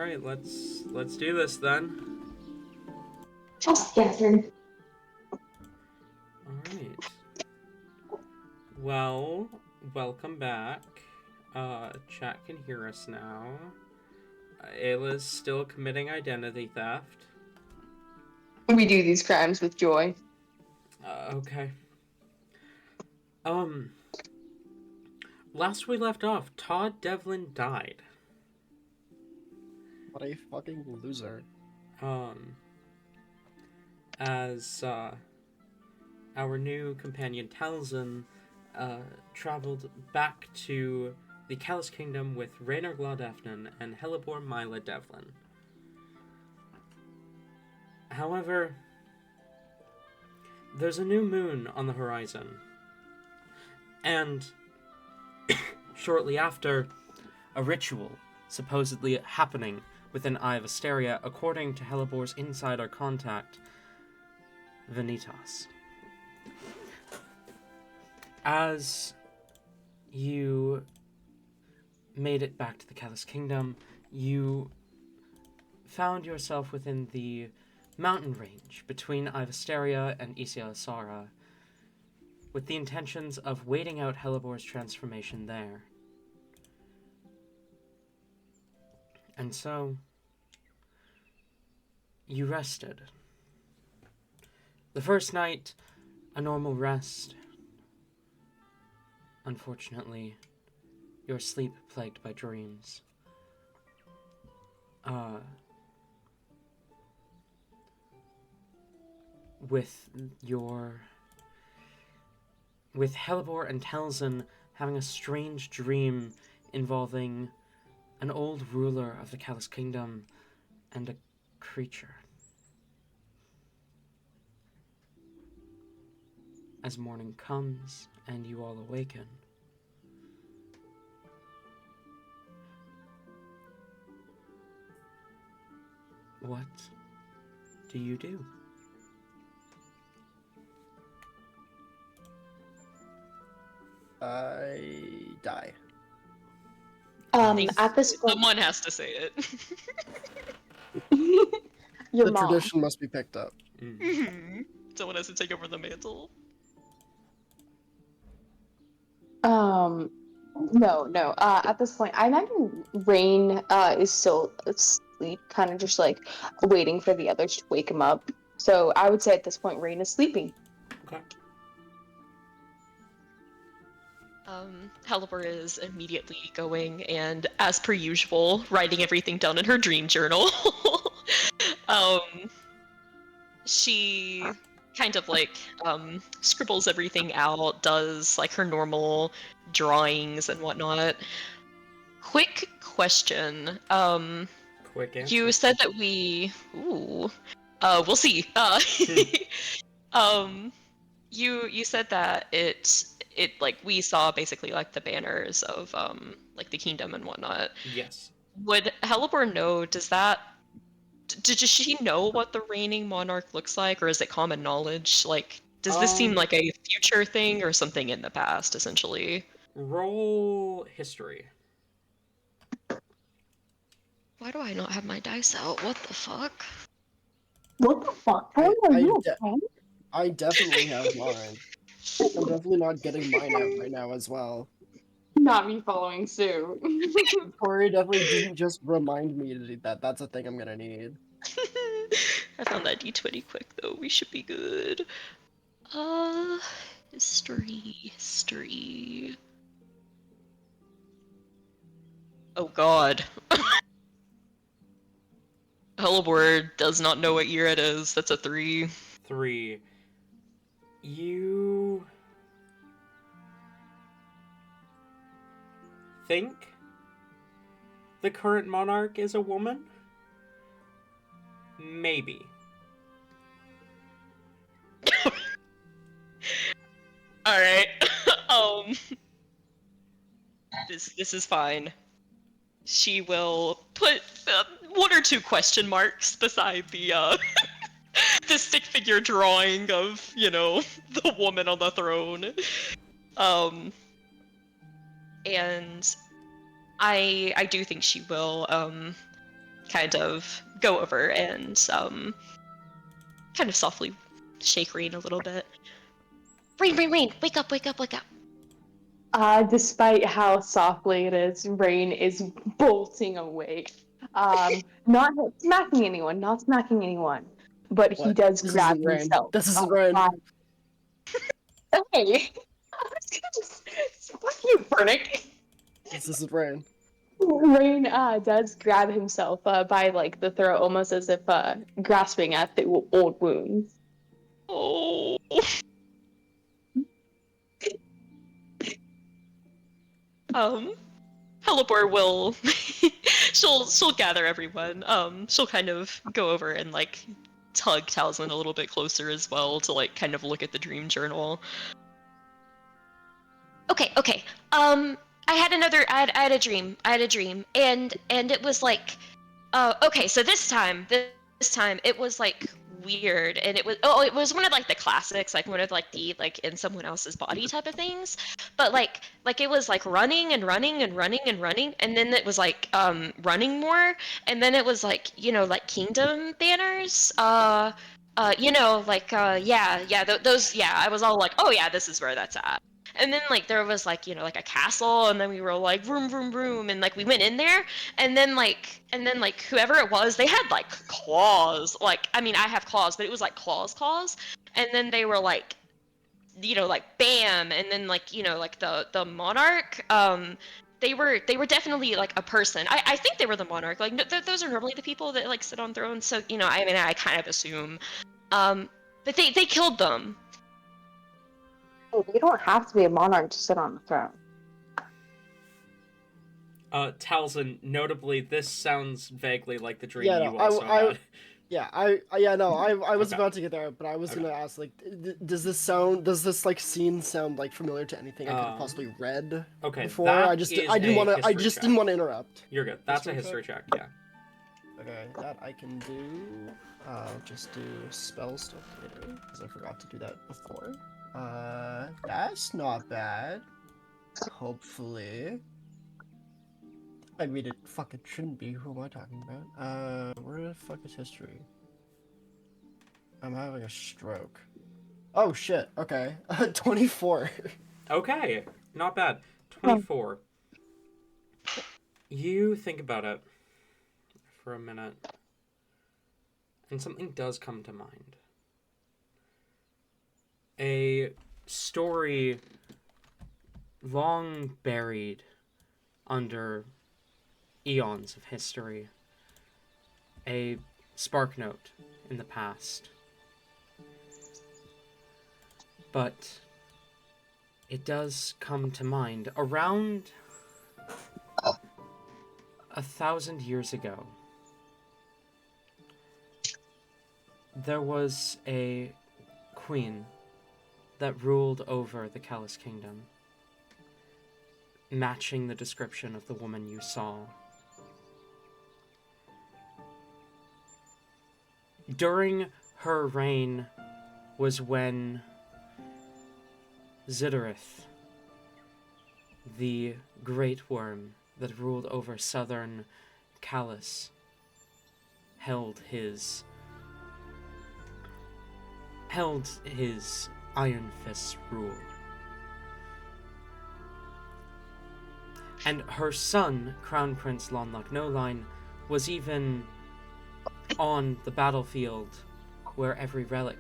right, let's do this then. Just guessing. All right. Well, welcome back. Chat can hear us now. Ayla's still committing identity theft. We do these crimes with joy. Okay. Um. Last we left off, Todd Devlin died. What a fucking loser. As our new companion Talzin traveled back to the Callus Kingdom with Raynar Glodefnin and Helibor Mila Devlin. However, there's a new moon on the horizon, and shortly after, a ritual supposedly happening within Eye of Asteria, according to Helibor's insider contact, Vanitas. As you made it back to the Callus Kingdom, you found yourself within the mountain range between Eye of Asteria and Isia Asara, with the intentions of waiting out Helibor's transformation there. And so, you rested. The first night, a normal rest. Unfortunately, your sleep plagued by dreams. With Helibor and Talzin having a strange dream involving an old ruler of the Callus Kingdom and a creature. As morning comes and you all awaken, what do you do? I die. At this point, Someone has to say it. your The mom. tradition must be picked up. Someone has to take over the mantle. No. At this point, I imagine Rain is still asleep, kind of just like waiting for the others to wake him up. So I would say at this point, Rain is sleeping. Okay. Helibor is immediately going and, as per usual, writing everything down in her dream journal. She kind of like scribbles everything out, does like her normal drawings and whatnot. Quick question. Quick answer. You said that we'll see. You said that it like we saw basically like the banners of like the kingdom and whatnot. Yes. Would Helibor know? Does she know what the reigning monarch looks like, or is it common knowledge? Like, does this seem like a future thing or something in the past, essentially? Roll history. Why do I not have my dice out? What the fuck? What the fuck? Are you okay? I definitely have mine. I'm definitely not getting mine out right now as well. Not me following suit. Corey definitely didn't just remind me to do that. That's a thing I'm gonna need. I found that d20 quick though. We should be good. History. Oh god. Helibor does not know what year it is. That's a 3. 3. You think the current monarch is a woman? Maybe. Alright. This is fine. She will put 1 or 2 question marks beside the the stick figure drawing of, you know, the woman on the throne. And I do think she will kind of go over and kind of softly shake Rain a little bit. Rain, Rain, Rain, wake up, wake up, wake up. Despite how softly it is, Rain is bolting awake. Not smacking anyone, not smacking anyone, but he What? does This grab isn't Rain. himself. This isn't Rain. Hey, fuck you, Furnick. This isn't Rain. Rain does grab himself by like the throat, almost as if grasping at the old wounds. Oh. Helipor will she'll gather everyone. She'll kind of go over and like tug Talzin a little bit closer as well to like kind of look at the dream journal. Okay. I had a dream. And it was like okay, so this time it was like weird, and it was one of like the classics, like one of like the like in someone else's body type of things, but like it was like running and running and running and running, and then it was like running more, and then it was like, you know, like kingdom banners, you know, like those, yeah, I was all like, oh yeah, this is where that's at. And then like there was like, you know, like a castle, and then we were like vroom vroom vroom, and like we went in there, and then like whoever it was, they had like claws. Like, I mean, I have claws, but it was like claws. And then they were like, you know, like bam, and then like, you know, like the monarch, they were definitely like a person. I think they were the monarch. Like those are normally the people that like sit on thrones, so, you know, I mean, I kind of assume, but they killed them. Hey, you don't have to be a monarch to sit on the throne. Talzin, notably, this sounds vaguely like the dream Yeah, you no, also had. I was Okay. about to get there, but I was gonna ask, like, does this like scene sound like familiar to anything I could have possibly read Okay, before? that I is didn't a want to. I history just check. didn't want to interrupt. You're good. That's a History history check, yeah. Okay, that I can do. I'll just do spell stuff later because I forgot to do that before. That's not bad. Hopefully. I mean, it fucking shouldn't be. Who am I talking about? Where the fuck is history? I'm having a stroke. Oh shit, okay. 24. Okay, not bad. 24. You think about it for a minute, and something does come to mind. A story long buried under eons of history. A spark note in the past. But it does come to mind around 1,000 years ago. There was a queen that ruled over the Callus Kingdom, matching the description of the woman you saw. During her reign was when Zidorith, the great worm that ruled over southern Callus, held his Iron Fist rule. And her son, Crown Prince Lonlock Noline, was even on the battlefield where every relic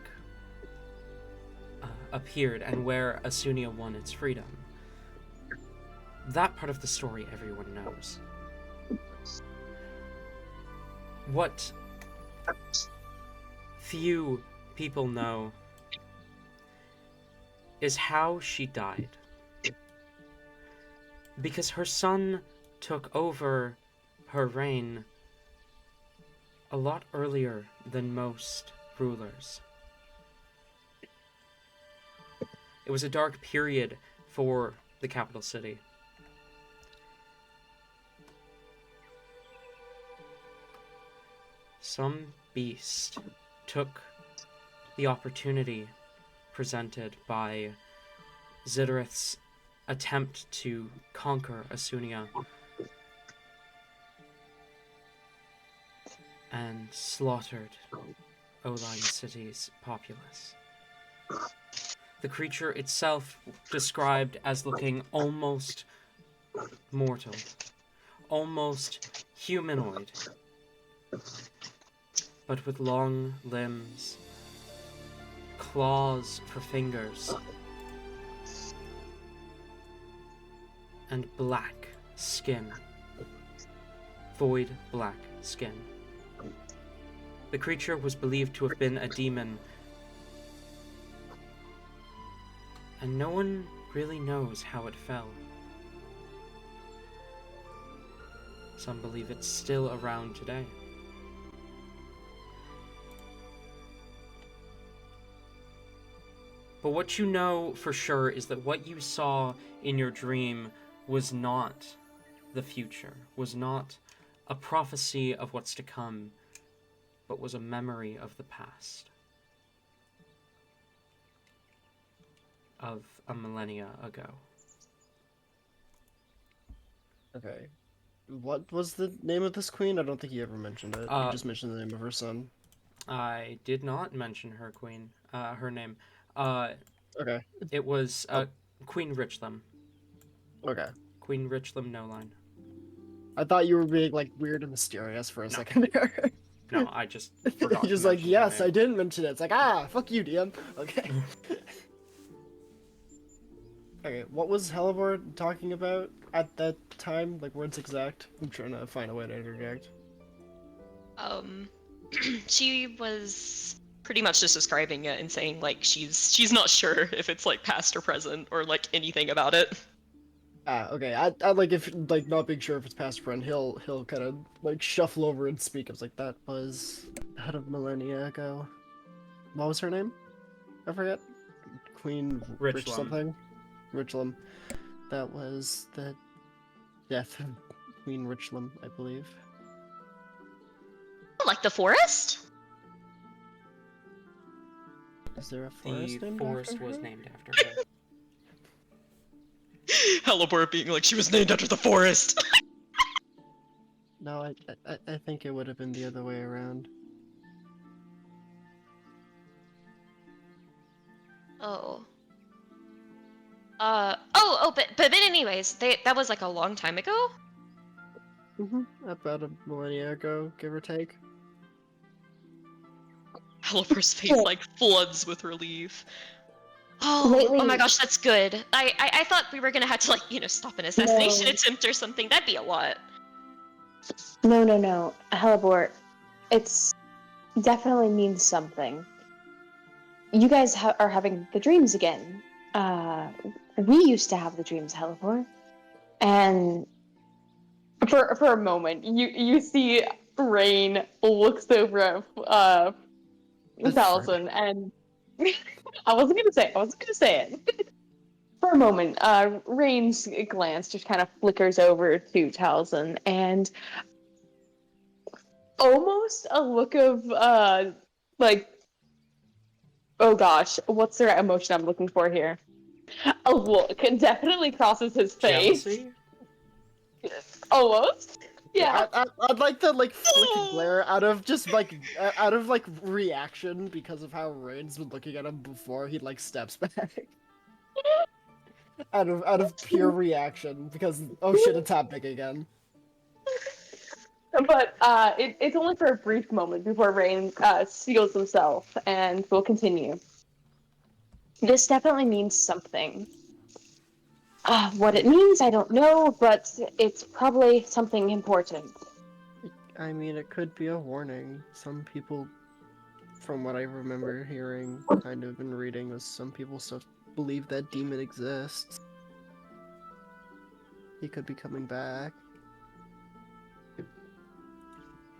appeared and where Asunia won its freedom. That part of the story everyone knows. What few people know is how she died. Because her son took over her reign a lot earlier than most rulers. It was a dark period for the capital city. Some beast took the opportunity presented by Zidorith's attempt to conquer Asunia and slaughtered Oline City's populace. The creature itself described as looking almost mortal, almost humanoid, but with long limbs, claws for fingers, and black skin. Void black skin. The creature was believed to have been a demon, and no one really knows how it fell. Some believe it's still around today. But what you know for sure is that what you saw in your dream was not the future, was not a prophecy of what's to come, but was a memory of the past. Of a millennia ago. Okay. What was the name of this queen? I don't think you ever mentioned it. You just mentioned the name of her son. I did not mention her her name. Okay. It was Queen Richlam. Okay. Queen Richlam Noline. I thought you were being like weird and mysterious for a second there. No, I just forgot. You're just to like, mention her yes, name. I didn't mention it. It's like, fuck you, DM. Okay. Okay, what was Hellebore talking about at that time? Like, words exact? I'm trying to find a way to interject. She was pretty much just describing it and saying like she's not sure if it's like past or present or like anything about it. Okay. I like if like not being sure if it's past or present, he'll kind of like shuffle over and speak. I was like, that was out of millennia ago. What was her name? I forget. Queen Rich Richlam. something. Richlam. That was the death of Queen Richlam, I believe. Like the forest? Is there a forest The named forest after was her? named after her. Hellebore being like she was named after the forest. No, I think it would have been the other way around. Oh. But anyways, that was like a long time ago. About a millennia ago, give or take. Hellebore's face like floods with relief. Oh, Lately- oh my gosh, that's good. I thought we were gonna have to like, stop an assassination attempt or something. That'd be a lot. No. Hellebore, it's definitely means something. You guys are having the dreams again. We used to have the dreams, Hellebore. And for a moment, you see Rain looks over at Taliesin, and I wasn't gonna say it. For a moment, Rain's glance just kind of flickers over to Taliesin, and almost a look of like, oh gosh, what's the right emotion I'm looking for here? A look definitely crosses his face. Jealousy? Almost. Yeah. I'd like to like flick a glare out of just like reaction because of how Rain's been looking at him before he like steps back. out of pure reaction because oh shit, it's happening again. But it's only for a brief moment before Rain seals himself and will continue. This definitely means something. What it means, I don't know, but it's probably something important. I mean, it could be a warning. Some people, from what I remember hearing, kind of and reading, was some people still believe that demon exists. He could be coming back.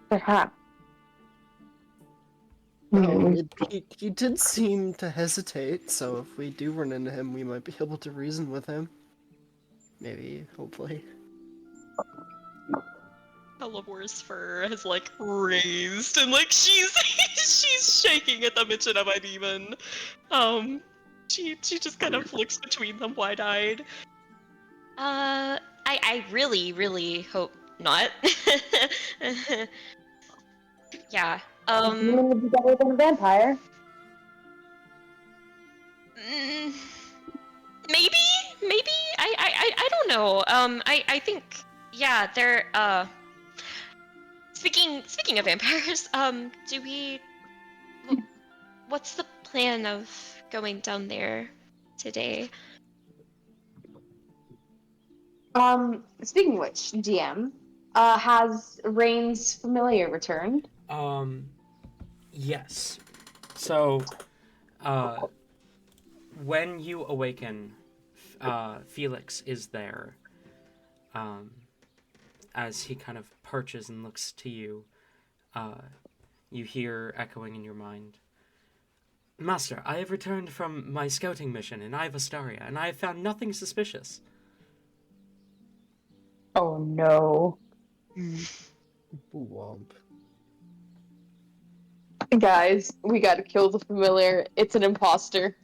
Perhaps. Oh, he did seem to hesitate, so if we do run into him, we might be able to reason with him. Maybe, hopefully. Hellebore's fur has like raised and like she's she's shaking at the mention of a demon. She just kind of looks between them wide-eyed. I really hope not. Yeah. A human would be better than a vampire. Mm, maybe. I don't know. I think, yeah. They're Speaking of vampires, do we? What's the plan of going down there today? Speaking of which, GM, has Rain's familiar returned? Yes. So, uh, when you awaken, Felix is there. Um, as he kind of perches and looks to you, you hear echoing in your mind. Master, I have returned from my scouting mission in Ivastaria, and I have found nothing suspicious. Oh no. Womp. Guys, we gotta kill the familiar. It's an imposter.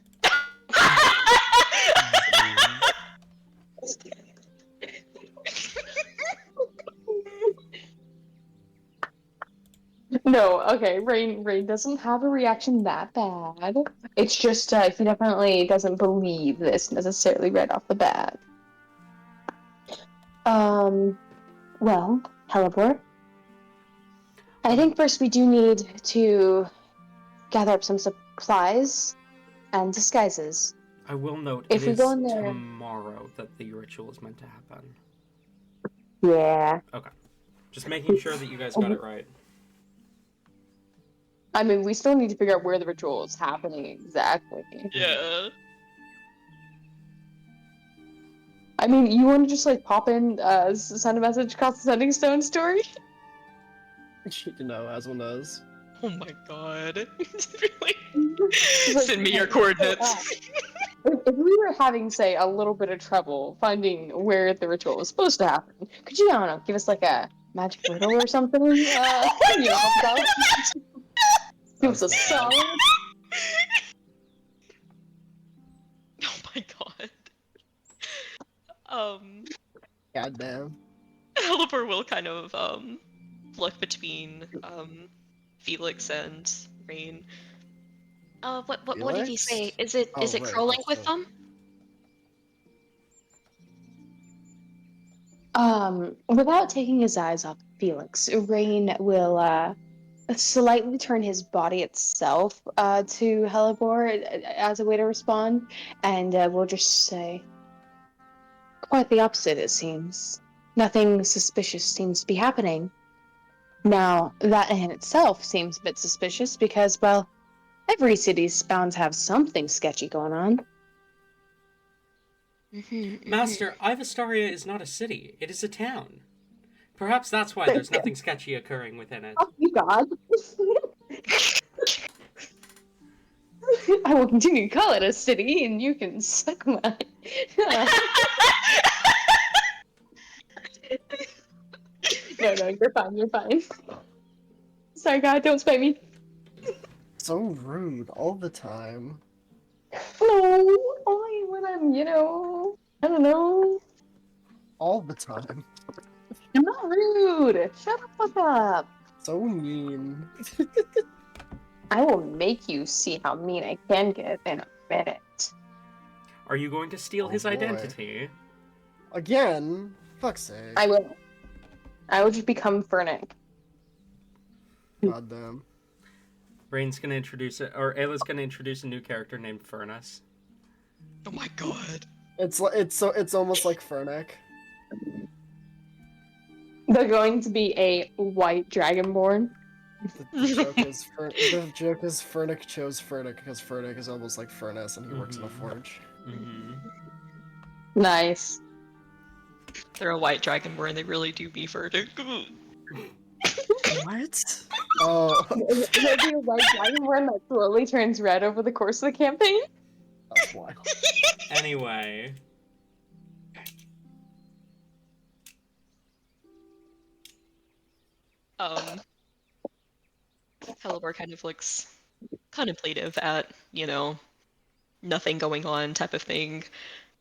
No, okay, Rain doesn't have a reaction that bad. It's just he definitely doesn't believe this necessarily right off the bat. Well, Helibor, I think first we do need to gather up some supplies and disguises. I will note If it we go is in there, tomorrow that the ritual is meant to happen. yeah. Okay. Just making sure that you guys got it right. I mean, we still need to figure out where the ritual is happening exactly. Yeah. I mean, you want to just like pop in, send a message across the sending stone story? You know, as one does. Oh my god. Really? Like, Send me your hey, coordinates. if we were having, say, a little bit of trouble finding where the ritual was supposed to happen, could you, I don't know, give us like a magic riddle or something? You know, help us out? Give us a solid. Oh my god. Goddamn. Helipper will kind of look between Felix and Rain. What did he say? Felix? Is Oh, it right, crawling that's with right. them? Without taking his eyes off Felix, Rain will slightly turn his body itself to Helibor as a way to respond, and we'll just say, quite the opposite, it seems. Nothing suspicious seems to be happening. Now, that in itself seems a bit suspicious because, well, every city's bound to have something sketchy going on. Master, Ivastaria is not a city. It is a town. Perhaps that's why there's nothing sketchy occurring within it. Oh, you God. I will continue to call it a city, and you can suck my. No, you're fine. You're fine. Sorry, God, don't spite me. So rude all the time. No, only when I'm, I don't know. All the time. I'm not rude. Shut the fuck up. So mean. I will make you see how mean I can get in a minute. Are you going to steal his boy. identity? Again? Fuck's sake. I will. I will just become Fernick. Goddamn. Rain's gonna introduce it, or Ayla's gonna introduce a new character named Furnace. Oh my god. It's almost like Fernick. They're going to be a white dragonborn. The joke is Fernick chose Fernick because Fernick is almost like Furnace and he works in a forge. Mm-hmm. Nice. They're a white dragonborn, they really do be furtive. What? Oh, There'll be a white dragonborn that slowly turns red over the course of the campaign. that's wild. Anyway. Helibor kind of looks contemplative at, nothing going on type of thing,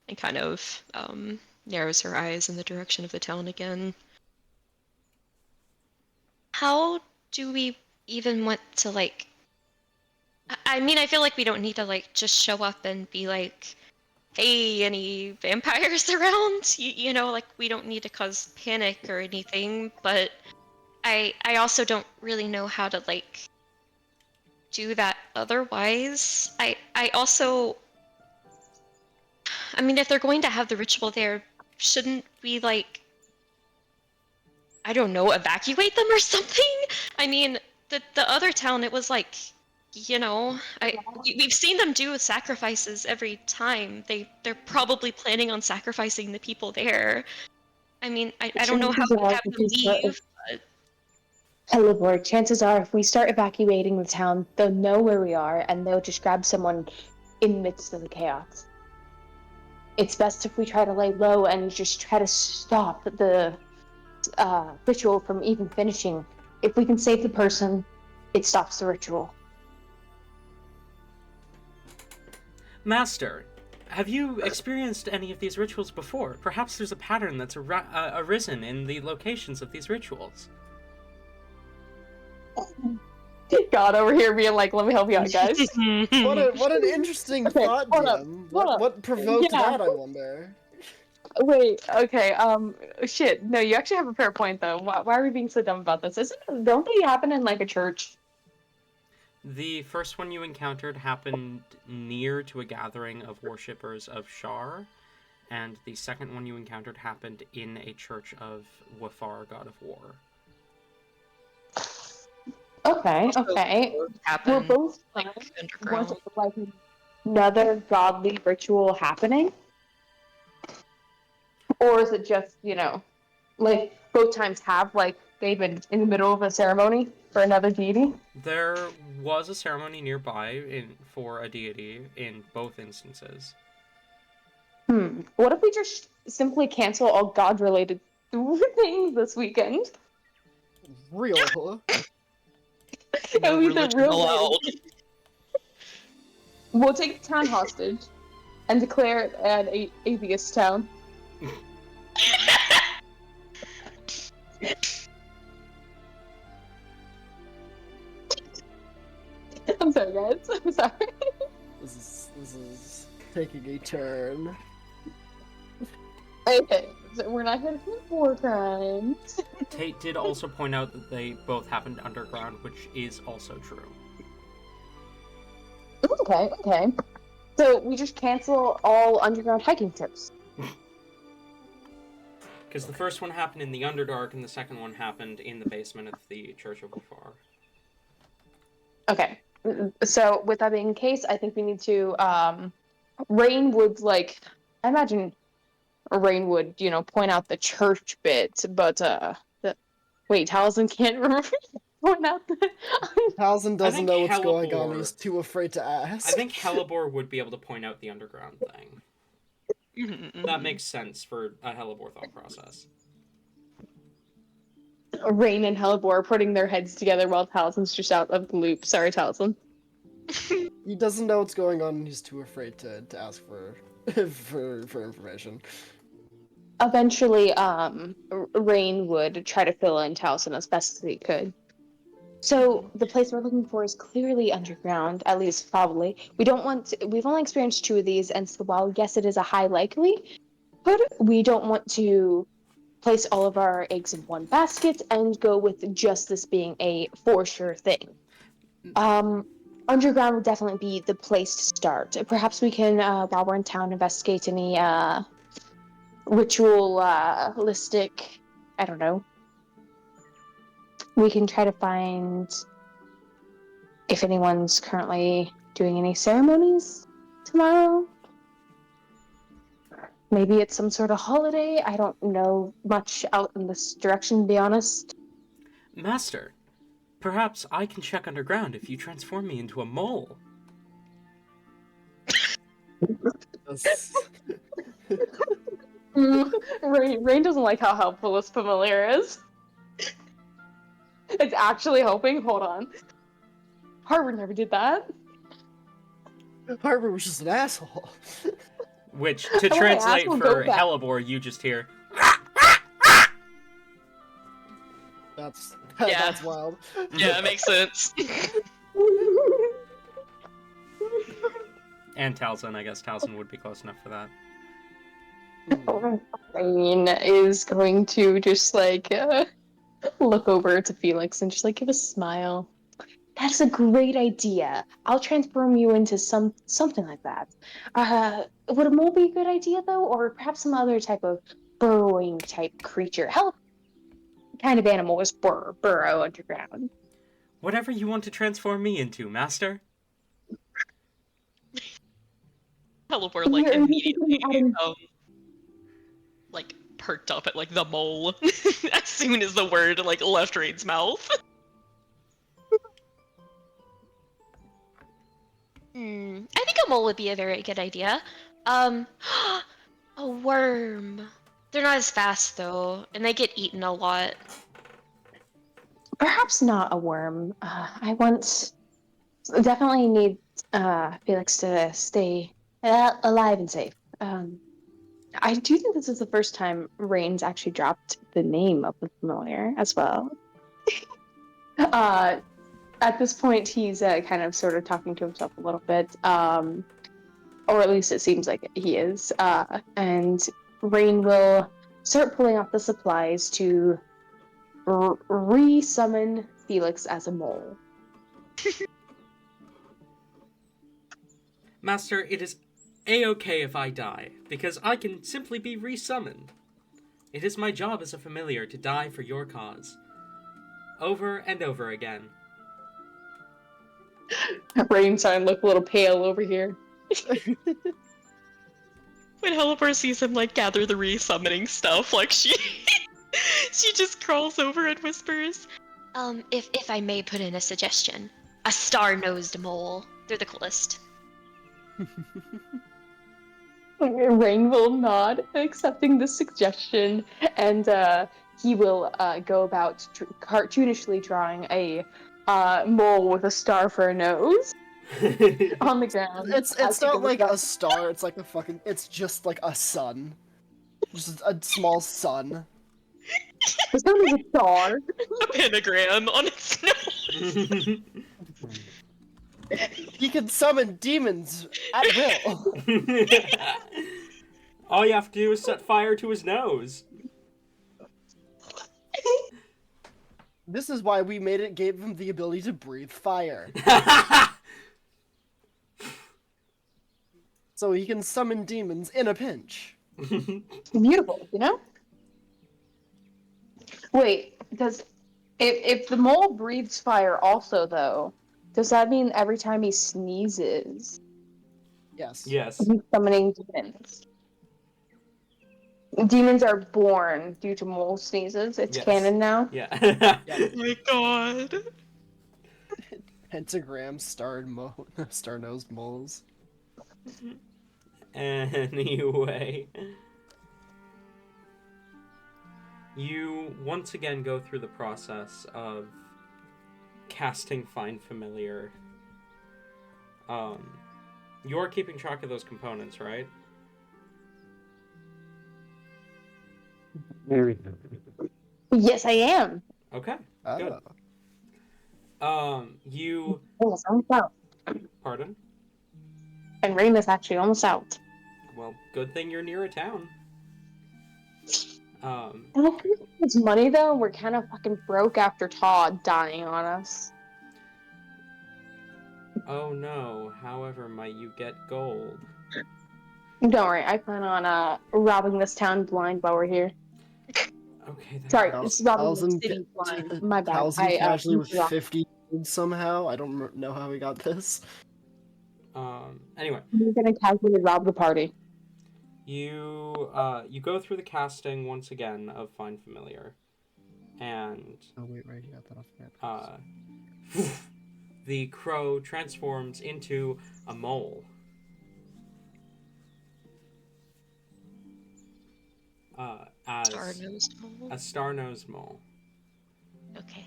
and kind of narrows her eyes in the direction of the town again. How do we even want to, like... I mean, I feel like we don't need to, like, just show up and be like, hey, any vampires around? You know, like, we don't need to cause panic or anything, but I also don't really know how to, like, do that otherwise. I also... I mean, if they're going to have the ritual there, shouldn't we, like, I don't know, evacuate them or something? I mean, the other town, it was like, you know, we've seen them do sacrifices every time. They're probably planning on sacrificing the people there. I mean, I don't know how Chances we are, have if them we start, leave. Helivore, chances are, if we start evacuating the town, they'll know where we are, and they'll just grab someone in the midst of the chaos. It's best if we try to lay low and just try to stop the ritual from even finishing. If we can save the person, it stops the ritual. Master, have you experienced any of these rituals before? Perhaps there's a pattern that's arisen in the locations of these rituals. God over here being like, let me help you out, guys. What an interesting Okay, thought, hold up, DM. hold up. What provoked Yeah. that, I wonder? Wait, okay, shit. No, you actually have a fair point, though. Why are we being so dumb about this? Don't they happen in, like, a church? The first one you encountered happened near to a gathering of worshippers of Shar, and the second one you encountered happened in a church of Wafar, god of war. Okay, okay. We're Happen, both like, was underground. it like another godly ritual happening? Or is it just, like both times have like they've been in the middle of a ceremony for another deity? There was a ceremony nearby for a deity in both instances. What if we just simply cancel all god-related things this weekend? Real. No And we the religion real allowed. We'll take the town hostage and declare it an atheist town. I'm sorry, guys. I'm sorry. This is taking a turn. Okay, so we're not gonna commit war crimes. Tate did also point out that they both happened underground, which is also true. Okay. So we just cancel all underground hiking trips. Because the first one happened in the Underdark, and the second one happened in the basement of the Church of Wafar. Okay. So with that being the case, I think we need to Rain would I imagine Rain would, point out the church bit, but wait, Taliesin can't remember point out the Taliesin doesn't know what's going on, Helibor- he's too afraid to ask. I think Helibor would be able to point out the underground thing. That makes sense for a Helibor thought process. Rain and Helibor are putting their heads together while Talison's just out of the loop. Sorry, Taliesin. He doesn't know what's going on and he's too afraid to ask for for information. Eventually, Rain would try to fill in Taliesin as best as he could. So the place we're looking for is clearly underground, at least probably. We've only experienced 2 of these, and so while yes, it is a high likelihood, we don't want to place all of our eggs in one basket and go with just this being a for sure thing. Underground would definitely be the place to start. Perhaps we can, while we're in town, investigate any ritualistic, I don't know. We can try to find if anyone's currently doing any ceremonies tomorrow. Maybe it's some sort of holiday. I don't know much out in this direction, to be honest. Master, perhaps I can check underground if you transform me into a mole. Rain doesn't like how helpful this familiar is. It's actually helping. Hold on. Harvard never did that. Harvard was just an asshole. Which, to Oh, translate asshole, for go back. Helibor, you just hear... That's Yeah. that's wild. Yeah, it makes sense. And Talzin, I guess Talzin would be close enough for that. Rain is going to just like look over to Felix and just like give a smile. That's a great idea. I'll transform you into something like that. Would a mole be a good idea though, or perhaps some other type of burrowing type creature? Hell, kind of animal is burrow underground. Whatever you want to transform me into, Master. Teleport like immediately, like perked up at like the mole as soon as the word like left Rain's mouth. I think a mole would be a very good idea. A worm. They're not as fast though, and they get eaten a lot. Perhaps not a worm. I want definitely need Felix to stay alive and safe. I do think this is the first time Rain's actually dropped the name of the familiar as well. At this point, he's kind of sort of talking to himself a little bit, or at least it seems like he is. And Rain will start pulling out the supplies to re-summon Felix as a mole. Master, it is a-okay if I die, because I can simply be resummoned. It is my job as a familiar to die for your cause. Over and over again. Rain's starting to look a little pale over here. When Helipar sees him like gather the re-summoning stuff, like she just crawls over and whispers, If I may put in a suggestion, a star-nosed mole. They're the coolest. Rain will nod, accepting the suggestion, and he will go about cartoonishly drawing a mole with a star for a nose on the ground. It's not like a star. It's like it's just like a sun, just a small sun. It's not even a star. a pentagram on its nose. He can summon demons at will. All you have to do is set fire to his nose. This is why we gave him the ability to breathe fire. So he can summon demons in a pinch. Beautiful, you know? Wait, if the mole breathes fire also though, does that mean every time he sneezes, Yes. Yes. he's summoning demons? Demons are born due to mole sneezes. It's Yes. canon now. Yeah. Oh my god. Pentagram star-nosed moles. Anyway. You once again go through the process of casting Find Familiar. You're keeping track of those components, right? Yes, I am. Okay. Good. Oh. You... Yes, almost out. Pardon? And Rain is actually almost out. Well, good thing you're near a town. It's money though. We're kind of fucking broke after Todd dying on us. Oh no, however might you get gold? Don't worry, I plan on robbing this town blind while we're here. Okay, then. Sorry, it's robbing the Talzin city blind. My bad. Talzin casually with robbed. 50 somehow. I don't know how we got this. Anyway. We're gonna casually rob the party. You go through the casting once again of Find Familiar, and Oh wait, right, you got that off the map. the crow transforms into a mole. As Star-nosed mole? a star-nosed mole. Okay.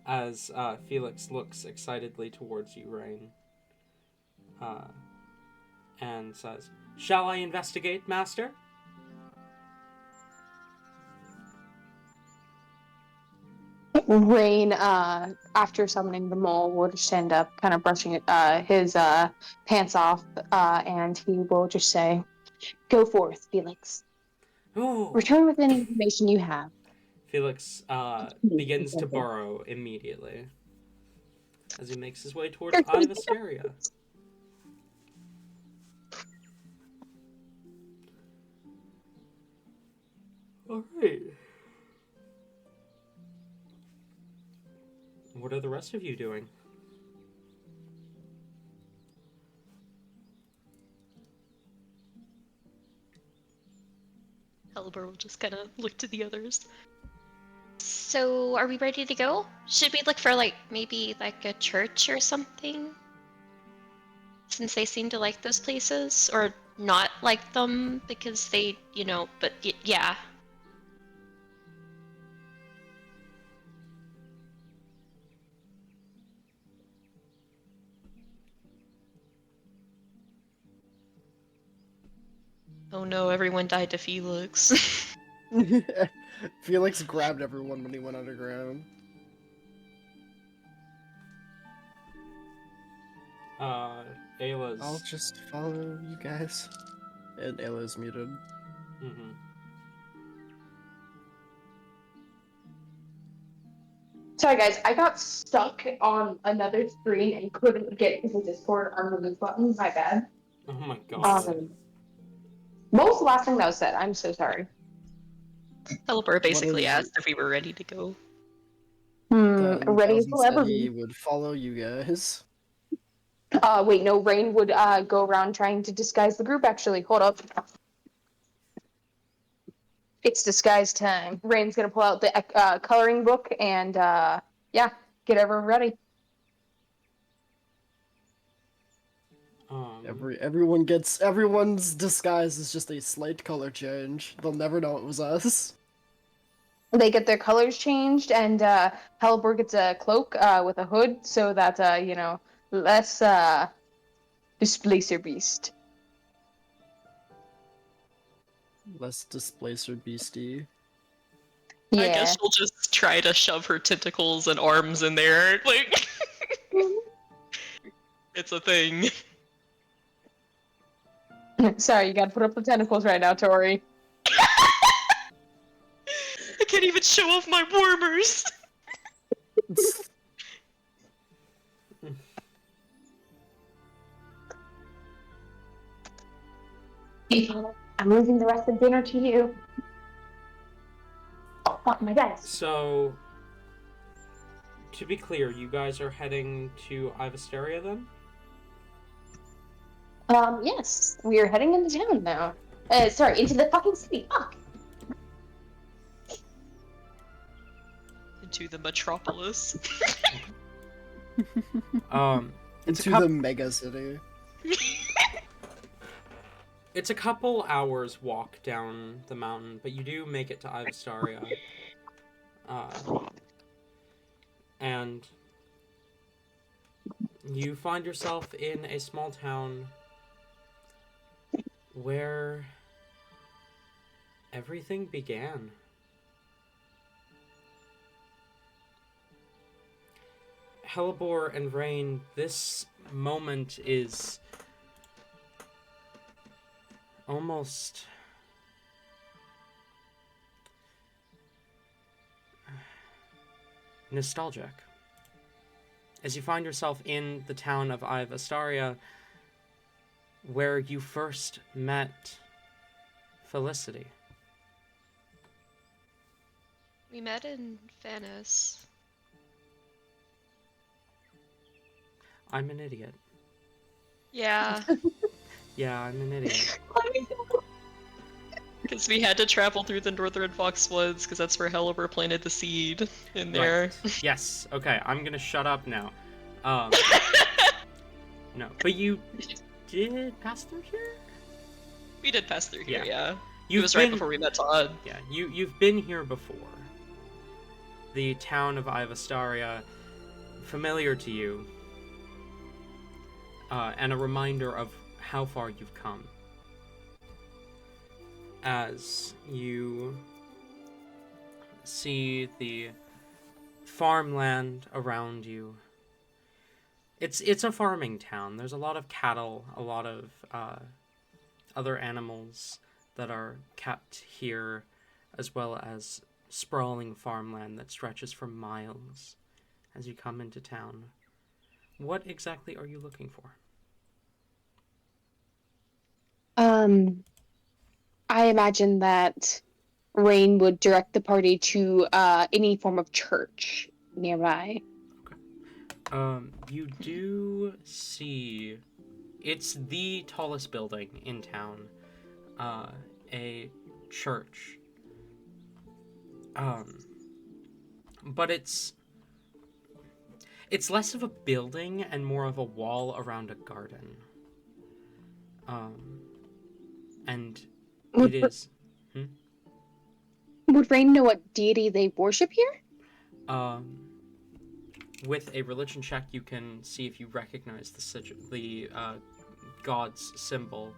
As Felix looks excitedly towards you, Rain, and says, "Shall I investigate, Master?" Rain, after summoning the mole, will just end up kind of brushing his pants off, and he will just say, "Go forth, Felix. Oh, Return with any information you have." Felix begins to burrow immediately as he makes his way towards Ivasteria. All right. What are the rest of you doing? Halibur will just kind of look to the others. So, are we ready to go? Should we look for maybe a church or something? Since they seem to like those places, or not like them because they, but yeah. Oh no, everyone died to Felix. Felix grabbed everyone when he went underground. Ayla's. I'll just follow you guys. And Ayla's muted. Mm-hmm. Sorry, guys, I got stuck on another screen and couldn't get to the Discord unreleased button. My bad. Oh my god. What was the last thing that was said? I'm so sorry. Halibur basically is- asked if we were ready to go. Ready as Thousand we'll ever said he be. would follow you guys. Wait, no, Rain would go around trying to disguise the group, actually. Hold up. It's disguise time. Rain's gonna pull out the coloring book and, yeah, get everyone ready. Everyone's disguise is just a slight color change. They'll never know it was us. They get their colors changed, and Halibur gets a cloak with a hood so that, less Displacer Beast. Less displacer beastie. Yeah. I guess she'll just try to shove her tentacles and arms in there. It's a thing. Sorry, you gotta put up the tentacles right now, Tori. I can't even show off my warmers. I'm losing the rest of dinner to you. Oh, fuck my dice. So, to be clear, you guys are heading to Ivasteria then? Yes, we are heading into town now. Sorry, into the fucking city. Fuck. Into the metropolis. It's Into the mega city. It's a couple hours walk down the mountain, but you do make it to Ivastaria. And you find yourself in a small town where everything began. Helibor and Rain, this moment is almost nostalgic. As you find yourself in the town of Ivastaria, where you first met Felicity. We met in Venice. I'm an idiot. Yeah. Yeah, I'm an idiot. Because we had to travel through the northern Foxwoods, because that's where Helibur planted the seed in there. Right. Yes. Okay, I'm gonna shut up now. No, but you did pass through here? We did pass through here, Yeah. yeah. It You've was right been- before we met Todd. Yeah, you've been here before. The town of Ivastaria, familiar to you, and a reminder of how far you've come. As you see the farmland around you. It's a farming town. There's a lot of cattle, a lot of other animals that are kept here, as well as sprawling farmland that stretches for miles as you come into town. What exactly are you looking for? I imagine that Rain would direct the party to any form of church nearby. You do see it's the tallest building in town, a church. But it's less of a building and more of a wall around a garden. And Would, it is would Rain know what deity they worship here? With a religion check, you can see if you recognize the god's symbol.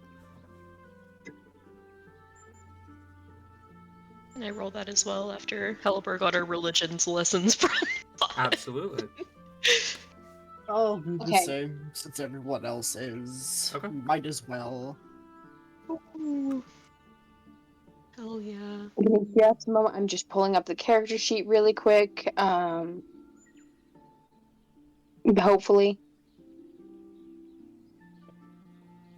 And I roll that as well after Helber got her religion's lessons from Absolutely. I'll do the Okay. same since everyone else is. Okay. Might as well. Ooh. Hell yeah. Give me just a moment. I'm just pulling up the character sheet really quick. Hopefully.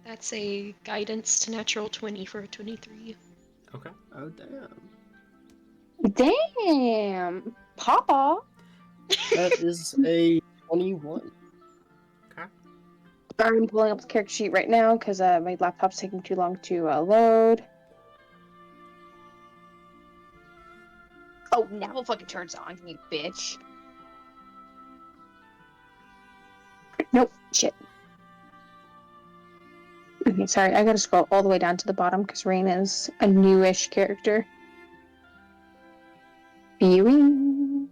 That's a guidance to natural 20 for a 23. Okay. Oh damn. Damn, Papa. That is a 21. Okay. I'm pulling up the character sheet right now because my laptop's taking too long to load. Oh, now it fucking turns on, you bitch. Nope, shit. Okay, sorry, I gotta scroll all the way down to the bottom because Rain is a newish character. Viewing.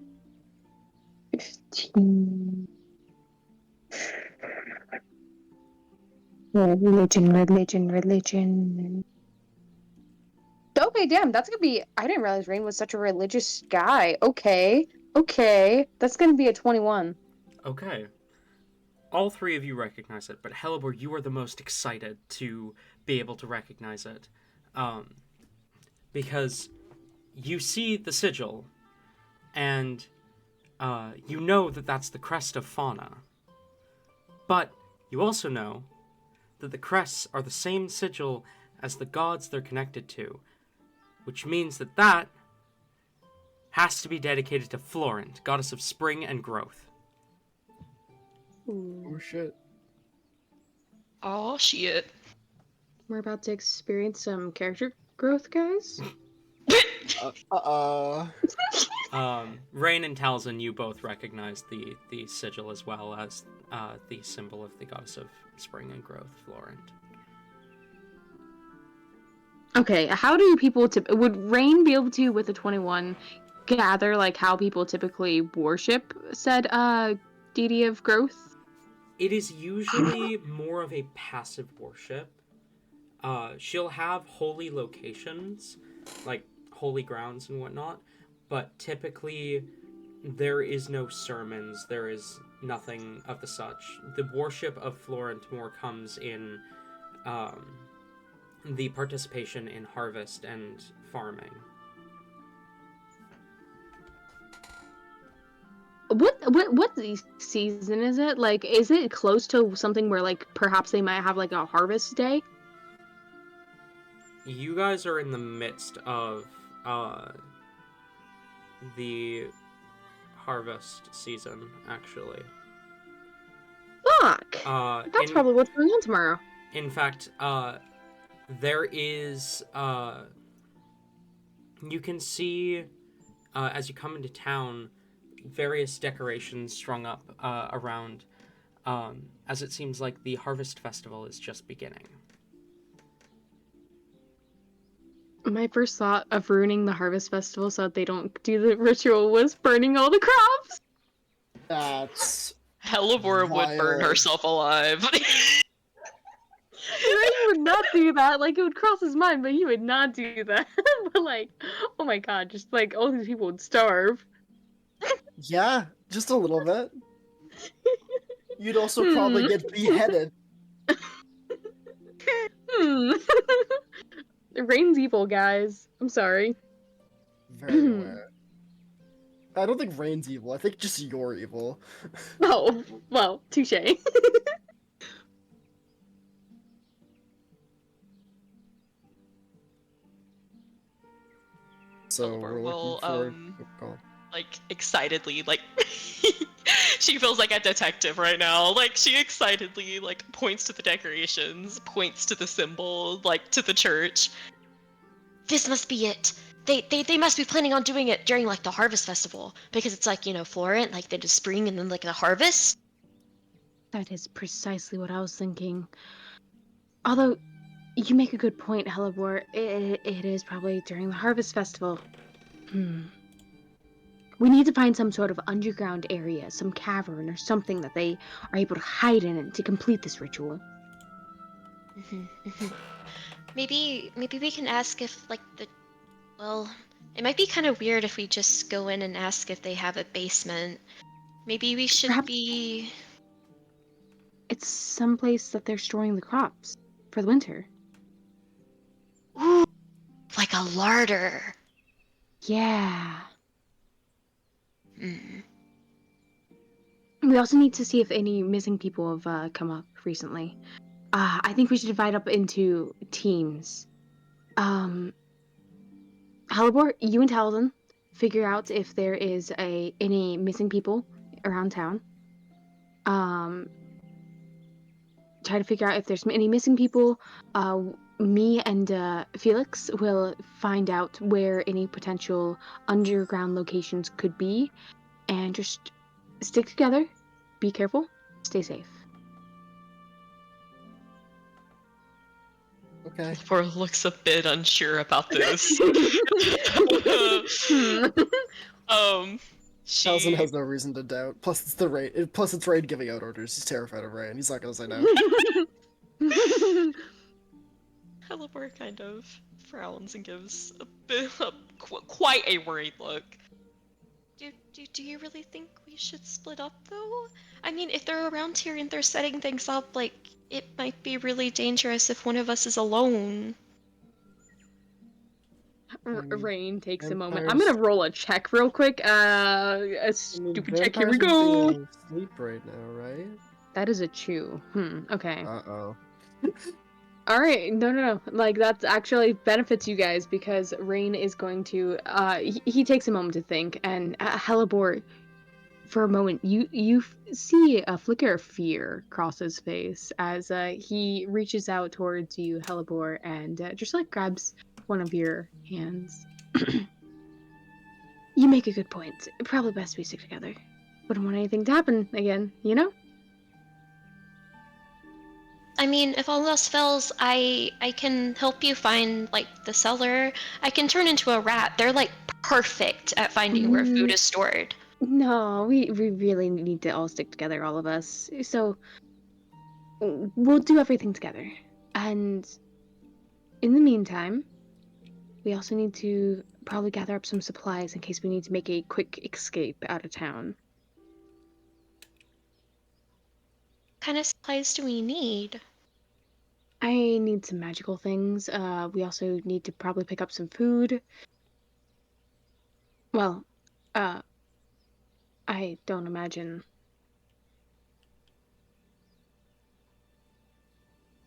15. Religion. Okay, damn, that's gonna be. I didn't realize Rain was such a religious guy. Okay, that's gonna be a 21. Okay. All three of you recognize it, but Helibor, you are the most excited to be able to recognize it. Because you see the sigil, and you know that that's the crest of Fauna. But you also know that the crests are the same sigil as the gods they're connected to, which means that that has to be dedicated to Florent, goddess of spring and growth. Oh shit. Oh shit. We're about to experience some character growth, guys. Rain and Talzin, you both recognize the sigil as well as the symbol of the goddess of spring and growth, Florent. Okay, how do people would Rain be able to, with a 21, gather like how people typically worship said deity of growth? It is usually more of a passive worship. She'll have holy locations, like holy grounds and whatnot, but typically there is no sermons, there is nothing of the such. The worship of Florent more comes in the participation in harvest and farming. What season is it? Like, is it close to something where like perhaps they might have like a harvest day? You guys are in the midst of the harvest season, actually. Fuck! That's probably what's going on tomorrow. In fact, there is, you can see, as you come into town, various decorations strung up around, as it seems like the Harvest Festival is just beginning. My first thought of ruining the Harvest Festival so that they don't do the ritual was burning all the crops! That's Helibor would burn wild. herself alive. Rain would not do that. Like, it would cross his mind, but he would not do that. But, like, oh my god, just like all these people would starve. Yeah, just a little bit. You'd also probably get beheaded. Rain's evil, guys. I'm sorry. Very aware. I don't think Rain's evil. I think just you're evil. Oh, well, touche. So Elbor we're will, looking forward. Oh, like, excitedly, like, she feels like a detective right now. Like, she excitedly, like, points to the decorations, points to the symbol, like, to the church. This must be it. They must be planning on doing it during like the harvest festival because it's like, Florent, like the spring and then like the harvest. That is precisely what I was thinking. Although, you make a good point, Hellebore. It is probably during the harvest festival. We need to find some sort of underground area, some cavern or something that they are able to hide in to complete this ritual. Maybe we can ask if like well, it might be kind of weird if we just go in and ask if they have a basement. Maybe we should Perhaps be it's someplace that they're storing the crops for the winter. ooh, like a larder. Yeah. Hmm. We also need to see if any missing people have come up recently. I think we should divide up into teams. Halibor, you and Talzin figure out if there is any missing people around town. Try to figure out if there's any missing people. Me and Felix will find out where any potential underground locations could be, and just stick together. Be careful. Stay safe. okay. Elbor looks a bit unsure about this. Talzin She has no reason to doubt. Plus, it's the raid. Plus, it's Raid giving out orders. He's terrified of Rain. He's not gonna say no. Elbor kind of frowns and gives quite a worried look. Do you really think we should split up though? I mean, if they're around here and they're setting things up, like, it might be really dangerous if one of us is alone. Rain takes a moment. I'm Vampires. gonna roll a check real quick. A stupid check. Here we Vampires are go. being asleep right now, right? That is a chew. Okay. Uh-oh. All right. No. Like that actually benefits you guys because Rain is going to. He takes a moment to think, and Hellebore, for a moment, you see a flicker of fear cross his face as he reaches out towards you, Hellebore, and just like grabs one of your hands. You make a good point. Probably best we stick together. Wouldn't want anything to happen again, you know? I mean, if all else fails, I can help you find like the cellar. I can turn into a rat. They're like perfect at finding where food is stored. No, we really need to all stick together, all of us. So we'll do everything together. And in the meantime, we also need to probably gather up some supplies in case we need to make a quick escape out of town. What kind of supplies do we need? I need some magical things. We also need to probably pick up some food. Well, I don't imagine.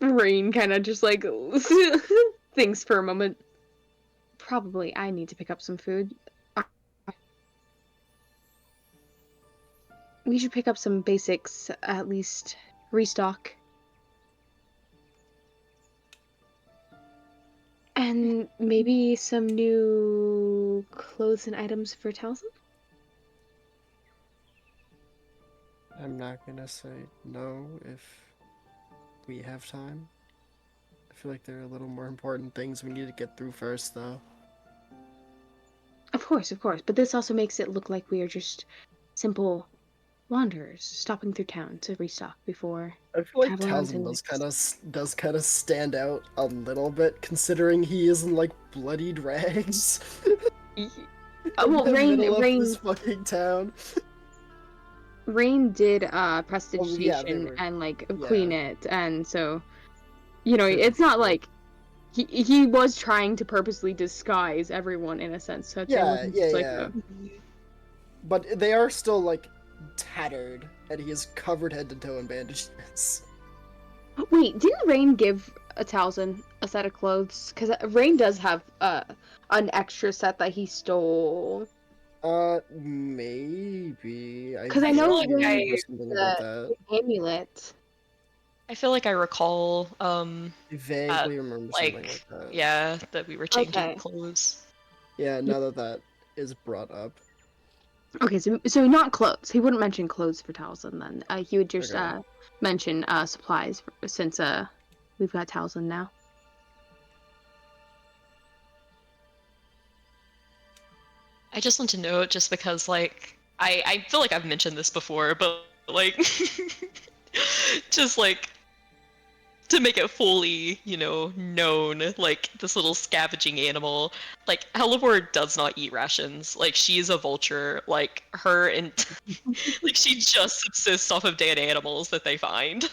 Rain kind of just like thinks for a moment. Probably I need to pick up some food. We should pick up some basics, at least restock. And maybe some new clothes and items for Talzin? I'm not gonna say no if we have time. I feel like there are a little more important things we need to get through first, though. Of course. But this also makes it look like we are just simple wanderers stopping through town to restock before I feel like traveling on to Talzin the does kind of stand out a little bit, considering he is in like bloodied rags. Well, in the Rain, middle of Rain, this fucking town. Rain did Oh, yeah, they prestidigitation were. and like Yeah. clean it, and so you know Good it's not people. like he was trying to purposely disguise everyone in a sense, so it Yeah, wasn't yeah, just like yeah. But they are still like tattered, and he is covered head to toe in bandages. Wait, didn't Rain give a Talzin a set of clothes? Because Rain does have an extra set that he stole. Maybe. Because I I feel know like Rain remember I something about the that. amulet. I feel like I recall I vaguely remember something like like that. yeah, that we were changing Okay. clothes. Yeah, now that that is brought up. Okay, so not clothes. He wouldn't mention clothes for Talzin then. He would just Okay. mention supplies since we've got Talzin now. I just want to know, just because like I feel like I've mentioned this before, but like just like to make it fully, known, like this little scavenging animal, like Helivore does not eat rations. Like she is a vulture. Like her and like she just subsists off of dead animals that they find.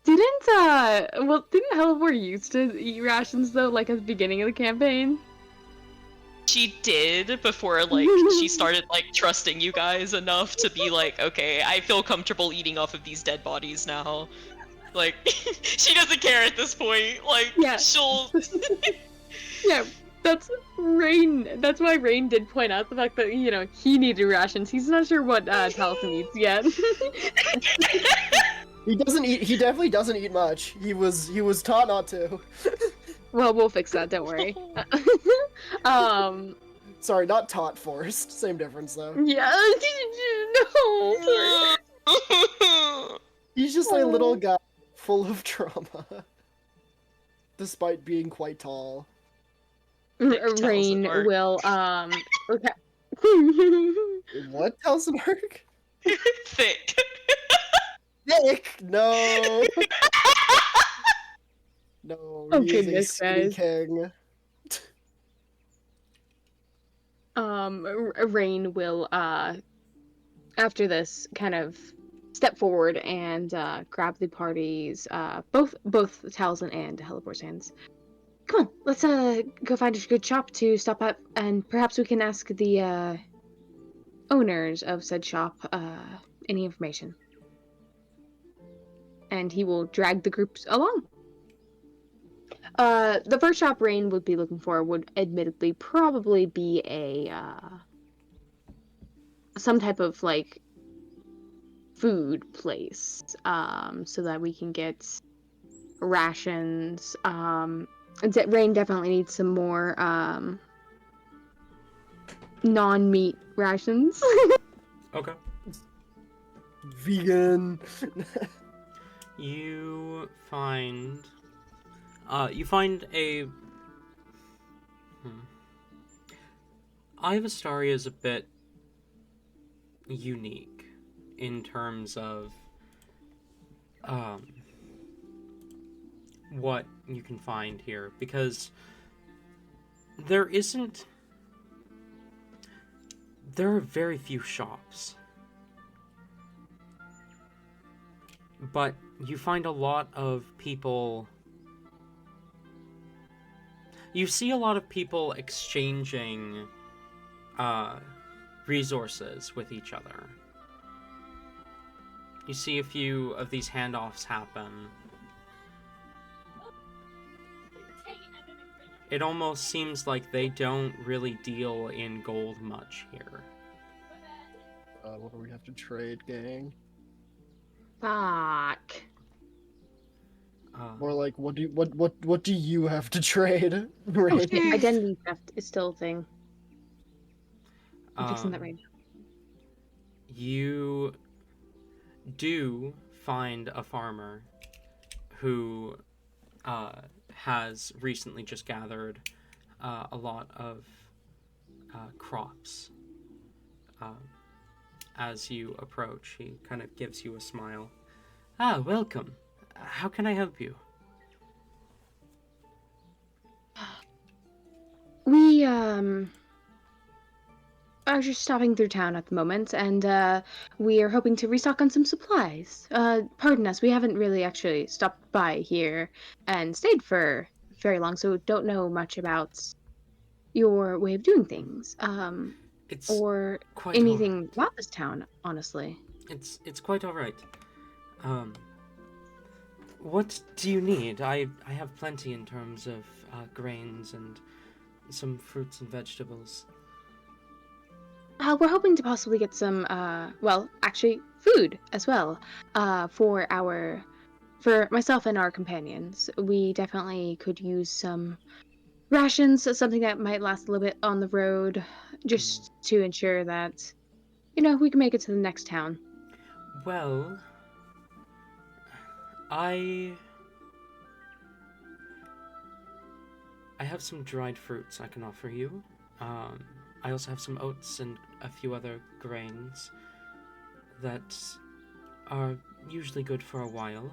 Didn't Helivore used to eat rations though, like at the beginning of the campaign? She did before like she started like trusting you guys enough to be like, okay, I feel comfortable eating off of these dead bodies now. Like she doesn't care at this point. Like Yeah. she'll Yeah, that's Rain. That's why Rain did point out the fact that he needed rations. He's not sure what Taliesin eats yet. He doesn't eat. He definitely doesn't eat much. He was taught not to. Well, we'll fix that. Don't worry. Sorry, not taught. Forced. Same difference though. Yeah. No. Sorry. He's just a little guy full of trauma, despite being quite tall. Rain Taliesin will okay. What, Telsenberg? thick. Nick, no. No, Oh, he is a goodness, skinny guys. king. Rain will after this kind of step forward and grab the party's both Taliesin and Helibor's hands. Come on, let's go find a good shop to stop at, and perhaps we can ask the owners of said shop any information. And he will drag the groups along. The first shop Rain would be looking for would admittedly probably be a some type of like food place, so that we can get rations. Rain definitely needs some more non-meat rations. Okay. Vegan. You find a Ivastari is a bit unique in terms of what you can find here, because there are very few shops, but you find a lot of people. You see a lot of people exchanging resources with each other. You see a few of these handoffs happen. It almost seems like they don't really deal in gold much here. What do we have to trade, gang? Fuck. Or like, what do you have to trade? Rain? Identity theft is still a thing. I'm fixing that right now. You do find a farmer who has recently just gathered a lot of crops. As you approach, he kind of gives you a smile. Ah, welcome. How can I help you? We are just stopping through town at the moment, and we are hoping to restock on some supplies. Pardon us, we haven't really actually stopped by here and stayed for very long, so don't know much about your way of doing things, It's or quite all anything right. about this town, honestly. It's quite all right. Um, what do you need? I have plenty in terms of grains and some fruits and vegetables. We're hoping to possibly get some, well, actually, food as well, for myself and our companions. We definitely could use some rations, something that might last a little bit on the road, Hmm. just to ensure that, we can make it to the next town. Well, I I have some dried fruits I can offer you. Um, I also have some oats and a few other grains that are usually good for a while.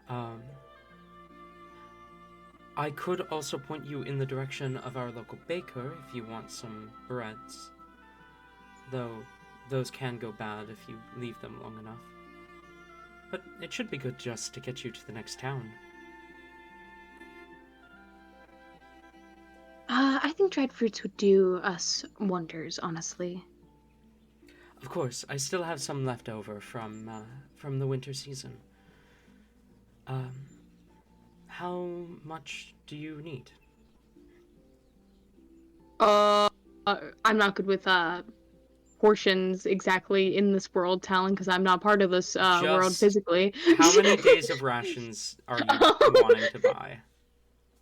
Um, I could also point you in the direction of our local baker if you want some breads, though those can go bad if you leave them long enough. But it should be good just to get you to the next town. I think dried fruits would do us wonders, honestly. Of course, I still have some left over from the winter season. Um, how much do you need? Uh, I'm not good with portions exactly in this world, Talon, because I'm not part of this world Just physically. how many days of rations are you wanting to buy?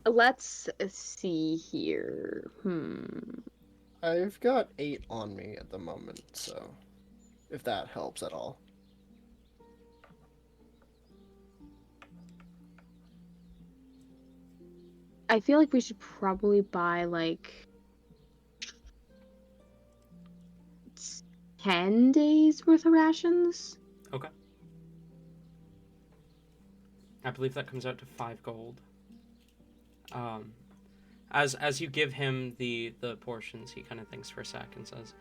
Let's see here. I've got 8 on me at the moment, so if that helps at all. I feel like we should probably buy like 10 days worth of rations. Okay. I believe that comes out to 5 gold. As you give him the portions, he kind of thinks for a sec and says,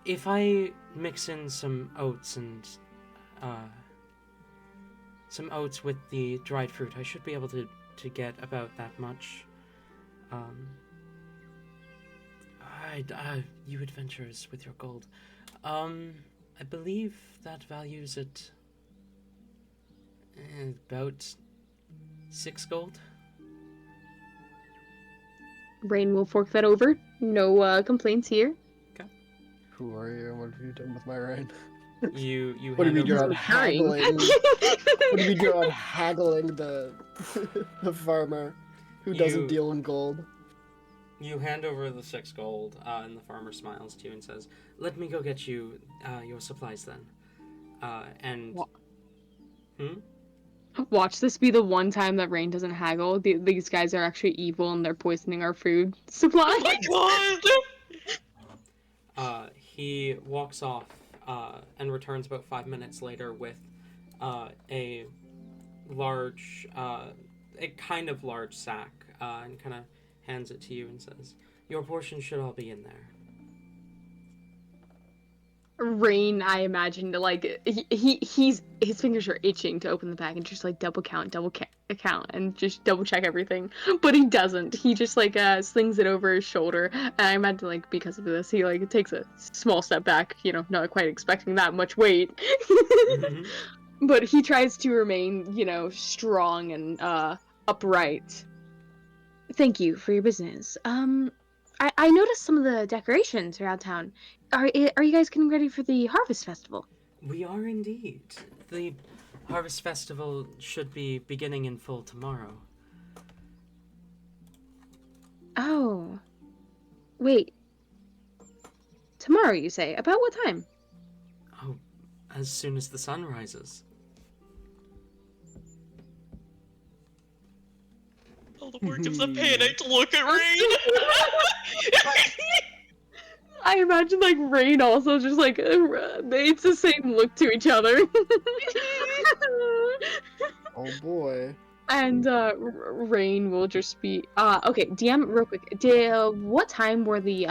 if I mix in some oats and some oats with the dried fruit, I should be able to get about that much. You adventurers with your gold. I believe that values it about 6 gold. Rain will fork that over. No complaints here. Who are you? What have you done with my rain? You What do you mean you're over not haggling? What do you mean you're not haggling the the farmer who doesn't You- deal in gold? You hand over the 6 gold, and the farmer smiles to you and says, "Let me go get you your supplies then." And Wha- hmm? Watch this be the one time that Rain doesn't haggle. These guys are actually evil and they're poisoning our food supply. Oh my god! He walks off and returns about 5 minutes later with a large, a kind of large sack, and kind of hands it to you and says, "Your portion should all be in there." Rain, I imagine, like his fingers are itching to open the bag and just like double count, and just double check everything. But he doesn't. He just like slings it over his shoulder, and I imagine like because of this, he like takes a small step back. Not quite expecting that much weight. Mhm. But he tries to remain, strong and upright. Thank you for your business. I noticed some of the decorations around town. Are you guys getting ready for the Harvest Festival? We are indeed. The Harvest Festival should be beginning in full tomorrow. Oh. Wait. Tomorrow, you say? About what time? Oh, as soon as the sun rises. Voldemort gives a panicked look at Rain. I imagine, like, Rain also just, like, it's the same look to each other. Oh boy. And Rain will just be okay, DM real quick. What time were the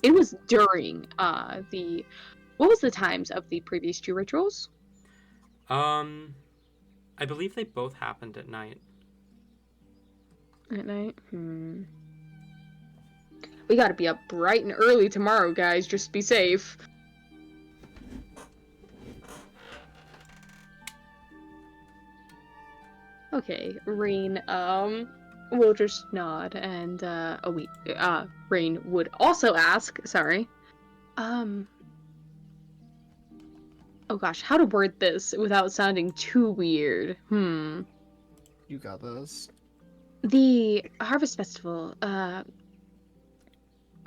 it was during the what was the times of the previous two rituals? I believe they both happened at night. At night? We gotta be up bright and early tomorrow, guys. Just be safe. Okay, Rain, will just nod and, Rain would also ask, sorry, oh gosh, how to word this without sounding too weird? You got this. The Harvest Festival, are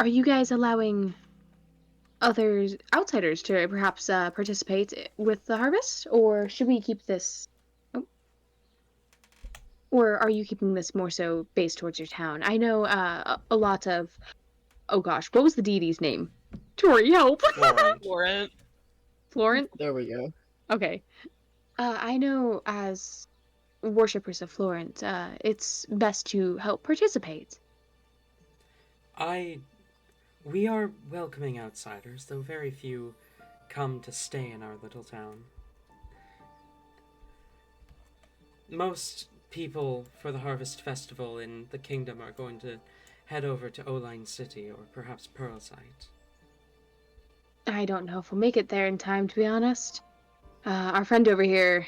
you guys allowing outsiders to perhaps, participate with the harvest? Or should we keep this... Or are you keeping this more so based towards your town? I know a lot of... Oh gosh, what was the deity's name? Tori, help! Florent. Warrant. Florent? There we go. Okay. I know as worshippers of Florent, it's best to help participate. We are welcoming outsiders, though very few come to stay in our little town. Most people for the Harvest Festival in the kingdom are going to head over to Oline City or perhaps Pearlsite. I don't know if we'll make it there in time, to be honest. Our friend over here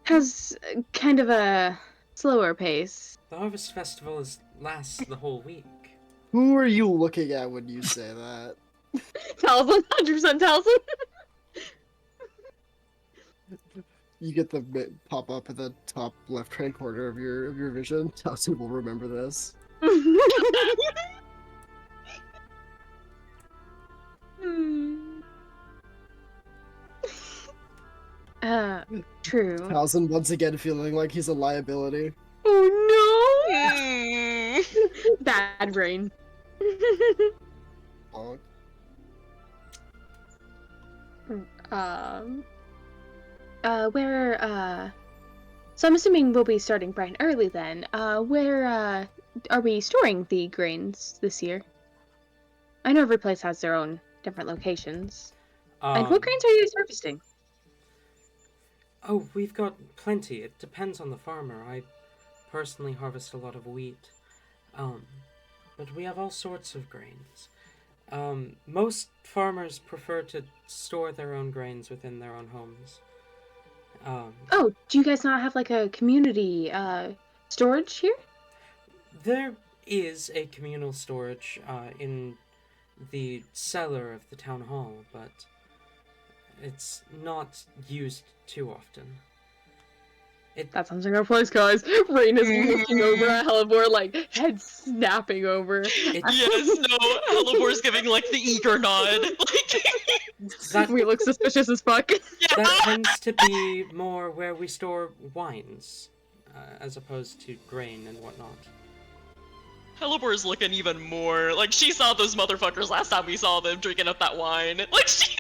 has kind of a slower pace. The Harvest Festival lasts the whole week. Who are you looking at when you say that? Taliesin, 100% Taliesin. You get the pop up at the top left-hand corner of your vision. Taliesin will remember this. True. Taliesin once again feeling like he's a liability. Oh no! Mm. Bad brain. Bonk. So I'm assuming we'll be starting bright and early then. Where, are we storing the grains this year? I know every place has their own different locations. And what grains are you guys harvesting? Oh, we've got plenty. It depends on the farmer. I personally harvest a lot of wheat. But we have all sorts of grains. Most farmers prefer to store their own grains within their own homes. Oh, do you guys not have like a community, storage here? There is a communal storage, in the cellar of the town hall, but it's not used too often. That sounds like our place, guys. Rain is looking over at Hellebore, like, head snapping over. Yes, no, Hellebor's giving like the eager nod. Like, We look suspicious as fuck. yeah. That tends to be more where we store wines, as opposed to grain and whatnot. Hellebor's looking even more like she saw those motherfuckers last time we saw them drinking up that wine. Like she.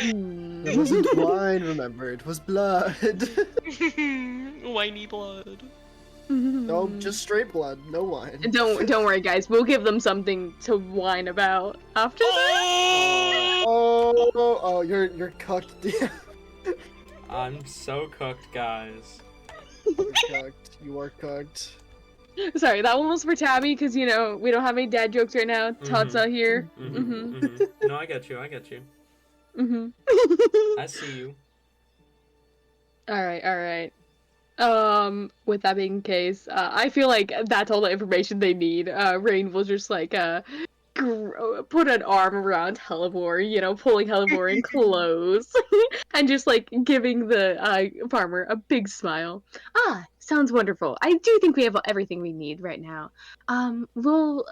It wasn't wine, remember, it was blood. Whiny blood. No, just straight blood, no wine. Don't worry, guys. We'll give them something to whine about after that. Oh, you're cooked. I'm so cooked, guys. You're cooked. You are cooked. Sorry, that one was for Tabby because we don't have any dad jokes right now. Todd's not here. No, I get you. I see you. All right. With that being the case, I feel like that's all the information they need. Rain will just like put an arm around Hellebore, pulling Hellebore in close, and just like giving the farmer a big smile. Sounds wonderful. I do think we have everything we need right now. We'll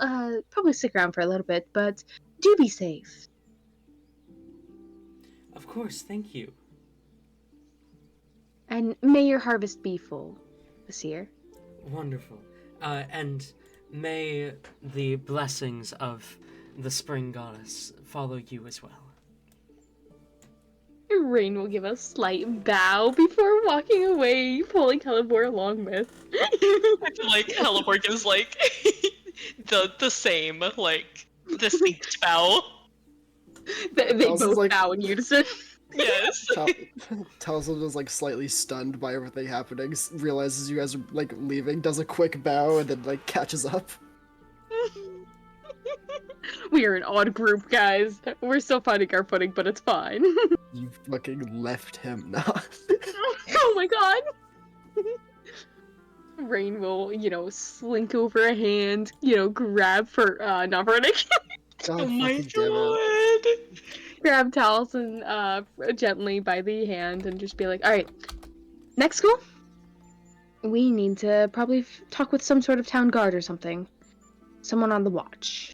probably stick around for a little bit, but do be safe. Of course, thank you. And may your harvest be full this year. Wonderful. And may the blessings of the spring goddess follow you as well. Rain will give a slight bow before walking away, pulling Helibor along with. I feel like Helibor gives like the same like distinct bow. They Tells us, both like- bow in unison. Yes. Talzin is like slightly stunned by everything happening, realizes you guys are like leaving, does a quick bow, and then like catches up. We are an odd group, guys. We're still finding our footing, but it's fine. You fucking left him now. Oh my god! Rain will, slink over a hand, grab for, not Veronic, God Oh my fucking damn it. god. grab Taliesin, gently by the hand and just be like, alright, next school? We need to probably talk with some sort of town guard or something. Someone on the watch.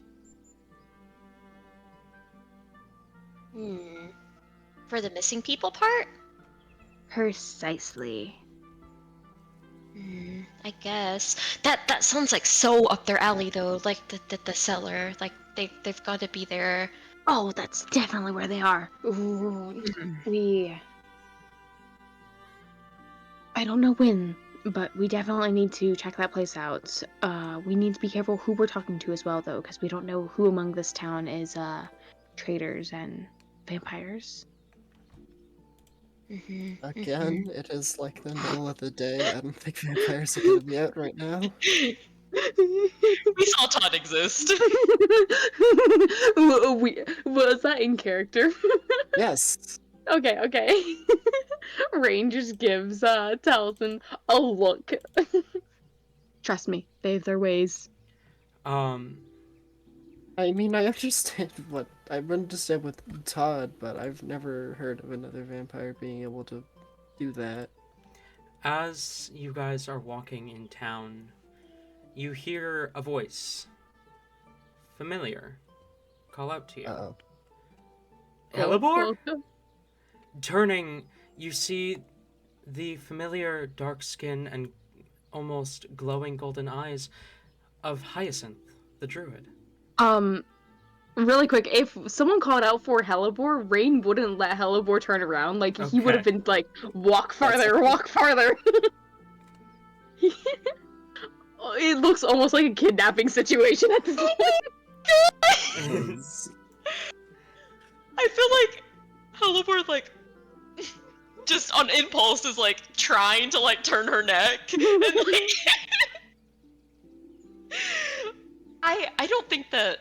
For the missing people part? Precisely. I guess. That sounds like so up their alley though, like the cellar. Like they've got to be there. Oh, that's definitely where they are. Ooh, I don't know when, but we definitely need to check that place out. We need to be careful who we're talking to as well, though, because we don't know who among this town is, traitors and vampires. Again, it is like the middle of the day. I don't think vampires are gonna be out right now. We saw Todd exist. Was that in character? Yes. Okay. Rain just gives Taliesin a look. Trust me, they have their ways. I mean, I understand with Todd, but I've never heard of another vampire being able to do that. As you guys are walking in town, you hear a voice. Familiar. Call out to you. Uh-oh. Helibor? Turning, you see the familiar dark skin and almost glowing golden eyes of Hyacinth, the druid. Really quick, if someone called out for Helibor, Rain wouldn't let Helibor turn around. Like, he would have Okay. been like, walk farther, walk farther. It looks almost like a kidnapping situation at this point. I feel like Helibor like just on impulse is like trying to like turn her neck and like I don't think that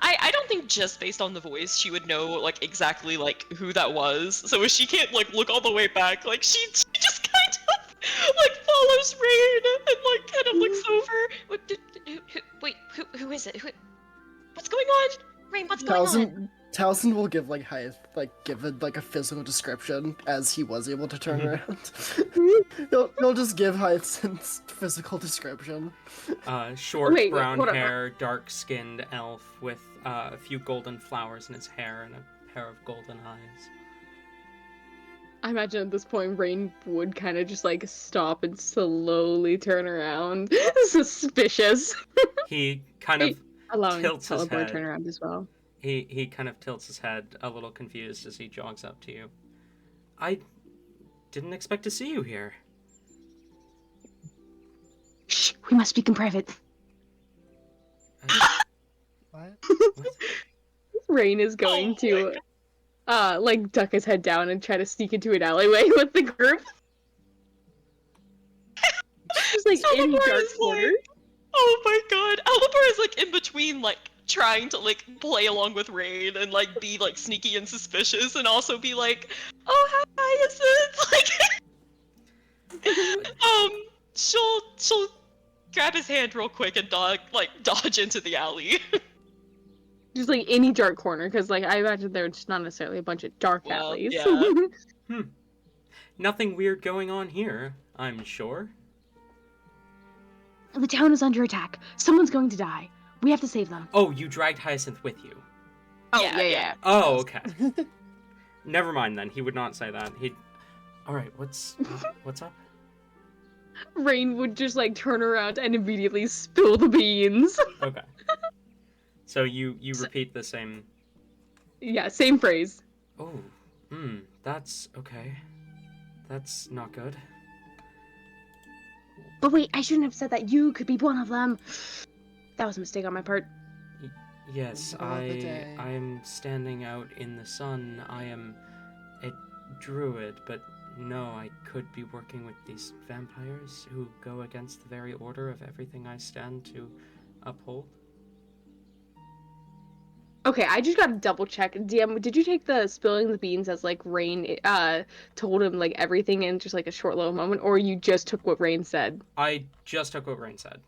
I don't think just based on the voice she would know like exactly like who that was. So if she can't like look all the way back, like she just kind of like follows Rain and like kind of looks over. Wait, who is it? What's going on? Rain, what's going on? Taliesin will give give it like a physical description as he was able to turn around. he'll just give Hyacinth's physical description. Short Wait, brown hold on. hair, dark-skinned elf with a few golden flowers in his hair and a pair of golden eyes. I imagine at this point, Rain would kind of just like stop and slowly turn around. Suspicious. He kind of Allowing tilts his Helibor to head. turn around as well. He kind of tilts his head a little confused as he jogs up to you. I didn't expect to see you here. Shh, we must speak in private. What? What? Rain is going Oh to, like, duck his head down and try to sneak into an alleyway with the group. Just like in Helibor dark is corner. like, oh my god, Helibor is like in between like trying to like play along with Rain and like be like sneaky and suspicious and also be like, oh hi Hyacinth, she'll grab his hand real quick and dodge into the alley. Just like any dark corner, because like I imagine there's just not necessarily a bunch of dark Well, alleys. yeah. Nothing weird going on here, I'm sure. The town is under attack. Someone's going to die. We have to save them. Oh, you dragged Hyacinth with you. Oh, Yeah. Oh, okay. Never mind then. He would not say that. He'd. All right. What's up? Rain would just like turn around and immediately spill the beans. Okay. So you repeat the same Yeah, same phrase. Oh, that's okay. That's not good. But wait, I shouldn't have said that. You could be one of them. That was a mistake on my part. Yes, Another day. I am standing out in the sun. I am a druid, but no, I could be working with these vampires who go against the very order of everything I stand to uphold. Okay, I just gotta double check. DM, did you take the spilling the beans as like Rain told him like everything in just like a short little moment, or you just took what Rain said? I just took what Rain said.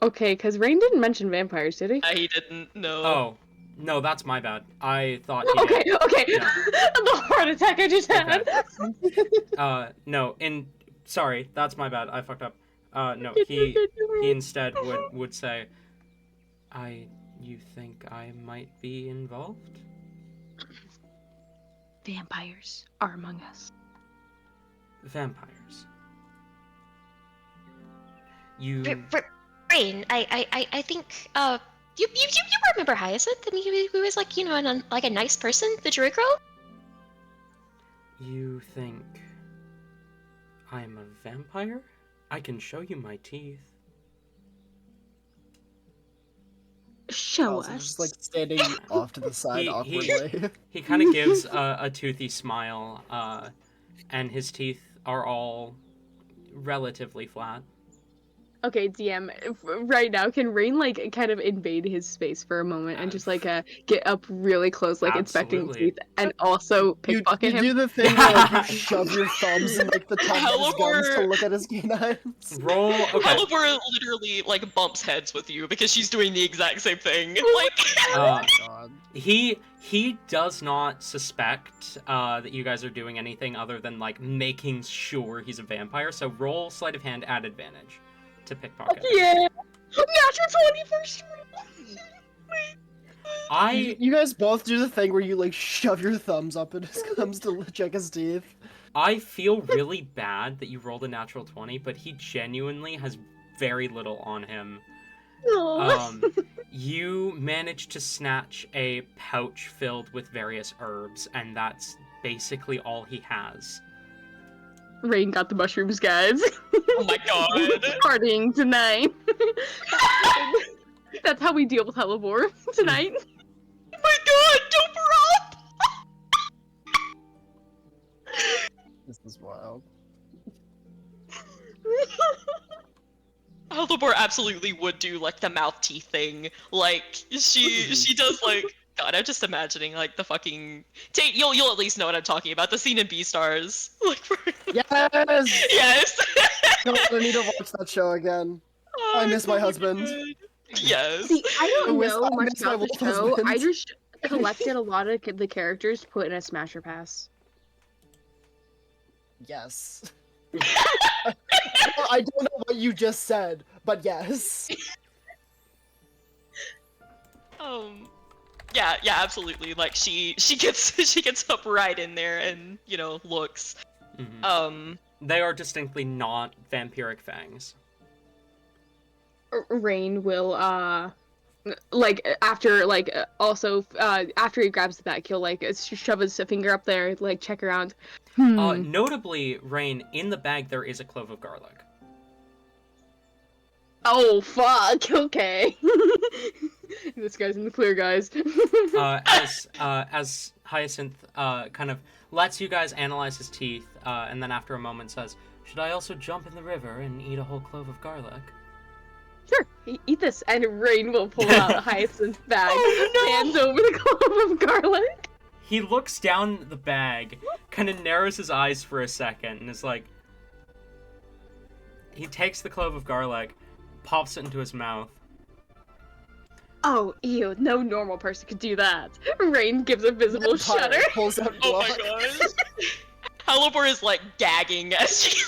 Okay, because Rain didn't mention vampires, did he? He didn't know. Oh, no, that's my bad. I thought he Okay, did. okay. No. The heart attack I just had. No, sorry, that's my bad. I fucked up. No, he instead would say, you think I might be involved? Vampires are among us. Vampires. You Rain, I think you remember Hyacinth? And he was like, you know, like a nice person, the druid girl. You think I'm a vampire? I can show you my teeth. Show Also us. just like standing off to the side He- awkwardly. He kind of gives a toothy smile, and his teeth are all relatively flat. Okay, DM, right now, can Rain like kind of invade his space for a moment and just like get up really close, like inspecting Absolutely. teeth, and also You pickpocket him? do the thing where like you shove your thumbs in like the top of his gums to Halibur- look at his canines. Roll. Okay. Halibur literally like bumps heads with you because she's doing the exact same thing. Like, Uh, God. he does not suspect that you guys are doing anything other than like making sure he's a vampire. So roll sleight of hand at advantage to pickpocket. Yeah! Natural 21st! You guys both do the thing where you like shove your thumbs up in his gums to check his teeth. I feel really bad that you rolled a natural 20, but he genuinely has very little on him. You managed to snatch a pouch filled with various herbs, and that's basically all he has. Rain got the mushrooms, guys. oh my god. Partying tonight. That's how we deal with Hellebore tonight. Oh my god, don't This is wild. Halibur absolutely would do like the mouth teeth thing. Like she does like God, I'm just imagining like the fucking you'll at least know what I'm talking about. The scene in Beastars. Like Yes! yes. God, I need to watch that show again. Oh, I miss it's my so husband. good. Yes. See, I don't I know much miss my about the wolf show. husband. I just collected a lot of the characters to put in a Smasher Pass. Yes. I don't know what you just said, but yes. Yeah, absolutely. Like she gets up right in there and, you know, looks. Mhm. They are distinctly not vampiric fangs. Rain will after he grabs the bag, he'll like shove his finger up there, like check around. Notably, Rain, in the bag there is a clove of garlic. Oh fuck! Okay. This guy's in the clear, guys. As Hyacinth kind of lets you guys analyze his teeth, and then after a moment says, "Should I also jump in the river and eat a whole clove of garlic?" Sure, eat this, and Rain will pull out Hyacinth's bag, hands over the clove of garlic. He looks down the bag, kind of narrows his eyes for a second, and is like... He takes the clove of garlic, pops it into his mouth. Oh, ew, no normal person could do that. Rain gives a visible shudder. Pulls out Oh my Glock. god. Halibur is like gagging as she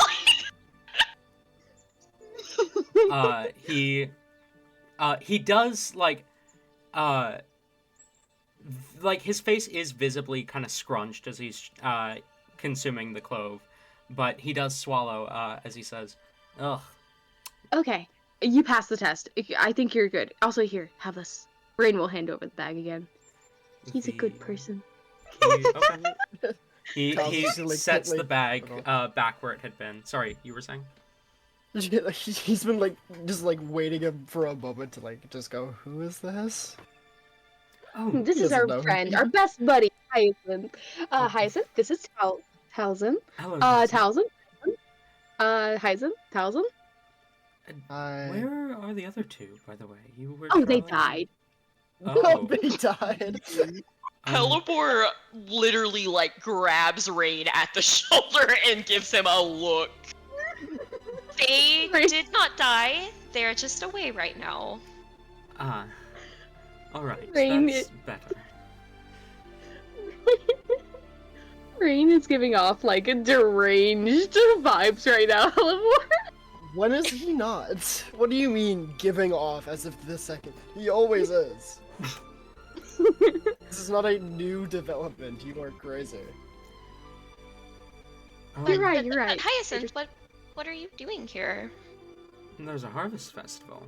He does, like his face is visibly kind of scrunched as he's, consuming the clove, but he does swallow, as he says, "Ugh." Okay, you passed the test. I think you're good. Also, here, have this. Rain will hand over the bag again. He's a good person. Okay. He Kyle's just, like, sets the like- bag hold on. back where it had been. Sorry, you were saying? He's been like just like waiting for a moment to like just go, who is this? Oh, This He is our doesn't know. friend, our best buddy, Hyacinth. Oh. Hyacinth, this is Talzin. hello. Talzin. Hyacinth, Talzin. Where are the other two, by the way? You were. Oh, they traveling- died. Oh, They died. Helibor literally like grabs Rain at the shoulder and gives him a look. They Right. did not die. They're just away right now. Ah. All right. Rain That's better. Rain is giving off like a deranged vibes right now, Halibor. When is he not? What do you mean giving off as if this second? He always is. This is not a new development. You are crazy. You're right, But- you're but right. Hyacinth, what are you doing here? There's a harvest festival.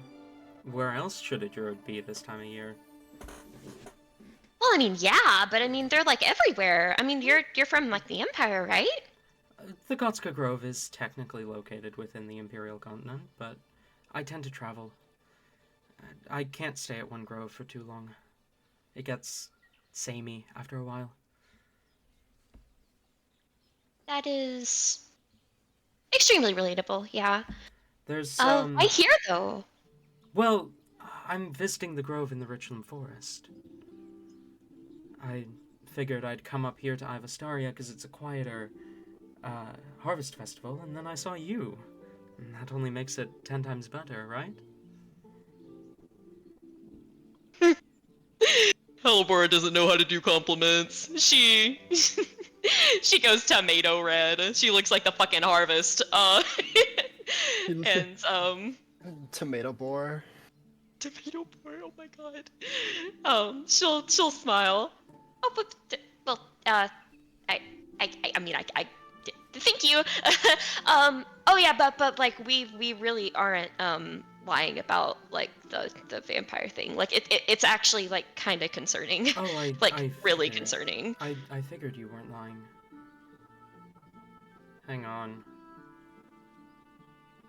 Where else should a druid be this time of year? Well, I mean, yeah, but I mean, they're like everywhere. I mean, you're from like the Empire, right? The Gotska Grove is technically located within the Imperial continent, but I tend to travel. I can't stay at one grove for too long. It gets samey after a while. That is extremely relatable. Yeah. There's I hear though. well, I'm visiting the grove in the Richland Forest. I figured I'd come up here to Ivastaria because it's a quieter harvest festival, and then I saw you. And that only makes it 10 times better, right? Helibor doesn't know how to do compliments. She she goes tomato red. She looks like the fucking harvest. And Tomato boar. tomato boy. Oh my god. She'll smile. Oh, but well, I mean, thank you. Oh yeah, but like we really aren't lying about like the vampire thing. Like it's actually like kind of concerning. Oh, like I really figured. concerning. I figured you weren't lying. Hang on.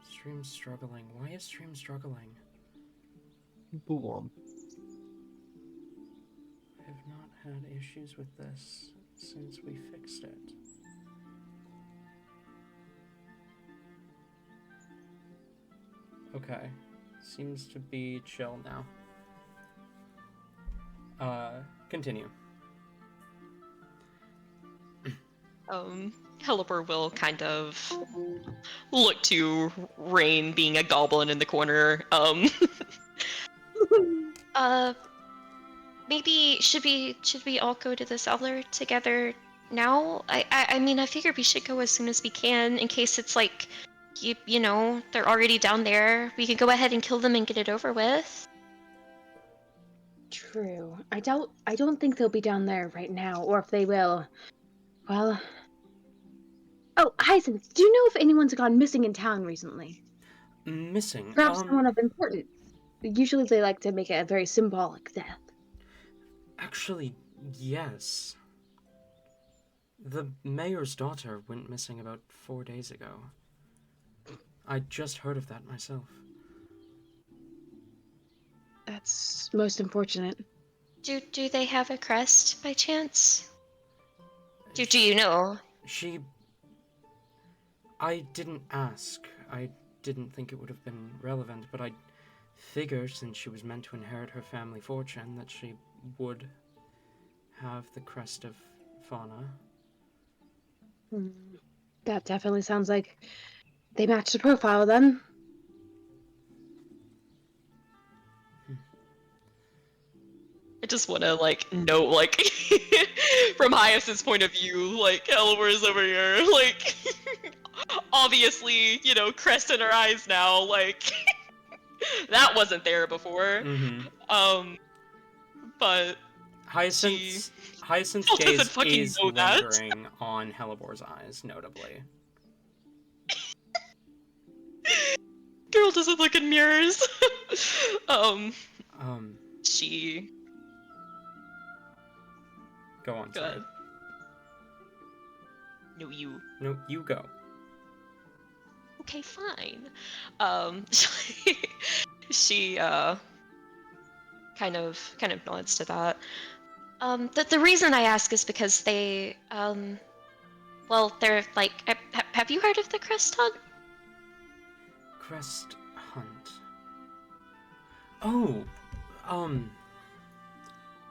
Stream's struggling. Why is stream struggling? Boom. I have not had issues with this since we fixed it. Okay. Seems to be chill now. Continue. Helibor will kind of look to Rain being a goblin in the corner. Maybe should we all go to the cellar together now? I mean, I figure we should go as soon as we can in case it's like you know, they're already down there. We can go ahead and kill them and get it over with. True. I don't think they'll be down there right now, or if they will, well. Oh, Hyacinth, do you know if anyone's gone missing in town recently? Missing. Perhaps someone of importance. Usually they like to make it a very symbolic death. Actually, yes. The mayor's daughter went missing about 4 days ago. I just heard of that myself. That's most unfortunate. Do they have a crest by chance? Do you know? I didn't ask. I didn't think it would have been relevant, but I figured since she was meant to inherit her family fortune that she would have the crest of Fauna. That definitely sounds like they match the profile then. I just want to like know, like, from Hyacinth's point of view, like Helibor is over here, like, obviously, you know, crest in her eyes now, like, that wasn't there before. But Hyacinth's still doesn't gaze fucking is know that. lingering on Helibor's eyes, notably. girl doesn't look in mirrors. Go on, Go sorry. ahead. No, you. No, you go. Okay, fine. She kind of nods to that. The reason I ask is because they well, they're like, have you heard of the Crest Hunt? Crest Hunt. Oh,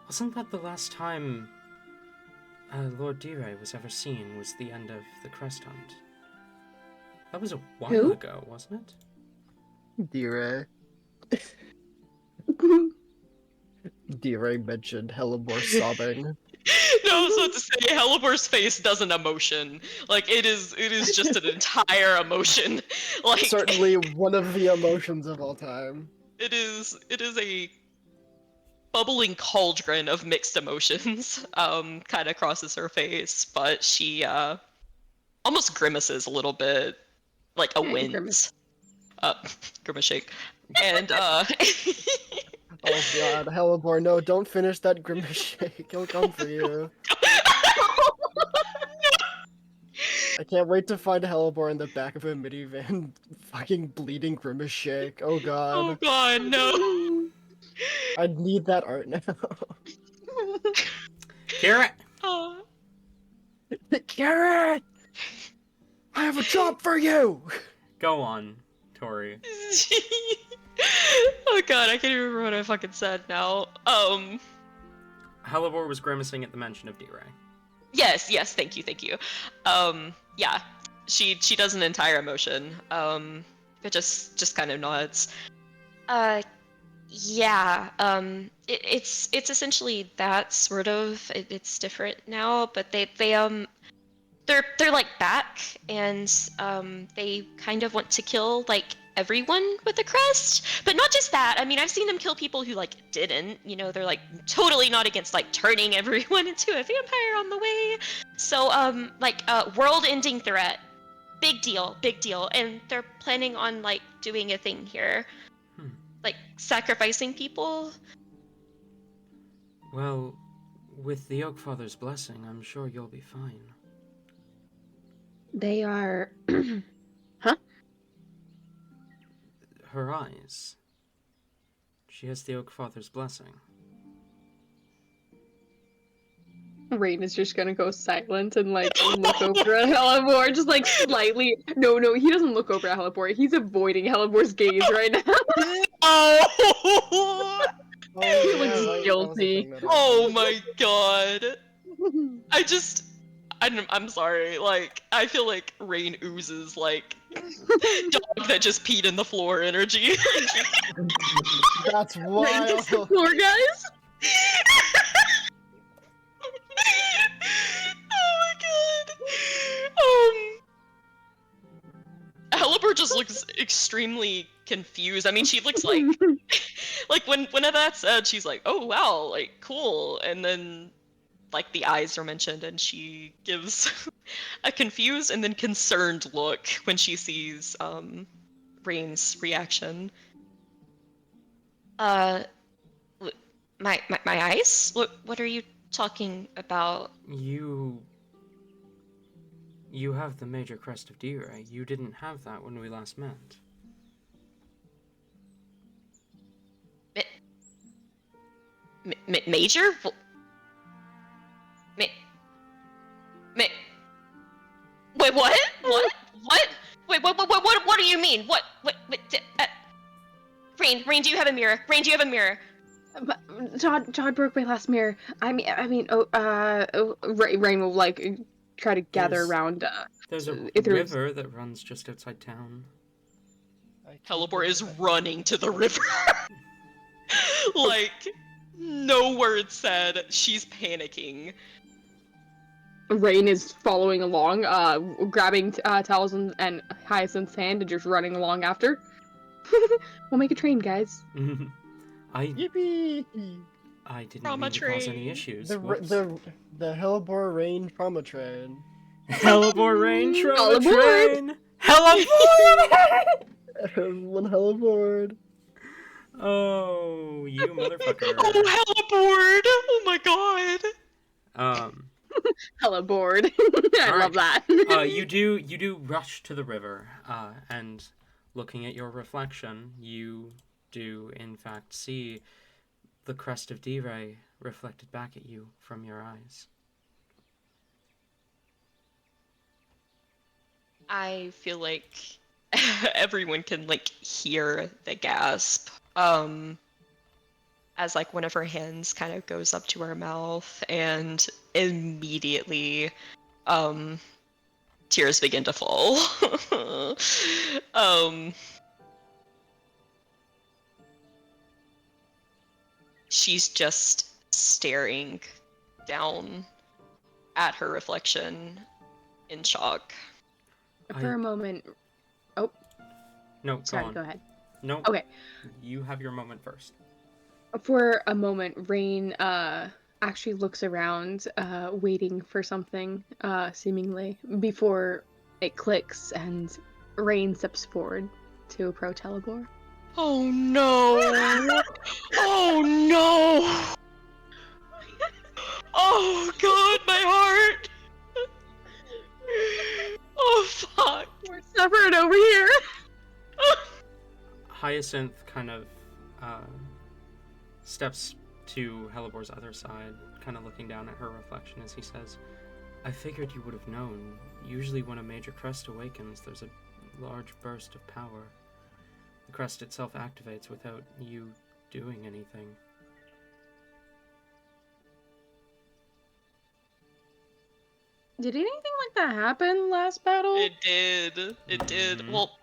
wasn't that the last time Lord D-Ray was ever seen was the end of the Crest Hunt? That was a while Who? ago, wasn't it? D-Ray. D-Ray mentioned Hellebore sobbing. No, I was about to say Helibor's face doesn't emotion. Like it is just an entire emotion. Like Certainly one of the emotions of all time. it is a bubbling cauldron of mixed emotions. Kind of crosses her face, but she almost grimaces a little bit, like a Grimace. wince. Grimace shake. And Oh god, Hellebore, no, don't finish that grimace shake. He'll come for you. I can't wait to find Hellebore in the back of a minivan fucking bleeding grimace shake. Oh oh god. god, no. I need that art now. Garrett! Oh. Garrett! I have a job for you! Go on, Tori. Oh god, I can't even remember what I fucking said now. Halivor was grimacing at the mention of D-Ray. Yes, thank you. Yeah, she does an entire emotion. But just kind of nods. Yeah. It's essentially that sort of. It's different now, but they're like back, and they kind of want to kill like everyone with a crest, but not just that. I mean, I've seen them kill people who like didn't. You know, they're like totally not against like turning everyone into a vampire on the way. So world-ending threat, big deal, and they're planning on like doing a thing here, like sacrificing people. Well, with the Oak Father's blessing, I'm sure you'll be fine. They are. Her eyes. She has the Oak Father's blessing. Rain is just gonna go silent and like look over at Hellebore, just like slightly. No, he doesn't look over at Hellebore. He's avoiding Hellebor's gaze right now. Oh! He looks guilty. Oh my god. I'm sorry, like, I feel like Rain oozes, like, dog that just peed in the floor energy. That's Rain wild. gets the floor, guys. Oh my god. Hellebore just looks extremely confused. I mean, she looks like, like, when that's said, she's like, oh wow, like, cool, and then like the eyes are mentioned, and she gives a confused and then concerned look when she sees Rain's reaction. My eyes? What are you talking about? You have the major crest of D-Ray. You didn't have that when we last met. Major? Wait, what? What? Wait, what do you mean? What, Rain, do you have a mirror? Rain, do you have a mirror? Todd broke my last mirror. Rain will like try to gather There's- around. There's a through- river that runs just outside town. Hellebore is running to the river. Like, no words said. She's panicking. Rain is following along, grabbing Towels and Hyacinth's hand and just running along after. We'll make a train, guys. Yippee! I didn't Trauma mean to cause any train. issues. The Whoops. Hellebore Rain trauma train. Hellebore Rain Trauma All aboard! Train! Hellebore! Everyone Helleboard. Oh, you motherfucker. Oh, Helleboard! Oh my god! Hella bored. I All love that. you do rush to the river, and looking at your reflection, you do in fact see the crest of D-Ray reflected back at you from your eyes. I feel like everyone can like hear the gasp. As like one of her hands kind of goes up to her mouth, and immediately tears begin to fall. She's just staring down at her reflection in shock. For a moment. Oh, No, sorry, go on. go ahead. No. Okay. You have your moment first. For a moment, Rain actually looks around, waiting for something, seemingly, before it clicks and Rain steps forward to approach Helibor. Oh no! Oh no! Oh god, my heart! Oh fuck! We're suffering over here! Hyacinth kind of steps to Helibor's other side, kind of looking down at her reflection as he says, I figured you would have known. Usually when a major crest awakens, there's a large burst of power. The crest itself activates without you doing anything. Did anything like that happen last battle? It did. It did. Mhm. Well,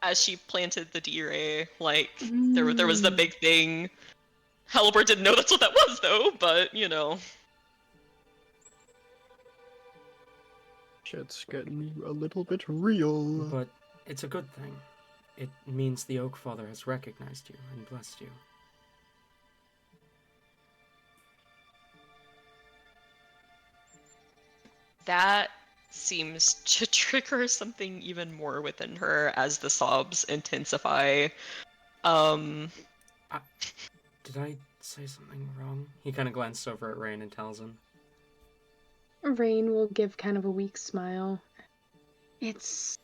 as she planted the D-ray, like, there was the big thing. Helibor didn't know that's what that was, though, but, you know. Shit's getting a little bit real. But it's a good thing. It means the Oak Father has recognized you and blessed you. That seems to trigger something even more within her as the sobs intensify. Did I say something wrong? He kind of glanced over at Rain and Talzin. Rain will give kind of a weak smile. It's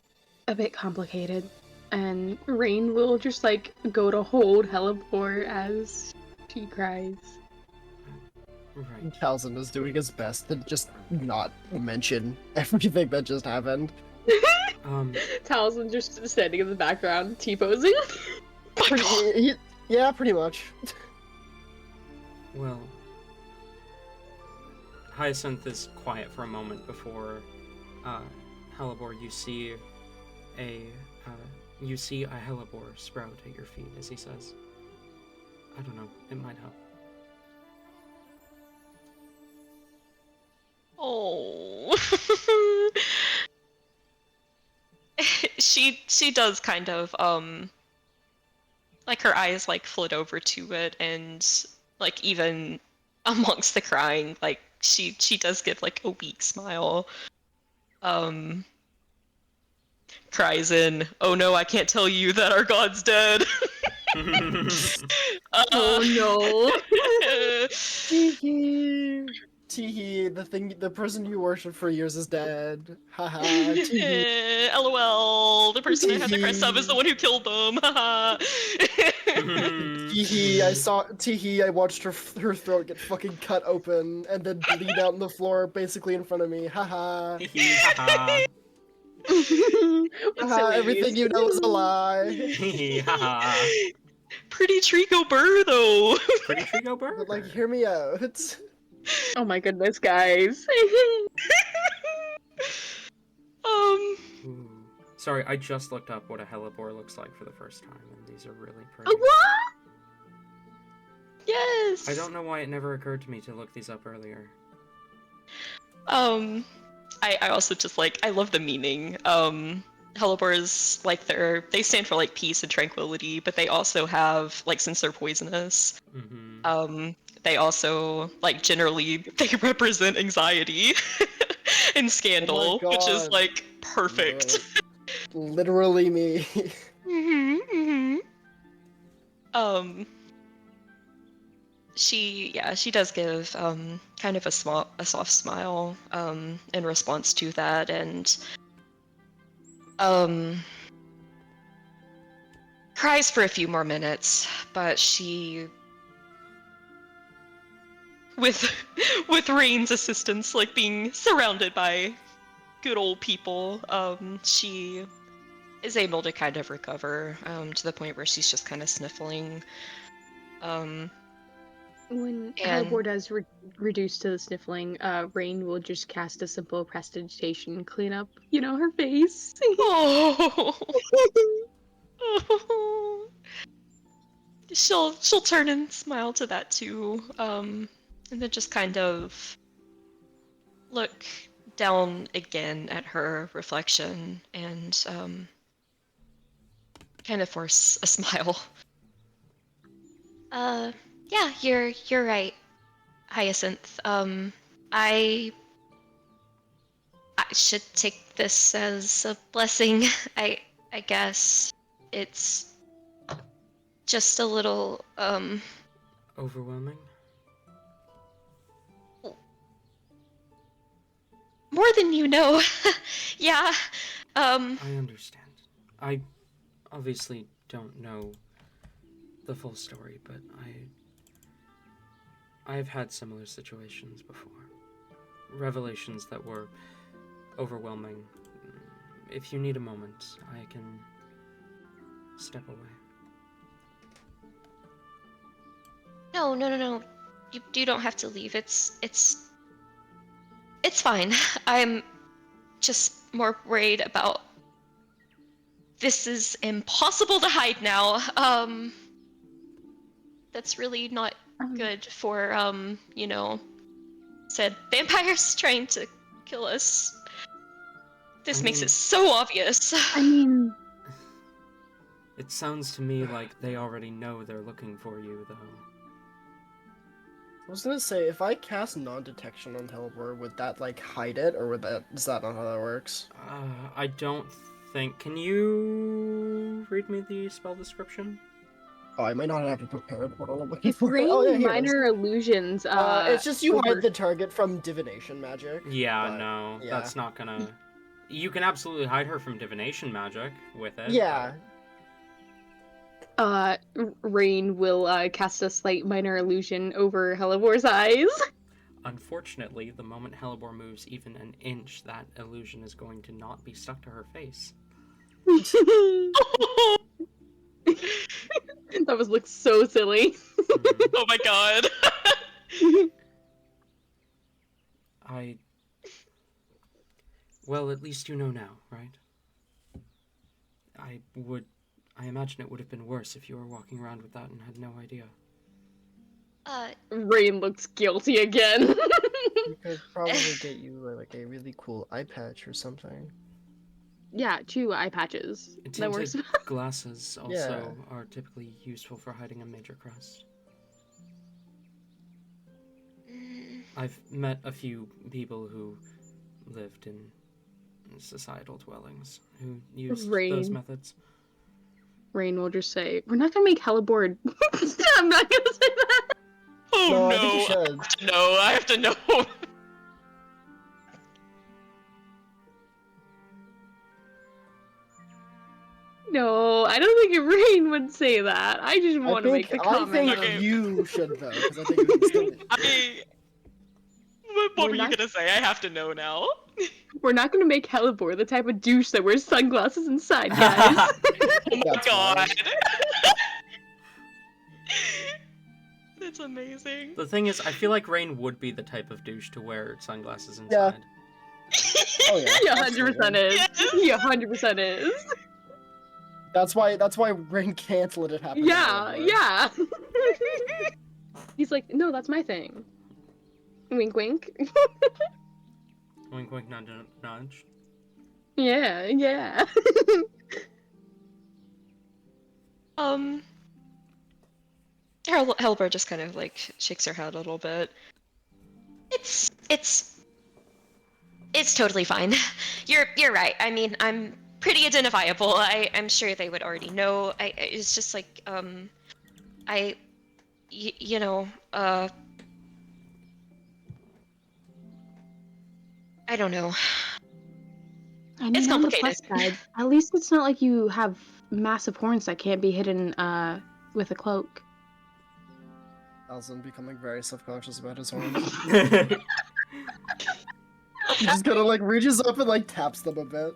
a bit complicated. And Rain will just like go to hold Helibor as she cries. Right. Talzin is doing his best to just not mention everything that just happened. Talzin just standing in the background, T-posing. Yeah, pretty much. Well, Hyacinth is quiet for a moment before Helibor. You see a Helibor sprout at your feet as he says, "I don't know. It might help." Oh. She does kind of like her eyes like flit over to it, and like even amongst the crying, like she does give like a weak smile. Cries in, "Oh no, I can't tell you that our god's dead." Oh no. Teehee! Teehee, the person you worshipped for years is dead. Haha, teehee. LOL, the person I had the crest of is the one who killed them. Haha. Teehee, I watched her throat get fucking cut open and then bleed out on the floor basically in front of me. Haha. Haha. Haha, everything you know is a lie. Haha. Pretty Trico Burr, though. Pretty Trigo Burr. But like, hear me out. Oh my goodness, guys. Ooh. Sorry, I just looked up what a Helibor looks like for the first time, and these are really pretty. What? Yes. I don't know why it never occurred to me to look these up earlier. I also just like, I love the meaning. Hellebores, like they stand for like peace and tranquility, but they also have like, since they're poisonous, they also like generally they represent anxiety and scandal, Oh my which is God. like perfect. Literally me. she does give kind of a soft smile in response to that, and cries for a few more minutes, but she, with Rain's assistance, like being surrounded by good old people, she is able to kind of recover to the point where she's just kind of sniffling. When And- Halibor does reduce to the sniffling, Rain will just cast a simple prestidigitation cleanup, her face. Oh. She'll turn and smile to that too, and then just kind of look down again at her reflection and kind of force a smile. Yeah, you're right, Hyacinth. I should take this as a blessing. I guess it's just a little Overwhelming? more than you know. Yeah. I understand. I obviously don't know the full story, but I've had similar situations before. Revelations that were overwhelming. If you need a moment, I can step away. No. You don't have to leave. It's fine. I'm just more worried about this is impossible to hide now. That's really not good for said vampires trying to kill us. This makes it so obvious. I mean, It sounds to me like they already know they're looking for you, though. I was gonna say, if I cast non-detection on Halibor, would that like hide it, or is that not how that works? I don't think. Can you read me the spell description? Oh, I might not have it prepared. What I'm looking for. Rain Oh yeah, here it is. minor illusions. It's just you over- hide the target from divination magic. Yeah, but, no, yeah. that's not gonna. You can absolutely hide her from divination magic with it. Yeah. Rain will cast a slight minor illusion over Helibor's eyes. Unfortunately, the moment Halibor moves even an inch, that illusion is going to not be stuck to her face. That was look so silly. Oh my god. Well, at least you know now, right? I imagine it would have been worse if you were walking around with that and had no idea. Rain looks guilty again. We could probably get you like a really cool eye patch or something. Yeah, 2 eye patches. That works. Tinted glasses also are typically useful for hiding a major crest. I've met a few people who lived in societal dwellings who used those methods. Rain will just say, "We're not gonna make Helibor." I'm not gonna say that. Oh No, no! I think you should. I have to know. No, I don't think Rain would say that. I just want to make the I comment. think Okay. you should though, because I think you can still. What were We're you not- gonna say? I have to know now. We're not gonna make Helibor the type of douche that wears sunglasses inside, guys. Oh my That's god. fine. That's amazing. The thing is, I feel like Rain would be the type of douche to wear sunglasses inside. Oh yeah. He 100% is. Yes. He 100% is. That's why Rain can't let it happen. Yeah, anymore. yeah. He's like, no, that's my thing. Wink, wink. Wink, wink, nudge, nudge. Yeah, yeah. Helber just kind of like shakes her head a little bit. It's totally fine. You're right. I mean, I'm pretty identifiable. I'm sure they would already know. It's just like you know, I don't know. I mean, It's on the complicated. plus side, at least it's not like you have massive horns that can't be hidden with a cloak. Alvin becoming very self-conscious about his horns. He just kind of like reaches up and like taps them a bit.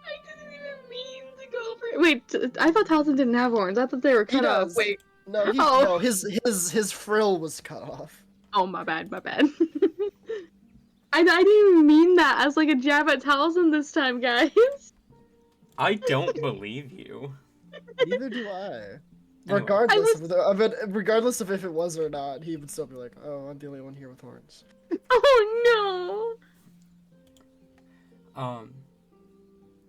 I didn't even mean to go for. Wait, I thought Talzin didn't have horns. I thought they were He cut off. does. Wait. No, Oh. no, his frill was cut off. Oh, my bad. I didn't even mean that as like a jab at Talzin this time, guys. I don't believe you. Neither do I. Anyway. Regardless of if it was or not, he would still be like, "Oh, I'm the only one here with horns." Oh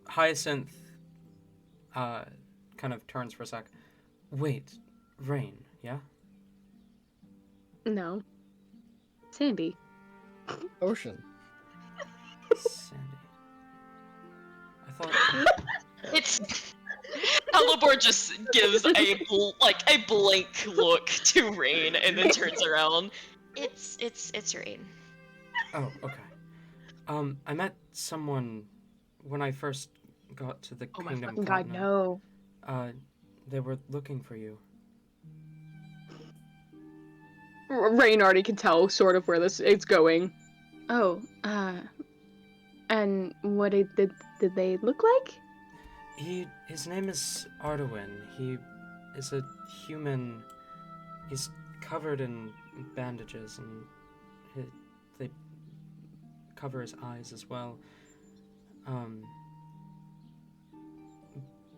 Hyacinth kind of turns for a sec. Wait, Rain, yeah? no. No. Sandy. Ocean. Sandy. I thought... It's Alibor just gives a blank look to Rain and then turns around. it's Rain. Oh, okay. I met someone when I first got to the Oh my Kingdom fucking god, Continent. no. They were looking for you. Rain already can tell sort of where this is going. Oh, and what did they look like? His name is Arduin. He is a human. He's covered in bandages, and they cover his eyes as well.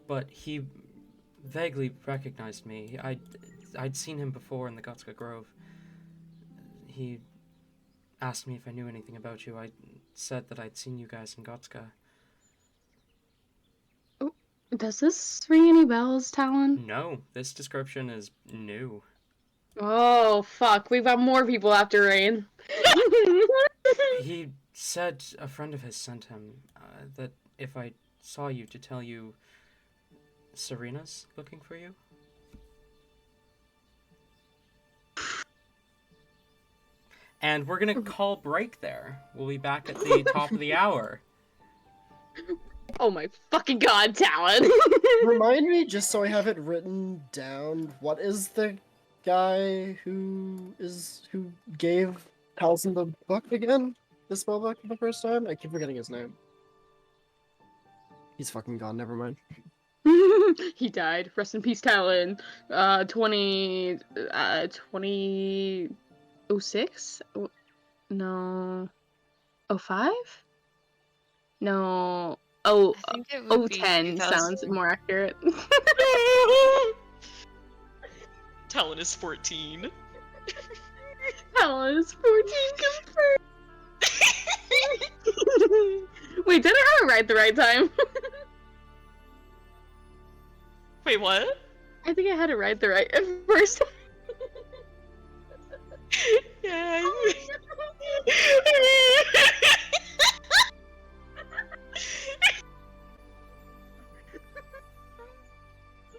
But he vaguely recognized me. I'd seen him before in the Gotska Grove. He asked me if I knew anything about you. I said that I'd seen you guys in Gotska. Does this ring any bells, Talon? No, this description is new. Oh, fuck. We've got more people after Rain. He said a friend of his sent him that if I saw you to tell you Serena's looking for you. And we're gonna call break there. We'll be back at the top of the hour. Oh my fucking god, Talon! Remind me, just so I have it written down, what is the guy who gave Talzin the book again? The spell book for the first time? I keep forgetting his name. He's fucking gone, never mind. He died. Rest in peace, Talon. 2006? No. 05? No. Oh, I think it would be 010 sounds 2000. more accurate. Talon is 14. Talon is 14 confirmed. Wait, did I have it right the right time? Wait, what? I think I had it right the right first time. Yeah.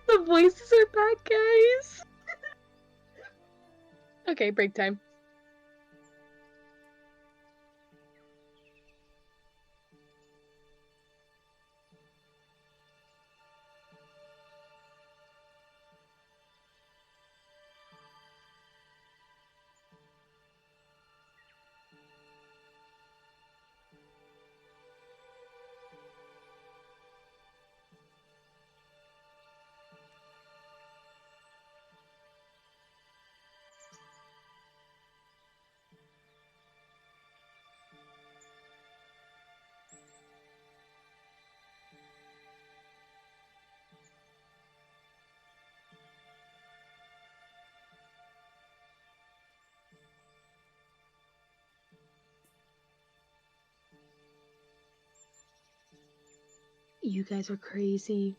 The voices are back, guys. Okay, break time. You guys are crazy.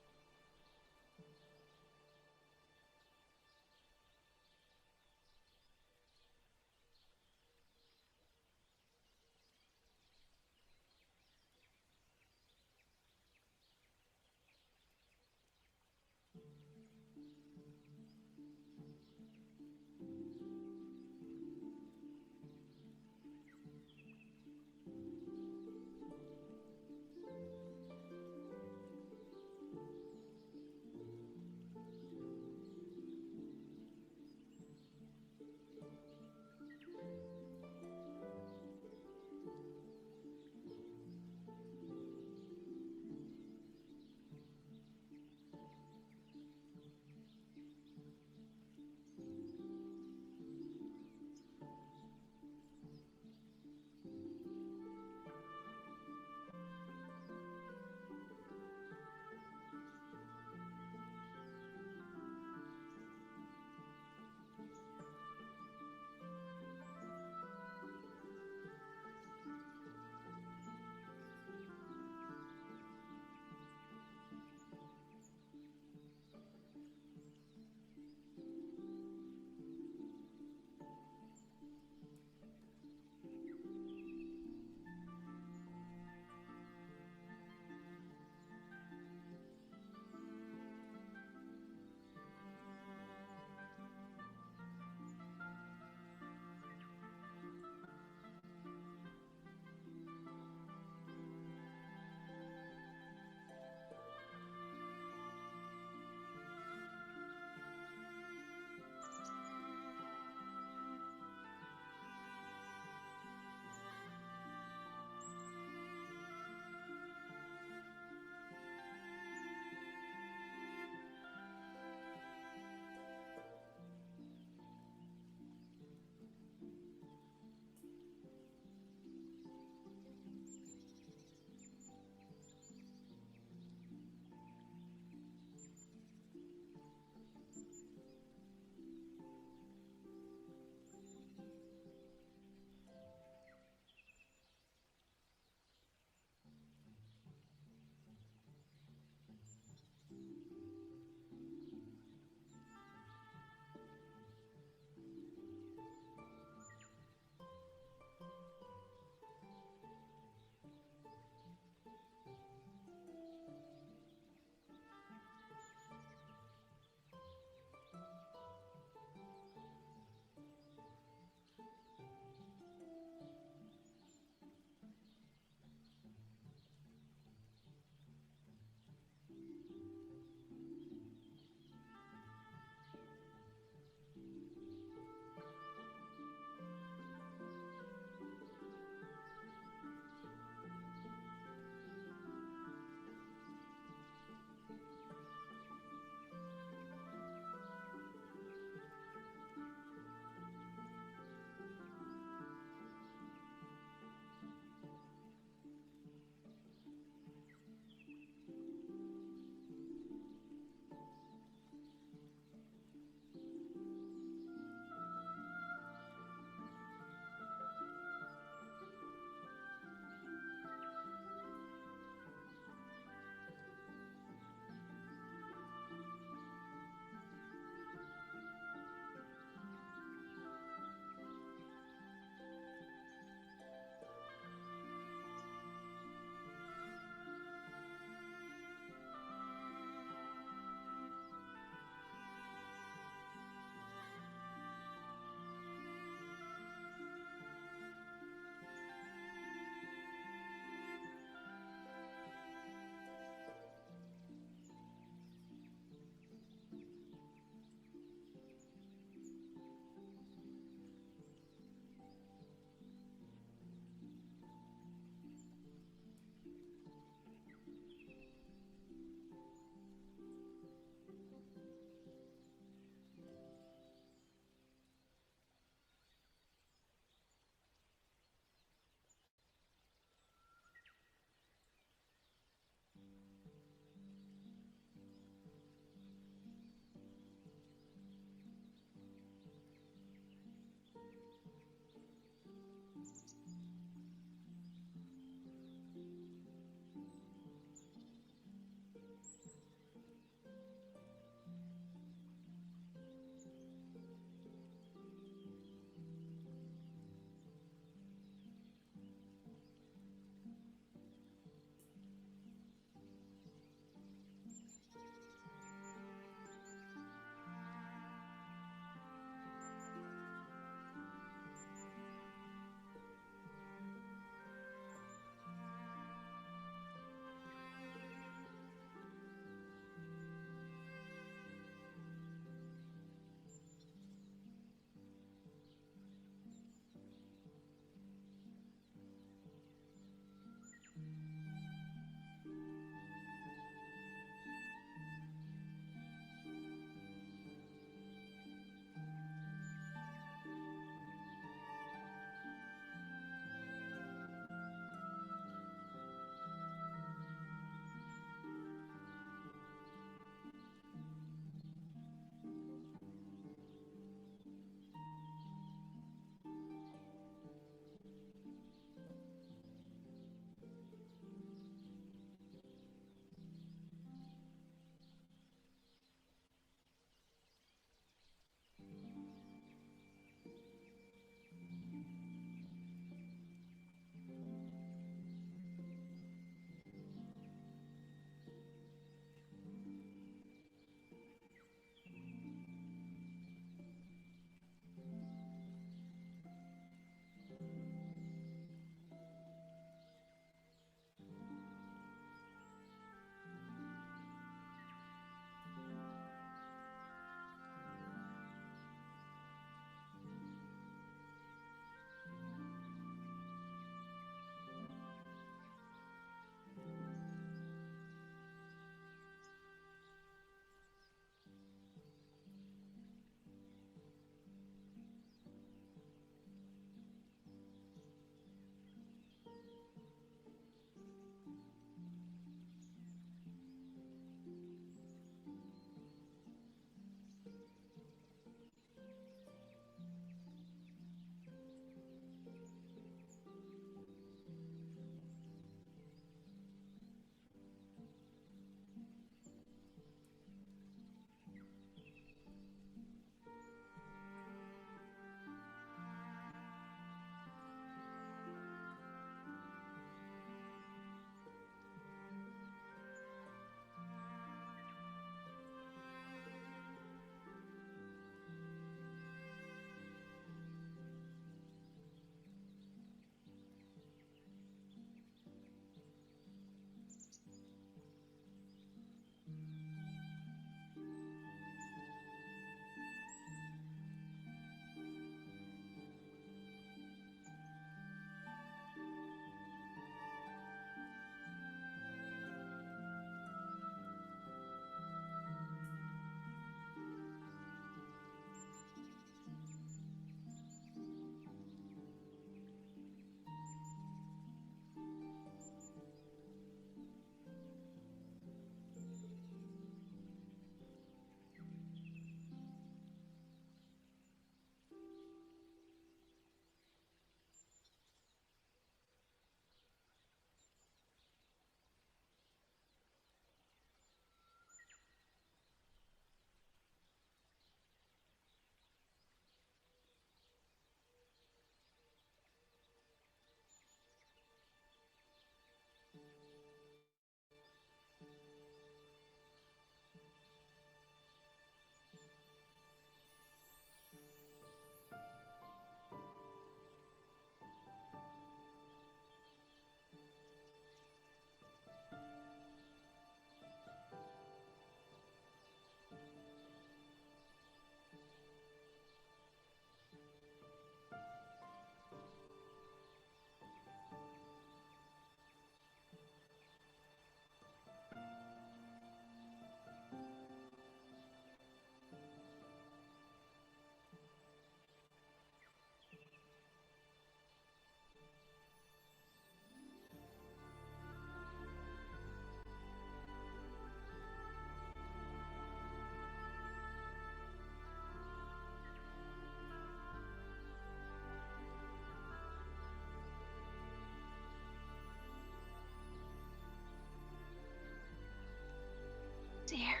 There.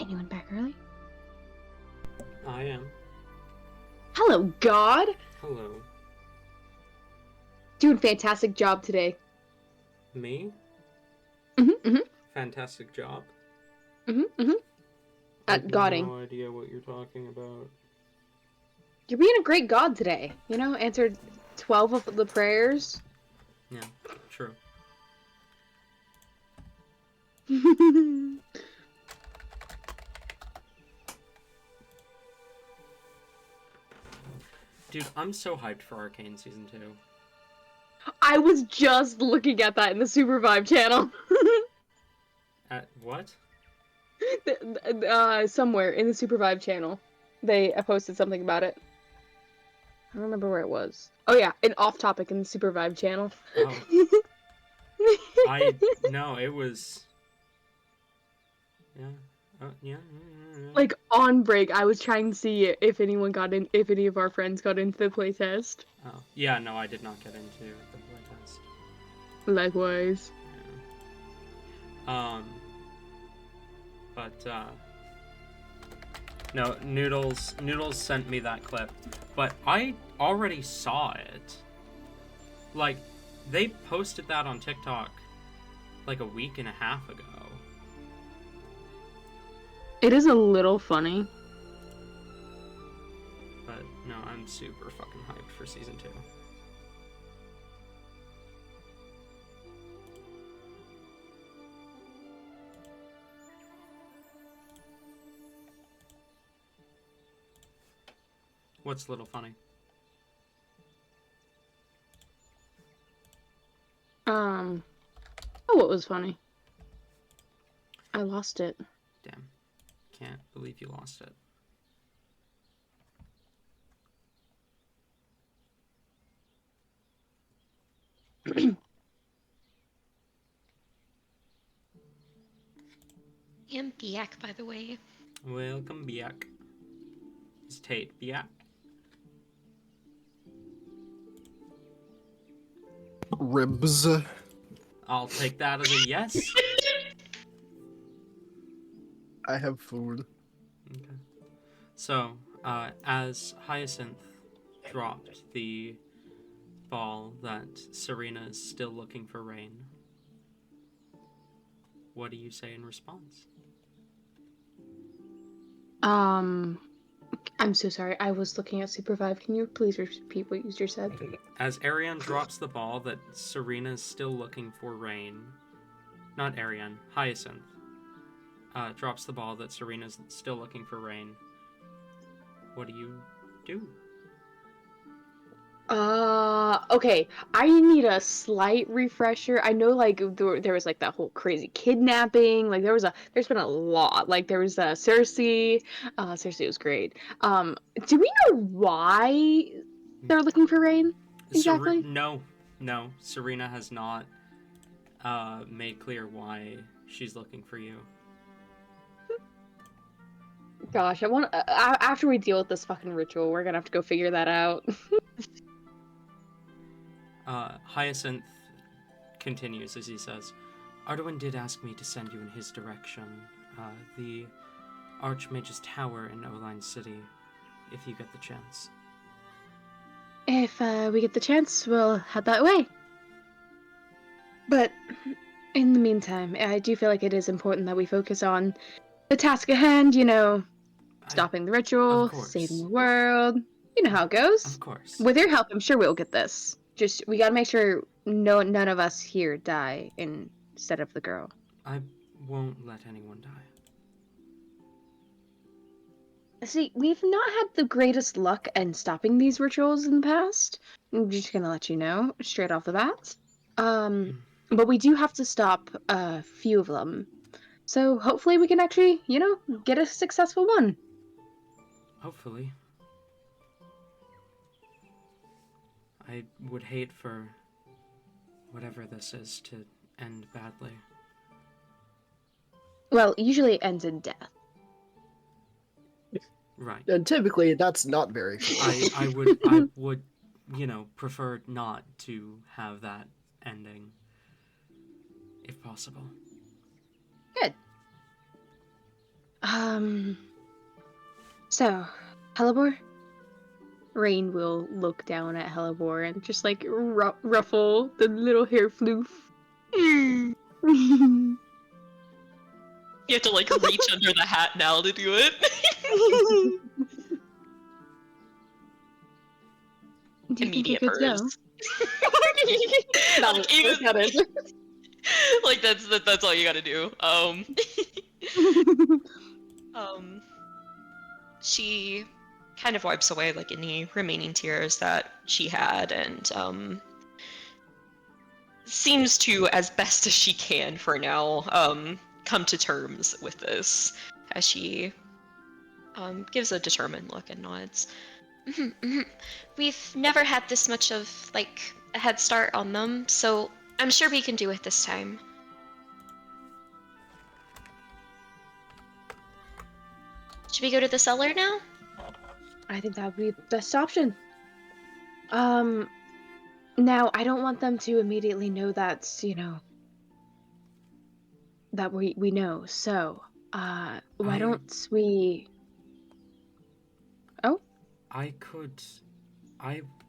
Anyone back early? I am. Hello, God! Hello. Doing fantastic job today. Me? Mm-hmm. Fantastic job. I At have godding. no idea what you're talking about. You're being a great God today. You know, answered 12 of the prayers. Yeah, true. Dude, I'm so hyped for Arcane Season 2. I was just looking at that in the Super Vibe channel. At what? Somewhere in the Super Vibe channel. They posted something about it. I don't remember where it was. Oh yeah, an off topic in the Super Vibe channel. Oh. No, it was... Yeah. Yeah. Like on break, I was trying to see if anyone got in, if any of our friends got into the playtest. Oh. Yeah, no, I did not get into the playtest. Likewise. Yeah. But, no, Noodles sent me that clip, but I already saw it. Like, they posted that on TikTok like a week and a half ago. It is a little funny. But no, I'm super fucking hyped for Season 2. What's a little funny? Oh, what was funny? I lost it. Damn. Can't believe you lost it. And Biak, by the way. Welcome back. Is Tate back? Ribs. I'll take that as a yes. I have food. Okay. So, as Hyacinth dropped the ball that Serena is still looking for rain, what do you say in response? I'm so sorry. I was looking at Super Vibe. Can you please repeat what you just said? As Ariane drops the ball that Serena is still looking for rain, not Ariane, Hyacinth, drops the ball that Serena's still looking for rain, what do you do? Okay. I need a slight refresher. I know, like, there was, like, that whole crazy kidnapping. Like, there's been a lot. Like, there was, Cersei. Cersei was great. Do we know why they're looking for rain? Exactly? No. Serena has not made clear why she's looking for you. Gosh, I want after we deal with this fucking ritual, we're gonna have to go figure that out. Hyacinth continues as he says, Arduin did ask me to send you in his direction. The Archmage's Tower in Oline City, if you get the chance. If we get the chance, we'll head that way. But in the meantime, I do feel like it is important that we focus on the task at hand, you know, stopping the ritual, saving the world. You know how it goes. Of course. With your help, I'm sure we'll get this. Just, we gotta make sure none of us here die instead of the girl. I won't let anyone die. See, we've not had the greatest luck in stopping these rituals in the past. I'm just gonna let you know, straight off the bat. But we do have to stop a few of them. So hopefully we can actually, you know, get a successful one. Hopefully. I would hate for whatever this is to end badly. Well, usually it ends in death. Right. And typically, that's not very cool. I would, you know, prefer not to have that ending. if possible. Good. So, Helibor? Rain will look down at Helibor and just like ruffle the little hair floof. You have to like reach under the hat now to do it. Do you think you're Immediate good to go? purrs. That Like, was even- got it. like that's all you gotta do. She kind of wipes away like any remaining tears that she had, and seems to, as best as she can for now, come to terms with this as she gives a determined look and nods. We've never had this much of, like, a head start on them, so I'm sure we can do it this time. Should we go to the cellar now? I think that would be the best option. Now I don't want them to immediately know that's, that we know. So, why don't we? Oh, I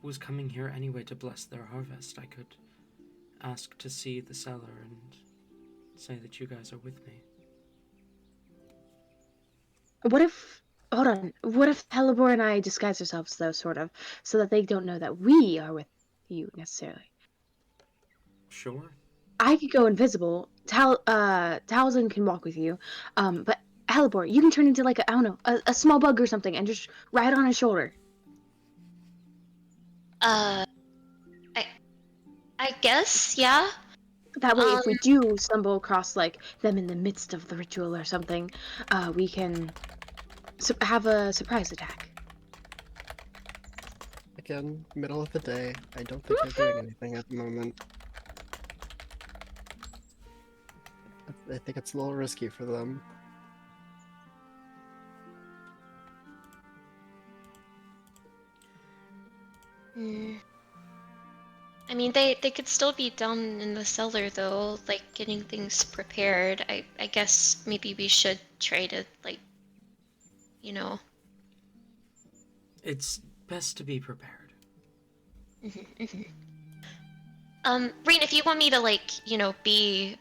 was coming here anyway to bless their harvest. I could ask to see the cellar and say that you guys are with me. what if? Hold on. What if Helibor and I disguise ourselves, though, sort of, so that they don't know that we are with you necessarily? Sure. I could go invisible. Talzin can walk with you. But Helibor, you can turn into like I don't know, a small bug or something, and just ride on his shoulder. I guess, yeah. That way, if we do stumble across like them in the midst of the ritual or something, we can have a surprise attack. Again, middle of the day. I don't think they're doing anything at the moment. I think it's a little risky for them. I mean, they could still be down in the cellar, though, like, getting things prepared. I guess maybe we should try to, like, you know... It's best to be prepared. Rain, if you want me to, like, be,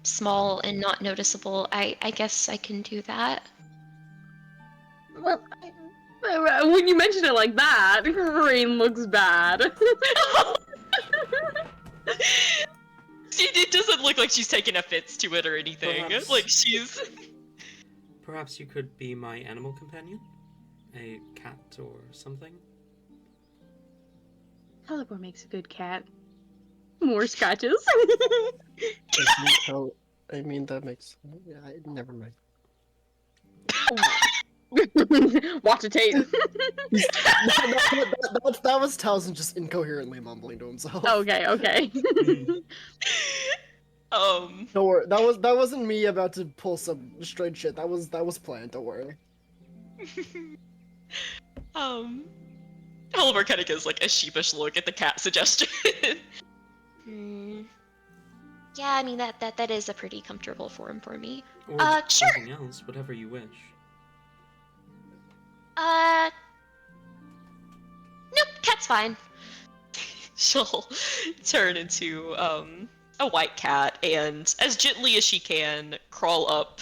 small and not noticeable, I guess I can do that. Well, when you mention it like that, Rain looks bad. It doesn't look like she's taking offense to it or anything. Perhaps. Like, she's... Perhaps you could be my animal companion? A cat or something? Helibor makes a good cat. More scratches. I mean, that makes... Yeah, never mind. Watch it, Tate. That was Talzin just incoherently mumbling to himself. Okay. Don't worry, that wasn't me about to pull some strange shit. That was planned. Don't worry. Oliver kind of gives like a sheepish look at the cat suggestion. Yeah, I mean, that is a pretty comfortable form for me. Or Sure. something else, whatever you wish. Nope, cat's fine. She'll turn into a white cat and, as gently as she can, crawl up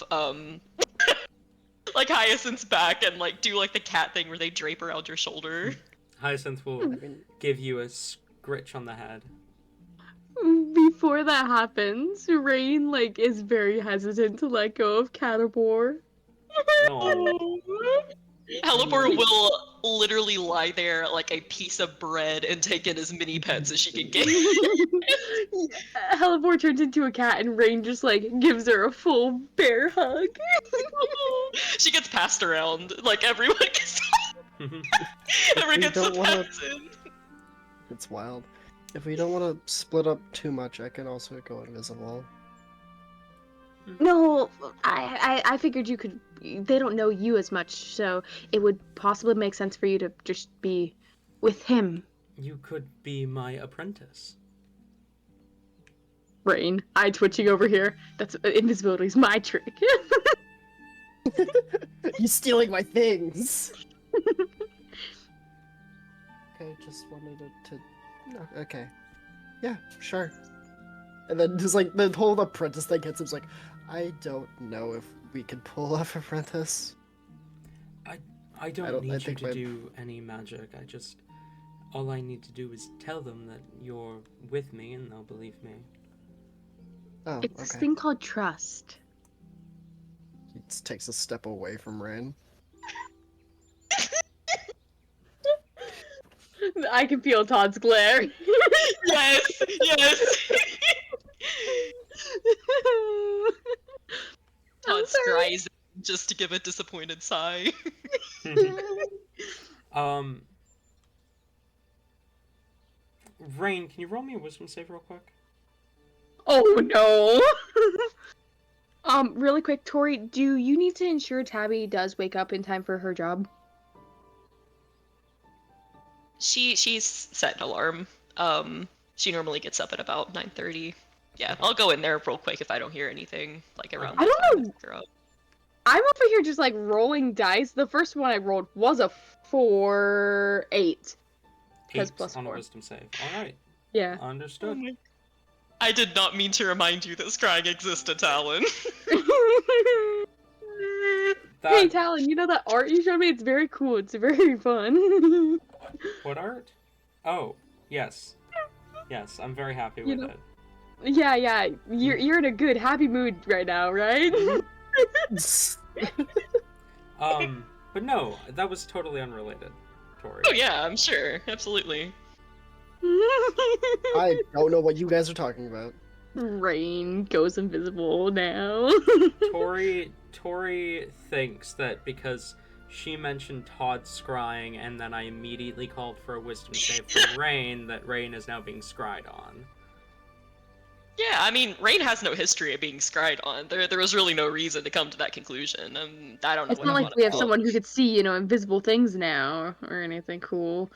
like Hyacinth's back and like do like the cat thing where they drape around your shoulder. Hyacinth will give you a scritch on the head. Before that happens, Rain is very hesitant to let go of Catabor. No. Halibor will literally lie there like a piece of bread and take in as many pets as she can get. Helibor turns into a cat and Rain just gives her a full bear hug. She gets passed around, like everyone gets everyone gets the pets in. It's wild. If we don't want to split up too much, I can also go invisible. No, I figured you could. They don't know you as much, so it would possibly make sense for you to just be with him. You could be my apprentice. Rain, eye twitching over here. That's invisibility's my trick. He's stealing my things. Okay, just wanted to. No, okay. Yeah, sure. And then just like the whole apprentice thing hits him. Like, I don't know if we can pull off apprentice. I don't I need you think to do any magic. All I need to do is tell them that you're with me and they'll believe me. Oh, It's this okay. thing called trust. He just takes a step away from Ren. I can feel Todd's glare. Yes, yes. I'm Todd sorry. scries just to give a disappointed sigh. Rain, can you roll me a wisdom save real quick? Oh no. Really quick, Tori, do you need to ensure Tabby does wake up in time for her job? She's set an alarm. She normally gets up at about 9:30. Yeah, I'll go in there real quick if I don't hear anything like around I that don't time. know. to figure out. I'm over here just like rolling dice. The first one I rolled was a 4, 8. 8 plus on a 4. wisdom save. Alright, Yeah. understood. I did not mean to remind you that scrying existed, Talon. Hey Talon, you know that art you showed me? It's very cool. It's very fun. What art? Oh, yes. Yes, I'm very happy You with know- it. Yeah. You're in a good, happy mood right now, right? But no, that was totally unrelated, Tori. Oh yeah, I'm sure. Absolutely. I don't know what you guys are talking about. Rain goes invisible now. Tori thinks that because she mentioned Todd scrying and then I immediately called for a wisdom save from Rain, that Rain is now being scryed on. Yeah, I mean, Rain has no history of being scryed on. There was really no reason to come to that conclusion. I don't know It's what not I'm like on we have about. someone who could see, invisible things now or anything cool.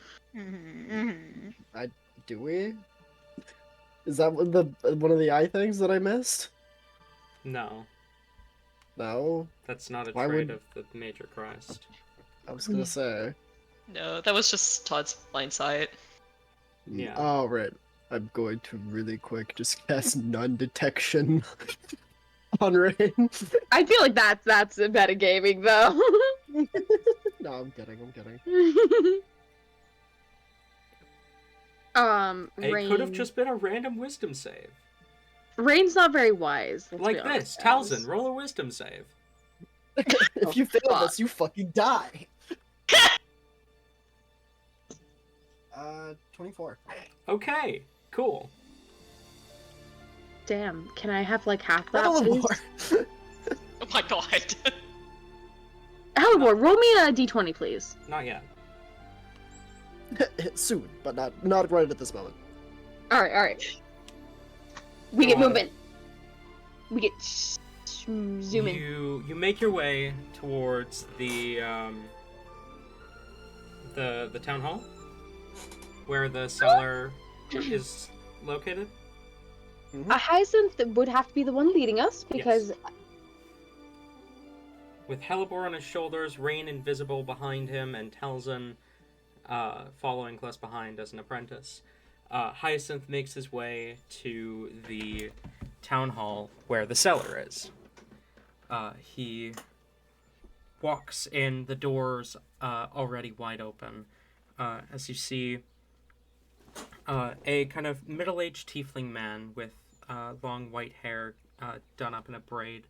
Do we? Is that one of the eye things that I missed? No, No. that's not a Why trait would- of the Major Christ. I was gonna say. No, that was just Todd's blind sight. Yeah. Oh, right. I'm going to really quick just cast non-detection on Rain. I feel like that's metagaming though. No, I'm kidding. It Rain. could have just been a random wisdom save. Rain's not very wise. Let's Like be honest, this, guys. Talzin, roll a wisdom save. If you fail fuck. this, you fucking die. 24. Okay, cool. Damn, can I have like half that, That'll please? more. Oh my god. Hellebore, roll me a d20, please. Not yet. Soon, but not right at this moment. All right. We Go get on. moving. We get zooming. You make your way towards the town hall, where the cellar is located. Mm-hmm. A Hyacinth would have to be the one leading us because With Hellebore on his shoulders, Rain invisible behind him, and Talzin following close behind as an apprentice, Hyacinth makes his way to the town hall where the cellar is. He walks in, the doors already wide open, as you see a kind of middle-aged tiefling man with long white hair done up in a braid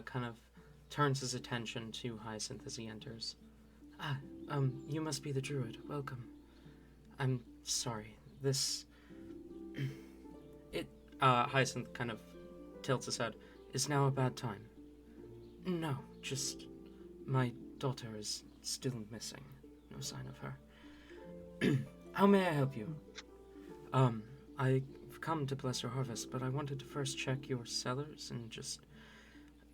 kind of turns his attention to Hyacinth as he enters. You must be the druid. Welcome. I'm sorry. Hyacinth kind of tilts his head. Is now a bad time? No, just my daughter is still missing. No sign of her. How may I help you? I've come to bless your harvest, but I wanted to first check your cellars and just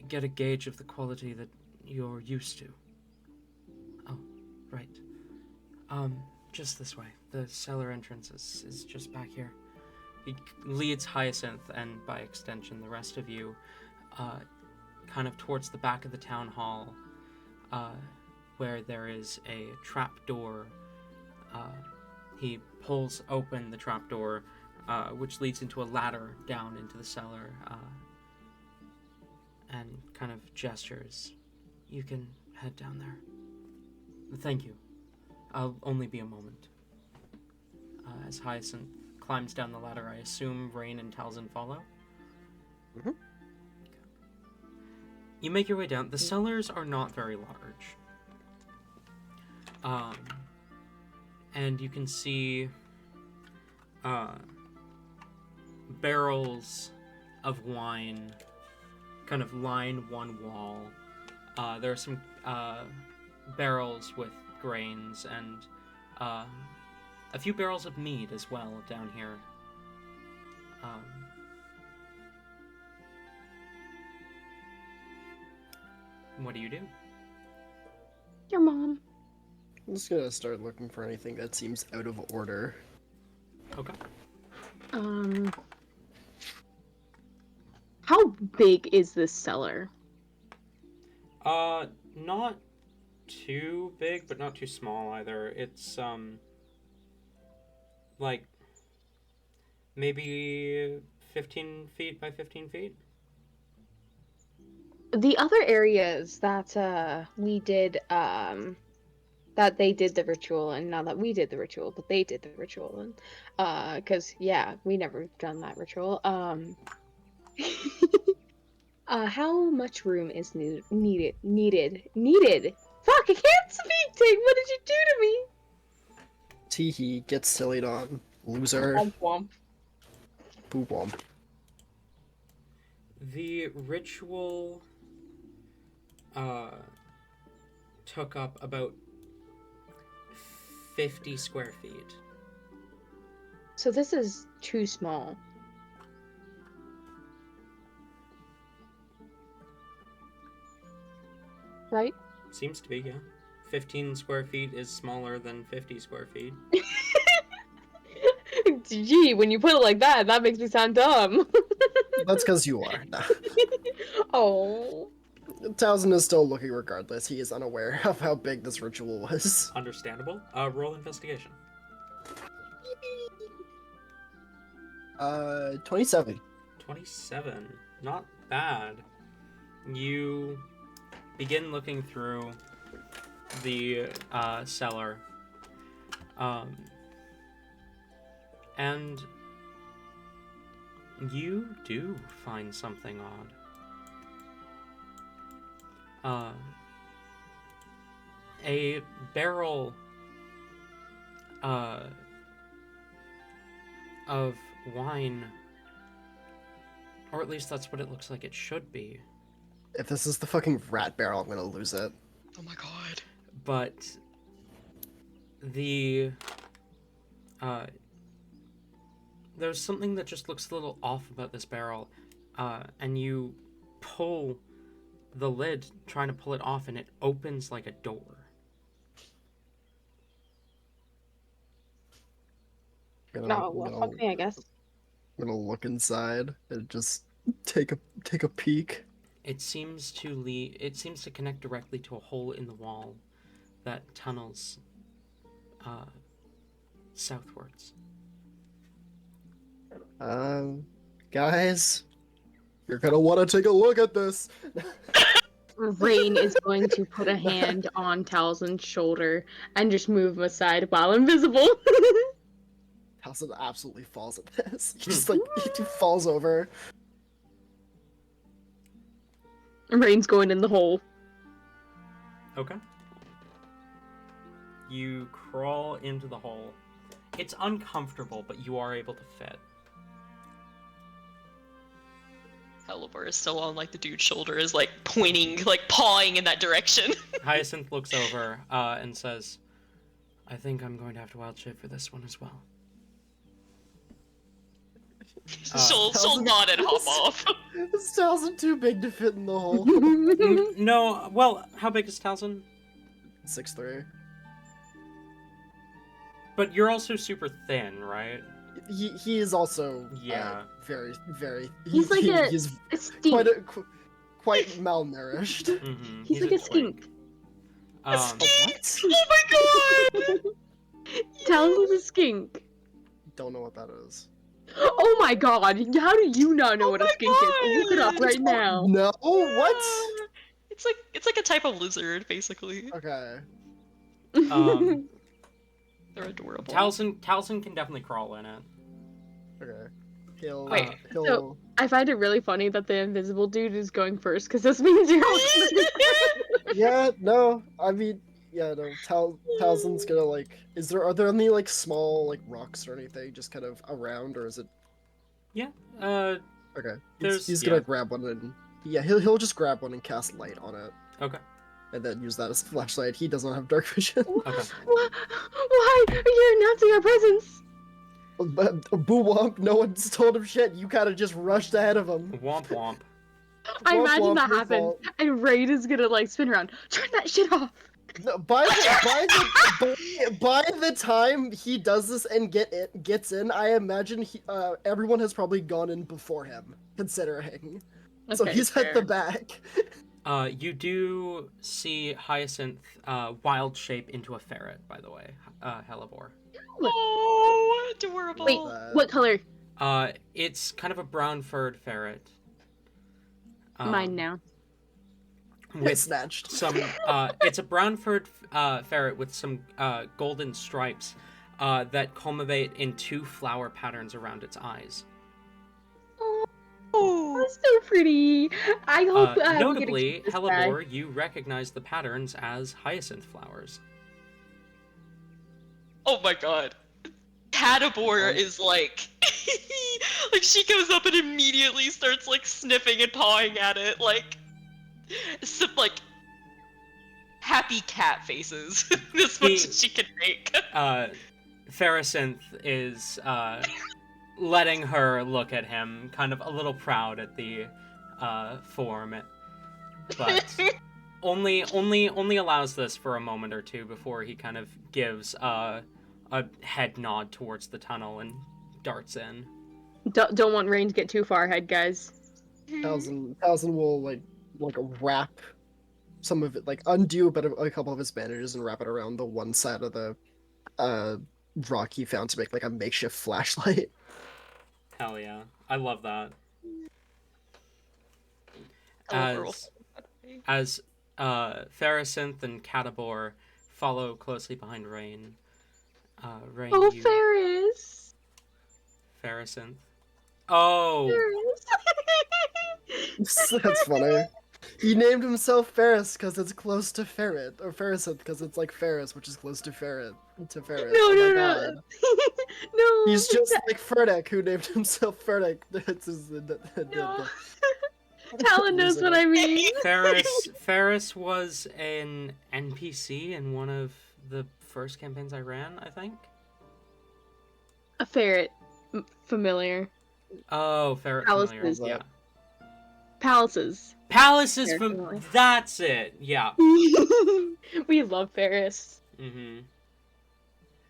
get a gauge of the quality that you're used to. Oh, right. Just this way. The cellar entrance is just back here. He leads Hyacinth, and by extension the rest of you, kind of towards the back of the town hall, where there is a trap door. He pulls open the trap door, which leads into a ladder down into the cellar, and kind of gestures. You can head down there. Thank you. I'll only be a moment. As Hyacinth climbs down the ladder, I assume Rain and Talzin follow? Mhm. You make your way down. The cellars are not very large. And you can see barrels of wine kind of line one wall. There are some barrels with grains and a few barrels of mead as well down here. What do you do? Your mom. I'm just gonna start looking for anything that seems out of order. Okay. How big is this cellar? Not too big, but not too small either. It's like maybe 15 feet by 15 feet. The other areas that we did that they did the ritual, and not that we did the ritual, but they did the ritual, and because yeah, we never done that ritual. How much room is needed? Fuck, I can't speak, Tig. What did you do to me? Teehee gets sillied on. Loser. Womp womp. Boo womp. The ritual took up about 50 square feet. So this is too small. Right? Seems to be, yeah. 15 square feet is smaller than 50 square feet. Gee, when you put it like that, that makes me sound dumb. That's because you are. Oh. Towson is still looking regardless. He is unaware of how big this ritual was. Understandable. Roll investigation. 27. 27. Not bad. You begin looking through the cellar. And you do find something odd. A barrel of wine, or at least that's what it looks like it should be. If this is the fucking rat barrel, I'm gonna lose it. Oh my god. But the there's something that just looks a little off about this barrel, and you pull the lid, trying to pull it off, and it opens like a door. No, well, fuck me, I guess. I'm gonna look inside and just take a peek. It seems to connect directly to a hole in the wall that tunnels southwards. Guys, you're gonna want to take a look at this. Rain is going to put a hand on Talzin's shoulder and just move him aside while invisible. Towson absolutely falls at this. He just he falls over. Rain's going in the hole. Okay. You crawl into the hole. It's uncomfortable, but you are able to fit. Helibor is still on like the dude's shoulder, is like pointing, like pawing in that direction. Hyacinth looks over and says, I think I'm going to have to wild shape for this one as well. She'll nod and hop off. This Towson too big to fit in the hole. No, well, how big is Talzin? 6'3". But you're also super thin, right? he is also Yeah. very very. He's like a he's stink. quite malnourished. Mm-hmm. He's like a skink. Um, What? Oh my god! Talon's is a skink. Don't know what that is. Oh my god, how do you not know Oh what a my skink is? Look it up God! right now. No, what? It's like a type of lizard, basically. Okay. um, They're adorable. Taliesin can definitely crawl in it. Okay. He'll. Wait, He'll. so- I find it really funny that the invisible dude is going first, because this means you're all gonna be Yeah. No. I mean. Yeah. No. Talzin's gonna like. Are there any like small like rocks or anything just kind of around, or is it? Yeah. Uh, Okay. There's- He's yeah. gonna grab one and. Yeah. He'll just grab one and cast light on it, okay. and then use that as a flashlight. He doesn't have dark vision. Okay. Why are you announcing our presence? Boo womp, no one's told him shit. You kind of just rushed ahead of him. Womp womp. I Womp imagine womp, that your happens, fault. and Raid is gonna like spin around. Turn that shit off. No, by the time he does this and gets in, I imagine everyone has probably gone in before him, considering. So Okay, he's fair. at the back. You do see Hyacinth wild shape into a ferret, by the way, Hellebore. Oh, adorable. Wait, that. what color? It's kind of a brown furred ferret. Mine now. With Snatched. some, it's a brown furred ferret with some golden stripes that culminate in 2 flower patterns around its eyes. Oh, That's so pretty. I hope we get to Notably, keep this guy. Hellebore, you recognize the patterns as hyacinth flowers. oh my god. Catabor is like, like she goes up and immediately starts like sniffing and pawing at it, like, some like happy cat faces. As much as she can make. Ferrocinth is letting her look at him, kind of a little proud at the form, but only allows this for a moment or two before he kind of gives a head nod towards the tunnel and darts in. Don't want Rain to get too far ahead, guys. Talzin will like wrap some of it, like undo a couple of his bandages and wrap it around the one side of the rock he found to make like a makeshift flashlight. Hell yeah. I love that. Overall. As Ferrocinth and Catabor follow closely behind Rain. Rain, Oh, you... Ferris. Ferrocinth. Oh! Ferris. That's funny. He named himself Ferris because it's close to ferret, or Ferricith because it's like Ferris, which is close to ferret. No, Oh no, my no. God. No. He's just like Furdak, who named himself Furdak. That's his. No. Talon knows what I mean. Ferris was an NPC in one of the first campaigns I ran, I think. A ferret. Familiar. Oh, Ferret Palaces. familiar. Yeah. Palaces. Palace is Very from. familiar. That's it. Yeah. We love Ferris. Mm-hmm.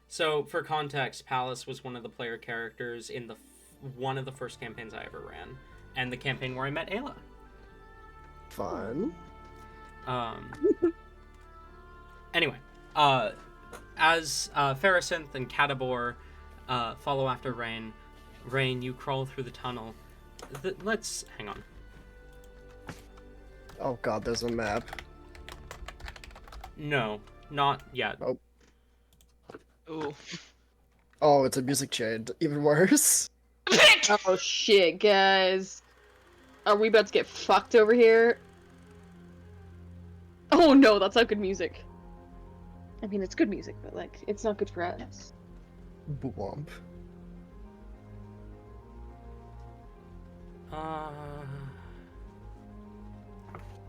So, for context, Palace was one of the player characters in one of the first campaigns I ever ran, and the campaign where I met Ayla. Fun. Anyway, as Ferrocinth and Catabor follow after Rain, you crawl through the tunnel. Let's hang on. Oh God, there's a map. No, not yet. Oh. Ooh. Oh, it's a music chain. Even worse. Oh shit, guys. Are we about to get fucked over here? Oh no, that's not good music. I mean, it's good music, but like, it's not good for us. Womp.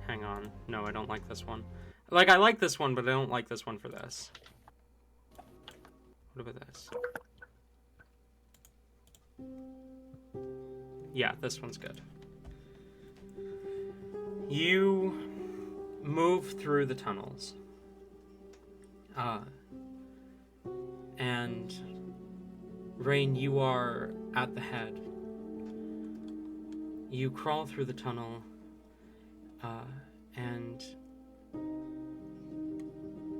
Hang on. No, I don't like this one. Like, I like this one, but I don't like this one for this. What about this? Yeah, this one's good. You move through the tunnels. And Rain, you are at the head. You crawl through the tunnel, and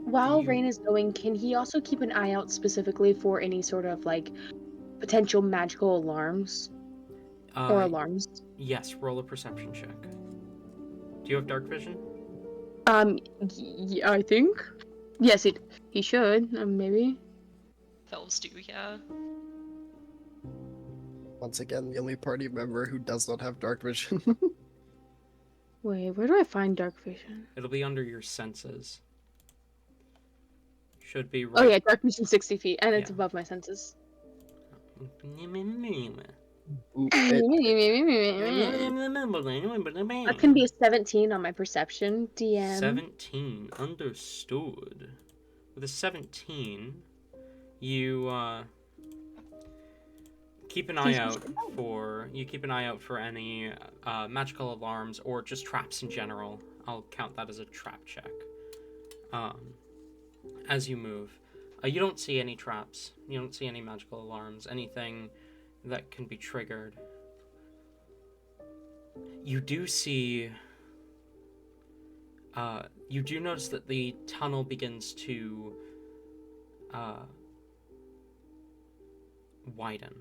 While you, Rain is going, can he also keep an eye out specifically for any sort of like potential magical alarms or alarms? yes, roll a perception check. Do you have dark vision? I think. Yes, he should. Maybe. Elves do, yeah. Once again, the only party member who does not have dark vision. Wait, where do I find dark vision? It'll be under your senses. Should be Oh right. yeah, dark vision 60 feet, and it's Yeah. above my senses. Ooh, That can be a 17 on my perception, DM. 17. Understood. With a 17, you keep an eye out for any magical alarms or just traps in general. I'll count that as a trap check. As you move, you don't see any traps. You don't see any magical alarms. Anything that can be triggered. You do see. You do notice that the tunnel begins to widen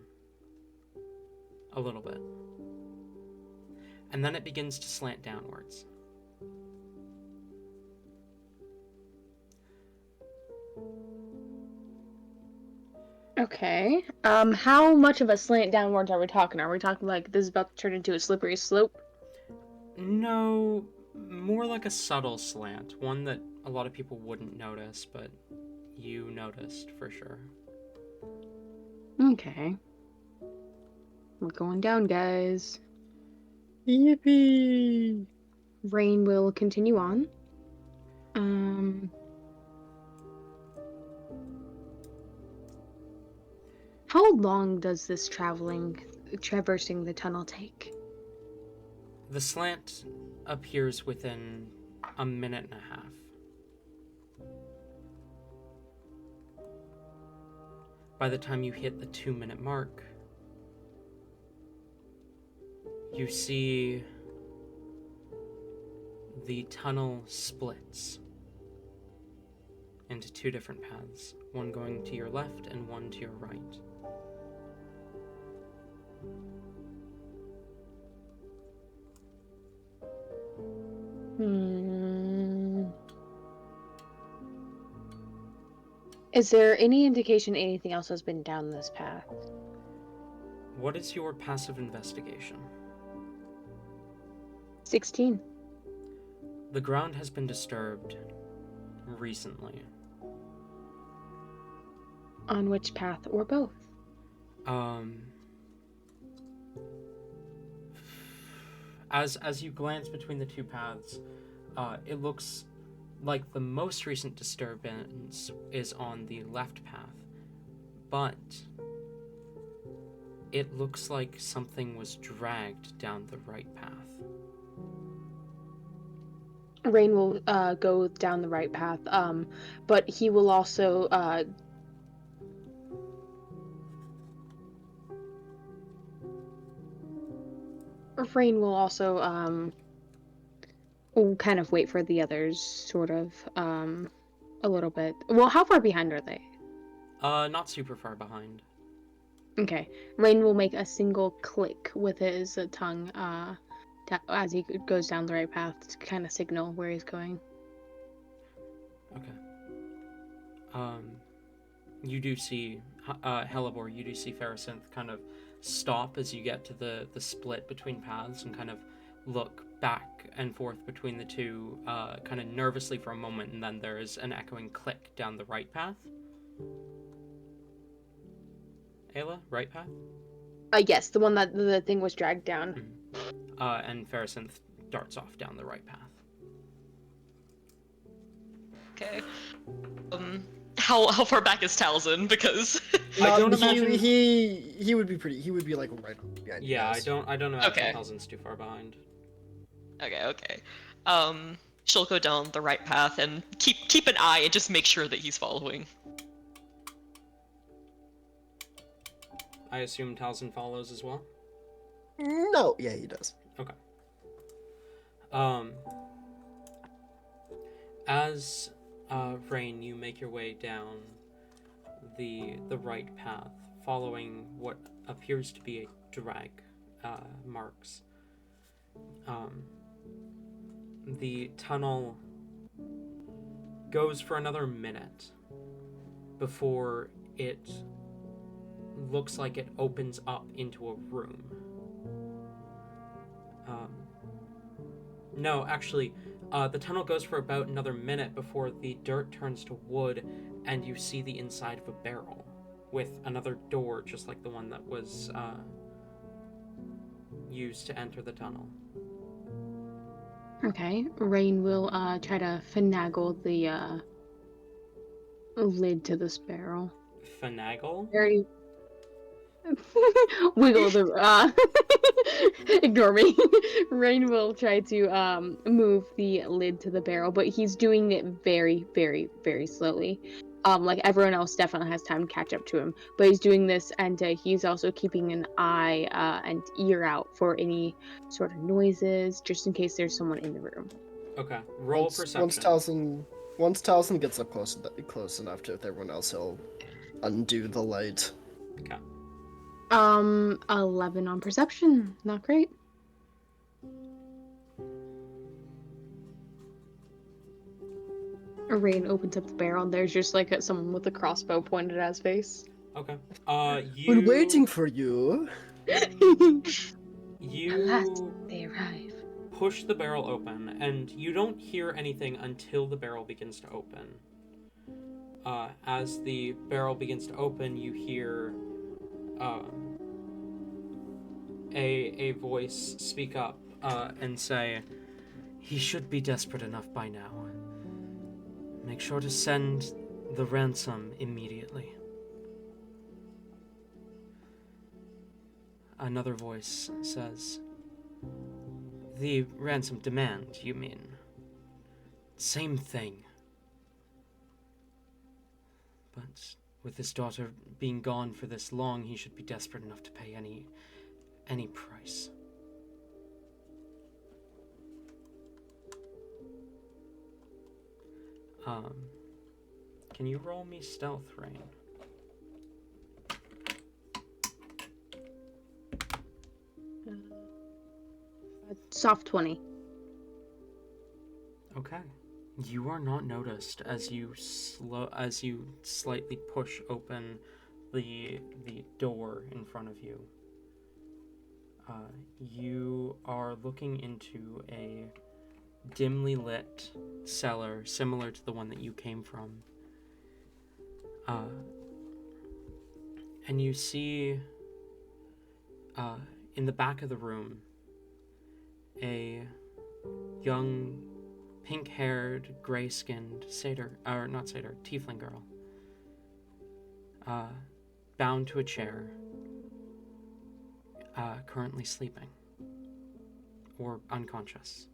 a little bit. And then it begins to slant downwards. Okay. How much of a slant downwards are we talking? Are we talking like this is about to turn into a slippery slope? No, more like a subtle slant. One that a lot of people wouldn't notice, but you noticed for sure. Okay. We're going down, guys. Yippee! Rain will continue on. How long does this traversing the tunnel take? The slant appears within a minute and a half. By the time you hit the 2-minute mark, you see the tunnel splits into 2 different paths, one going to your left and one to your right. Is there any indication anything else has been down this path? What is your passive investigation? 16. The ground has been disturbed recently. On which path or both? As you glance between the 2 paths, it looks like the most recent disturbance is on the left path, but it looks like something was dragged down the right path. Rain will go down the right path, but he will also Rain will also kind of wait for the others, sort of a little bit. Well, how far behind are they? Not super far behind. Okay. Rain will make a single click with his tongue as he goes down the right path to kind of signal where he's going. Okay. You do see, Hellebore, you do see Pharasenth kind of stop as you get to the split between paths and kind of look back and forth between the 2, kind of nervously for a moment, and then there's an echoing click down the right path. Ayla, right path? Yes, the one that the thing was dragged down. Mm-hmm. And Pharasenth darts off down the right path. Okay. How far back is Talzin? Because I don't imagine he would be pretty. He would be like right behind. you Yeah, guys. I don't imagine Okay. Talzin's too far behind. okay. She'll go down the right path and keep an eye and just make sure that he's following. I assume Taliesin follows as well? No, yeah, he does. Okay. As Rain, you make your way down the right path, following what appears to be a drag marks. The tunnel goes for another minute before it looks like it opens up into a room. No, actually, the tunnel goes for about another minute before the dirt turns to wood and you see the inside of a barrel with another door just like the one that was used to enter the tunnel. Okay, Rain will try to finagle the lid to this barrel. Finagle? Very wiggle the ignore me. Rain will try to move the lid to the barrel, but he's doing it very, very, very slowly. Like everyone else definitely has time to catch up to him, but he's doing this, and he's also keeping an eye and ear out for any sort of noises, just in case there's someone in the room. Okay, roll Once perception. Taliesin gets up close enough to everyone else, he'll undo the light. Okay. 11 on perception. Not great. Rain opens up the barrel, and there's just like someone with a crossbow pointed at his face. Okay. We're waiting for you. You They arrive. push the barrel open, and you don't hear anything until the barrel begins to open. As the barrel begins to open, you hear a voice speak up and say, "He should be desperate enough by now. Make sure to send the ransom immediately." Another voice says, "The ransom demand, you mean? Same thing. But with his daughter being gone for this long, he should be desperate enough to pay any price." Can you roll me stealth, Rain? Soft 20. Okay. You are not noticed as you slightly push open the door in front of you. You are looking into a dimly lit cellar similar to the one that you came from. And you see in the back of the room a young pink-haired, gray-skinned tiefling girl, bound to a chair, currently sleeping or unconscious.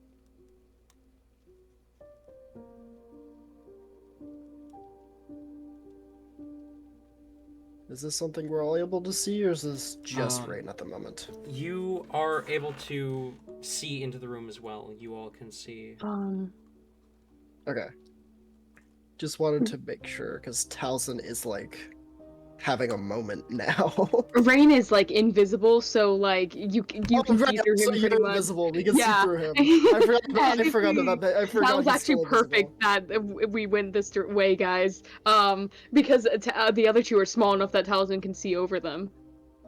Is this something we're all able to see, or is this just Rain at the moment? You are able to see into the room as well. You all can see. Okay. Just wanted to make sure, because Taliesin is, like, having a moment now. Rain is like invisible, so like you can see through him so pretty you're much. invisible. We can Yeah. see through him. I forgot about that. I forgot That was he's actually still perfect invisible. that we went this way, guys. Because the other two are small enough that Taliesin can see over them.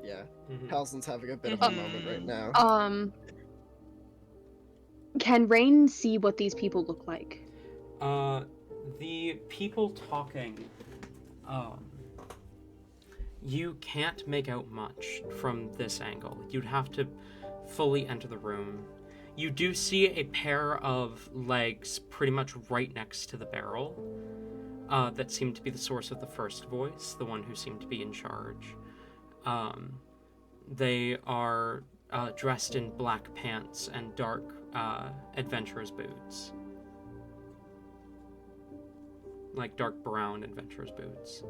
Yeah. Mhm. Taliesin's having a bit of a moment right now. Can Rain see what these people look like? The people talking, you can't make out much from this angle. You'd have to fully enter the room. You do see a pair of legs pretty much right next to the barrel, that seem to be the source of the first voice, the one who seemed to be in charge. They are dressed in black pants and dark adventurer's boots. Like dark brown adventurer's boots.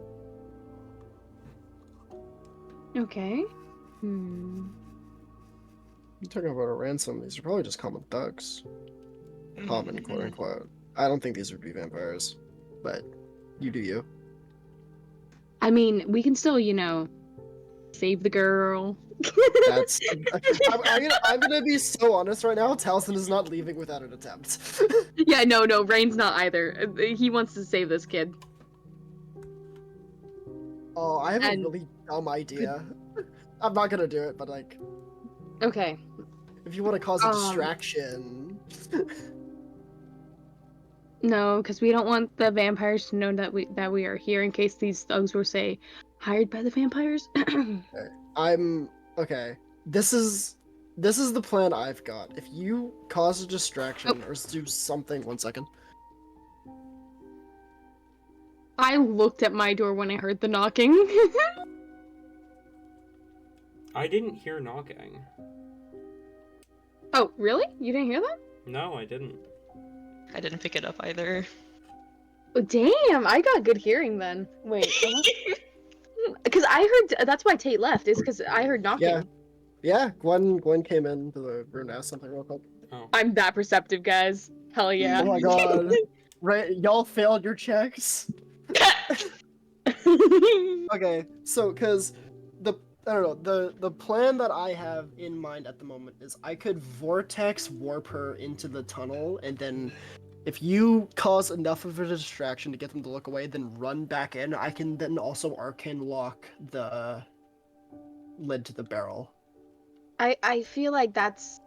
Okay. Hmm. You're talking about a ransom. These are probably just common thugs. Common, quote Mhm. unquote. I don't think these would be vampires, but you do you. I mean, we can still, save the girl. That's. I'm gonna be so honest right now. Taliesin is not leaving without an attempt. Yeah, no, Rain's not either. He wants to save this kid. Oh, I have a And really dumb idea. I'm not gonna do it, but like, okay. if you want to cause a Um, distraction. No, because we don't want the vampires to know that we are here in case these thugs were, say, hired by the vampires. I'm okay. This is the plan I've got. If you cause a distraction or do something, 1 second. I looked at my door when I heard the knocking. I didn't hear knocking. Oh, really? You didn't hear that? No, I didn't. I didn't pick it up either. Oh, damn, I got good hearing then. Wait, because I heard that's why Tate left. Is because I heard knocking. Yeah. Yeah, Gwen came into the room and asked something real quick. Oh. I'm that perceptive, guys. Hell yeah. Oh my god. Right, y'all failed your checks. Okay, so because I don't know, the plan that I have in mind at the moment is I could vortex warp her into the tunnel, and then if you cause enough of a distraction to get them to look away, then run back in. I can then also arcane lock the lid to the barrel. I feel like that's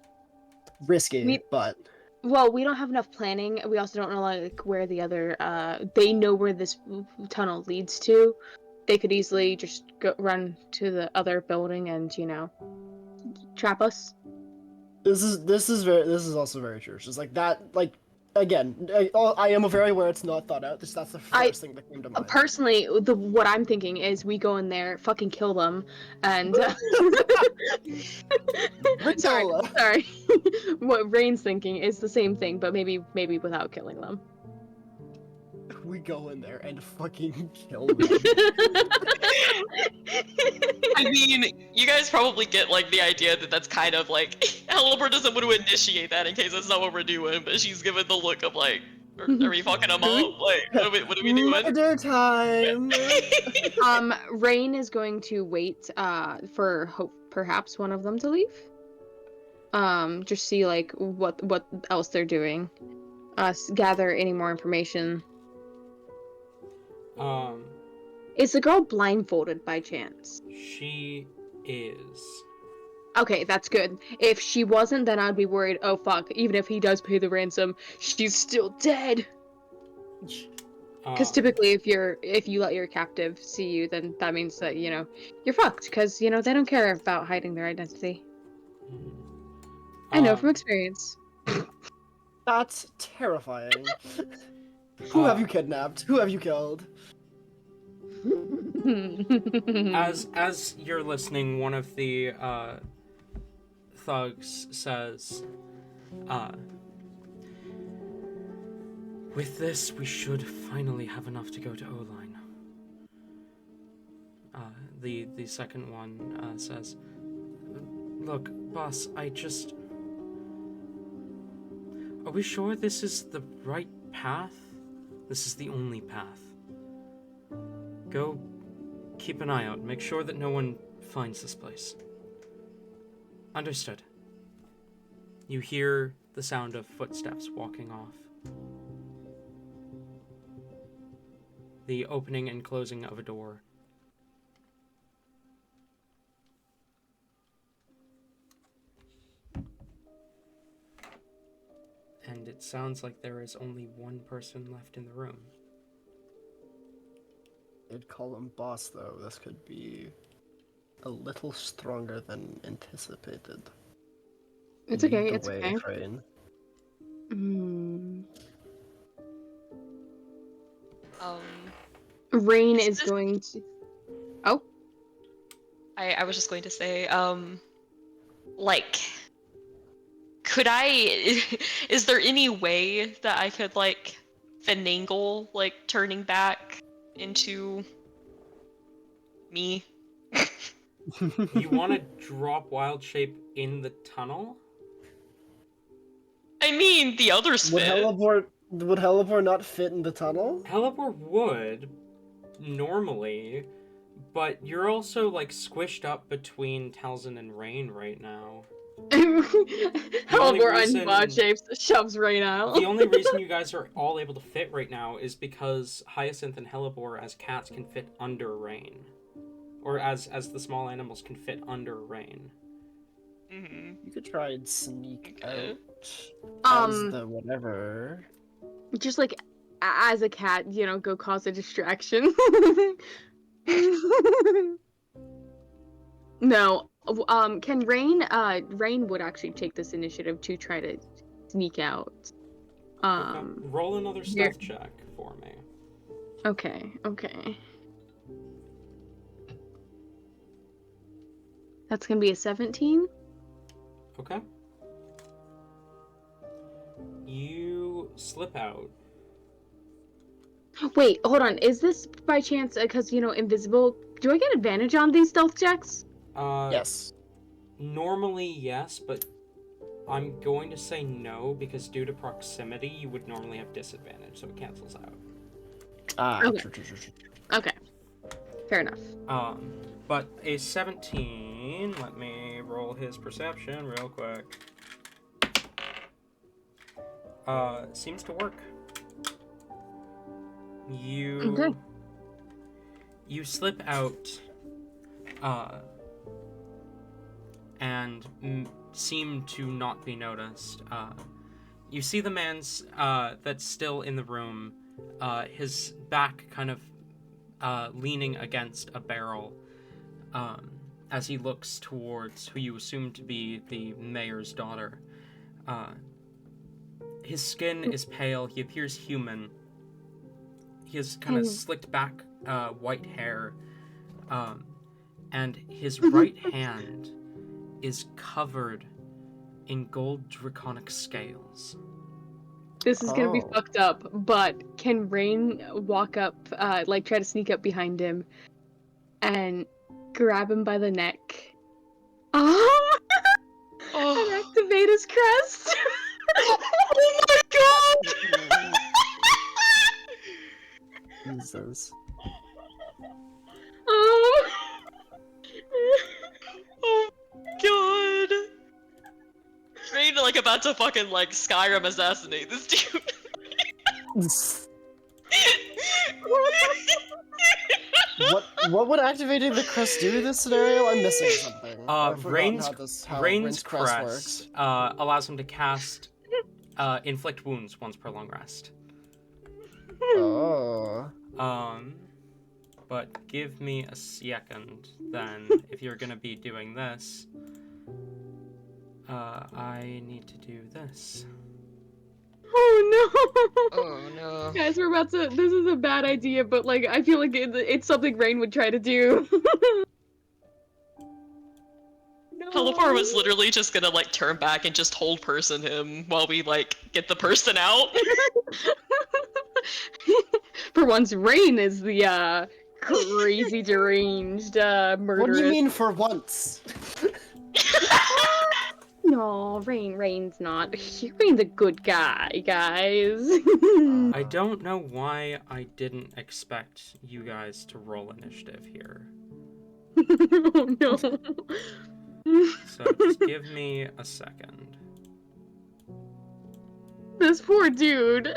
Risky, but well, we don't have enough planning. We also don't know like where the other they know where this tunnel leads to. They could easily just run to the other building and, trap us. this is also very true. It's just like that, like again, I am very aware it's not thought out. That's the first thing that came to mind. Personally, what I'm thinking is we go in there, fucking kill them, and sorry. What Rain's thinking is the same thing, but maybe without killing them. We go in there and fucking kill them. I mean, you guys probably get like the idea that that's kind of like Halibur doesn't want to initiate that in case that's not what we're doing, but she's given the look of like, are we fucking them up? Like, what are we doing? Murder time. Rain is going to wait for perhaps one of them to leave. Just see like what else they're doing. Gather any more information. Is the girl blindfolded by chance? She is. Okay, that's good. If she wasn't, then I'd be worried, oh fuck, even if he does pay the ransom, she's still dead. Because typically if you let your captive see you, then that means that, you're fucked. Because, they don't care about hiding their identity. I know from experience. That's terrifying. Who have you kidnapped? Who have you killed? As you're listening, one of the thugs says, with this, we should finally have enough to go to O-Line. The second one says, look, boss, are we sure this is the right path? This is the only path. Go keep an eye out. Make sure that no one finds this place. Understood. You hear the sound of footsteps walking off. The opening and closing of a door. And it sounds like there is only one person left in the room. I'd call him boss, though. This could be a little stronger than anticipated. It's okay, it's okay. Train. Rain is going to... Oh? I was just going to say, like, could I... Is there any way that I could, like, finagle, like, turning back into me? You want to drop wild shape in the tunnel? I mean, the others Would fit. Hellebore not fit in the tunnel? Hellebore would, normally, but you're also, like, squished up between Talzin and Rain right now. Hellebore reason- unbought shapes shoves right out. The only reason you guys are all able to fit right now is because Hyacinth and Hellebore as cats can fit under Rain. Or as the small animals can fit under Rain. Mm-hmm. You could try and sneak Okay. out as the whatever. Just like as a cat, go cause a distraction. No. Can Rain? Rain would actually take this initiative to try to sneak out. Okay. Roll another stealth check for me. Okay. That's gonna be a 17. Okay. You slip out. Wait, hold on. Is this by chance because invisible? Do I get advantage on these stealth checks? Yes. Normally, yes, but I'm going to say no because due to proximity, you would normally have disadvantage, so it cancels out. Okay. True. Okay. Fair enough. But a 17. Let me roll his perception real quick. Seems to work. You slip out, and seem to not be noticed. You see the man's that's still in the room, his back kind of leaning against a barrel, as he looks towards who you assume to be the mayor's daughter. His skin is pale, he appears human. He has kind of slicked back white hair, and his right hand is covered in gold draconic scales. This is gonna be fucked up, but can Rain walk up, try to sneak up behind him and grab him by the neck? Oh! And activate his crest? Oh my god! Jesus. Oh! Oh god! Rain about to fucking Skyrim assassinate this dude. What would activating the crest do in this scenario? I'm missing something. I've forgotten how Rain's crest crest allows him to cast inflict wounds once per long rest. Oh. But give me a second then, if you're gonna be doing this. I need to do this. Oh no! Oh no. Guys, we're about to. This is a bad idea, but I feel like it's something Rain would try to do. No. Hellebore was literally just gonna turn back and just hold person him while we get the person out. For once, Rain is the crazy deranged murderess. What do you mean for once? No, Rain's not. Rain's a good guy, guys. I don't know why I didn't expect you guys to roll initiative here. Oh no. So just give me a second. This poor dude.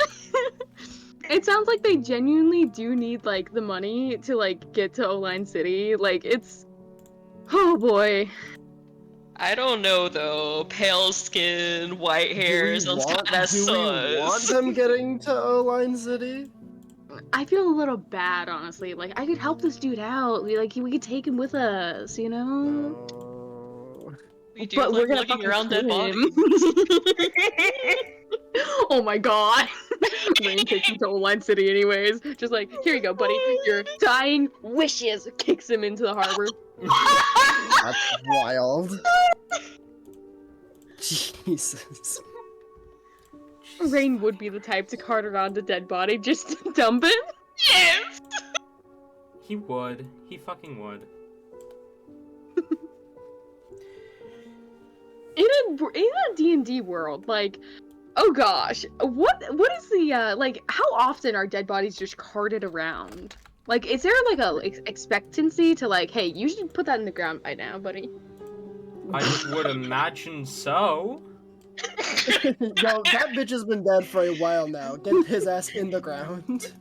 It sounds like they genuinely do need the money to get to O-Line City. It's oh boy. I don't know though. Pale skin, white hair, sounds kinda sus. Do we want them getting to O-Line City? I feel a little bad, honestly. I could help this dude out. We could take him with us, Oh. We do But we're gonna looking fucking around dead kill bodies. him. Oh my god. Rain takes him to O-Line City anyways. Just here you go, buddy. Your dying wishes. Kicks him into the harbor. That's wild. Jesus. Rain would be the type to cart around a dead body just to dump it. Yes! He would. He fucking would. a D&D world, like, oh gosh, what is the like? How often are dead bodies just carted around? Like, is there like a expectancy to like, hey, you should put that in the ground by now, buddy? I would imagine so. Yo, that bitch has been dead for a while now. Get his ass in the ground.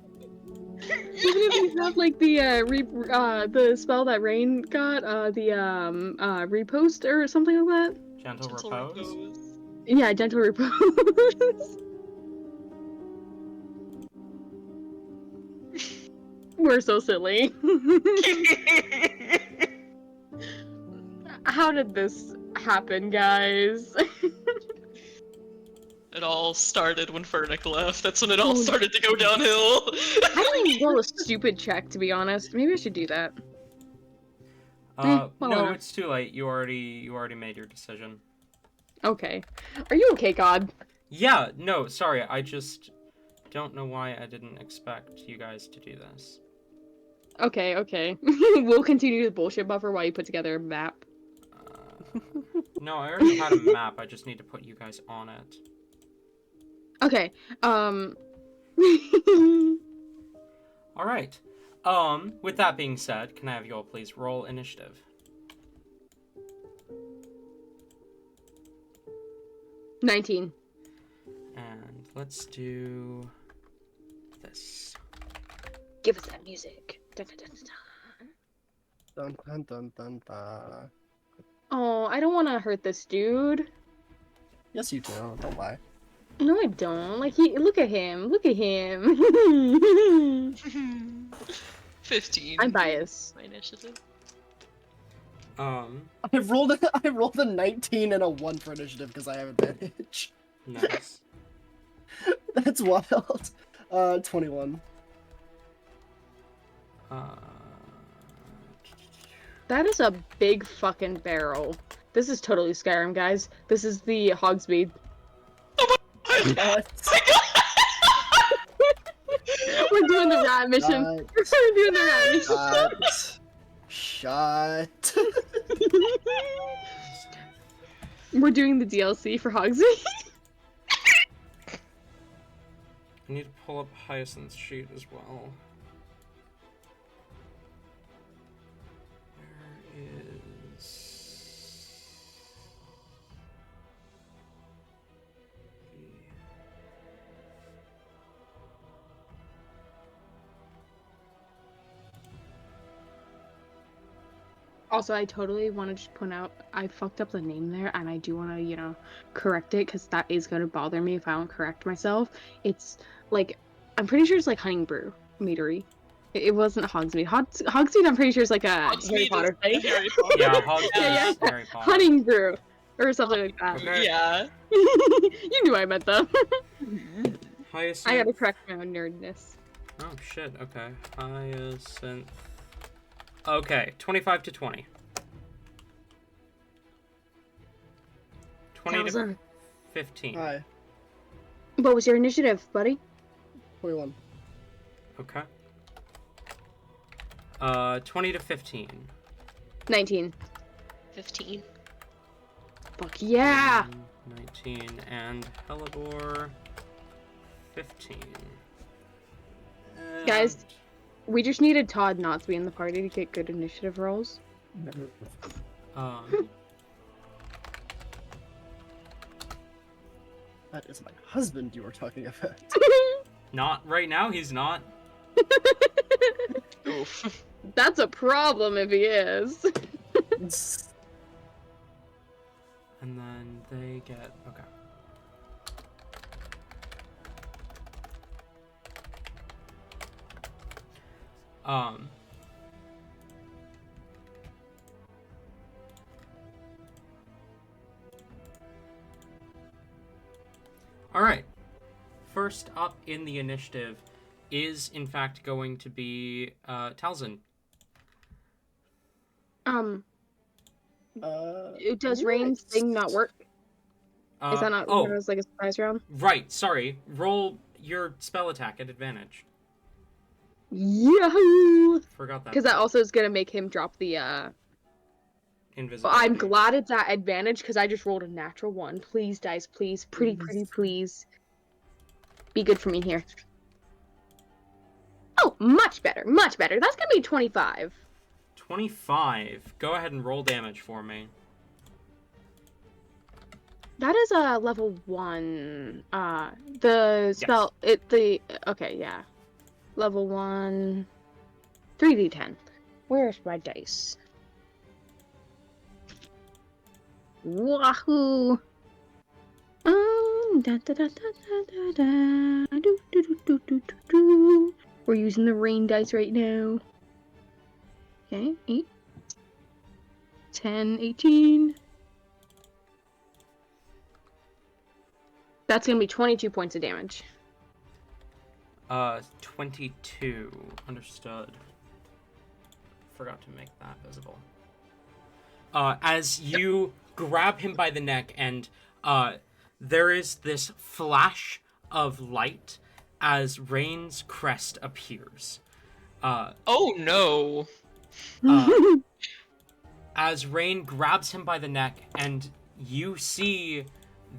Even if you have like the spell that Rain got, the repost or something like that. Gentle repose. Yeah, gentle repose. We're so silly. How did this happen, guys? It all started when Fernic left. That's when it all started to go downhill. I didn't roll a stupid check, to be honest. Maybe I should do that. No, whatever. it's too late. You already made your decision. Okay. Are you okay, God? Yeah, no, sorry. I just don't know why I didn't expect you guys to do this. Okay. We'll continue the bullshit buffer while you put together a map. No, I already had a map. I just need to put you guys on it. Okay. All right. With that being said, can I have you all please roll initiative? 19. And let's do this. Give us that music. Dun, dun, dun, dun. Dun dun dun dun dun. Oh, I don't want to hurt this dude. Yes, you do. Don't lie. No, I don't. Like, look at him. Look at him. 15. I'm biased. My initiative. I rolled a 19 and a 1 for initiative because I have advantage. Nice. That's wild. 21. That is a big fucking barrel. This is totally Skyrim, guys. This is the Hogsmeade. What? We're doing the rat mission. We're doing the rat mission. Shut. We're doing the DLC for Hogsmeade. I need to pull up Hyacinth's sheet as well. Where is... Also, I totally want to just point out, I fucked up the name there, and I do want to, correct it, because that is going to bother me if I don't correct myself. It's, like, I'm pretty sure it's, like, Hunting Brew Meadery. It wasn't Hogsmeade. Hogsmeade, I'm pretty sure it's, like, a Harry Potter thing. Harry Potter. Yeah, Hogsmeade is Harry Potter. Hunting Brew, or something like that. Okay. Yeah. You knew I meant that. Hyacinth. I gotta correct my own nerdness. Oh, shit, okay. Hyacinth. Okay, 25 to 20. 20 to Thousand. 15. Hi. What was your initiative, buddy? 21. Okay. 20 to 15. 19. 15. Fuck yeah! 19, and Hellebore, 15. Guys. And- We just needed Todd not to be in the party to get good initiative rolls. That is my husband you were talking about. Not right now, he's not. Oof. That's a problem if he is. And then they get, okay. Alright. First up in the initiative is, in fact, going to be, Talzin. Does Rain's thing not work? Is that not oh, like a surprise round? right, sorry. Roll your spell attack at advantage. Yahoo! Forgot that. Because that also is gonna make him drop the invisibility. I'm glad it's at advantage because I just rolled a natural 1. Please, dice, please. Pretty, please. Be good for me here. Oh, much better, much better. That's gonna be 25. 25. Go ahead and roll damage for me. That is a level 1. The spell, okay, yeah. Level 1, 3d10. Where's my dice? Wahoo! Da, da, da, da, da, da, do, do, do, do, do, do, do. We're using the rain dice right now. Okay, 8, 10, 18. That's gonna be 22 points of damage. 22. Understood. Forgot to make that visible. As you grab him by the neck, and there is this flash of light as Rain's crest appears. Oh no! As Rain grabs him by the neck, and you see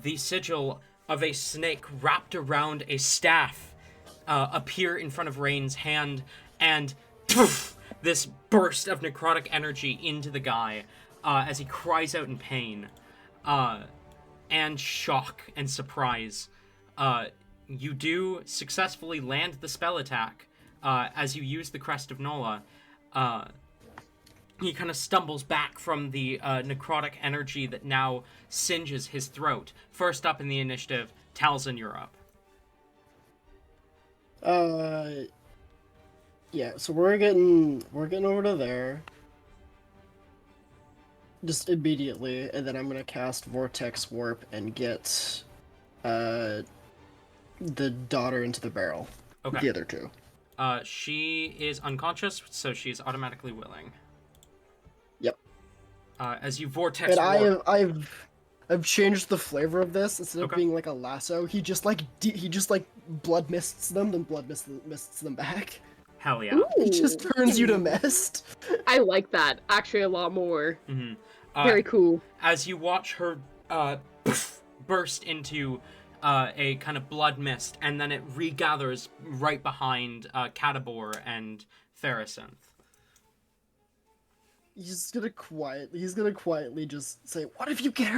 the sigil of a snake wrapped around a staff appear in front of Rain's hand, and poof, this burst of necrotic energy into the guy as he cries out in pain and shock and surprise. You do successfully land the spell attack as you use the Crest of Nola. He kind of stumbles back from the necrotic energy that now singes his throat. First up in the initiative, Talzin, you're up. Yeah, so we're getting over to there. Just immediately, and then I'm gonna cast Vortex Warp and get the daughter into the barrel. Okay. The other two. She is unconscious, so she's automatically willing. Yep. As you vortex And warp... I've changed the flavor of this. Instead of Okay. being like a lasso, he just blood mists them, then blood mists them back. Hell yeah. Ooh, He just turns you to mist. I like that actually a lot more. Mm-hmm. Very cool. As you watch her burst into a kind of blood mist, and then it regathers right behind Catabor and Theracinth. He's gonna quietly just say, "What if you get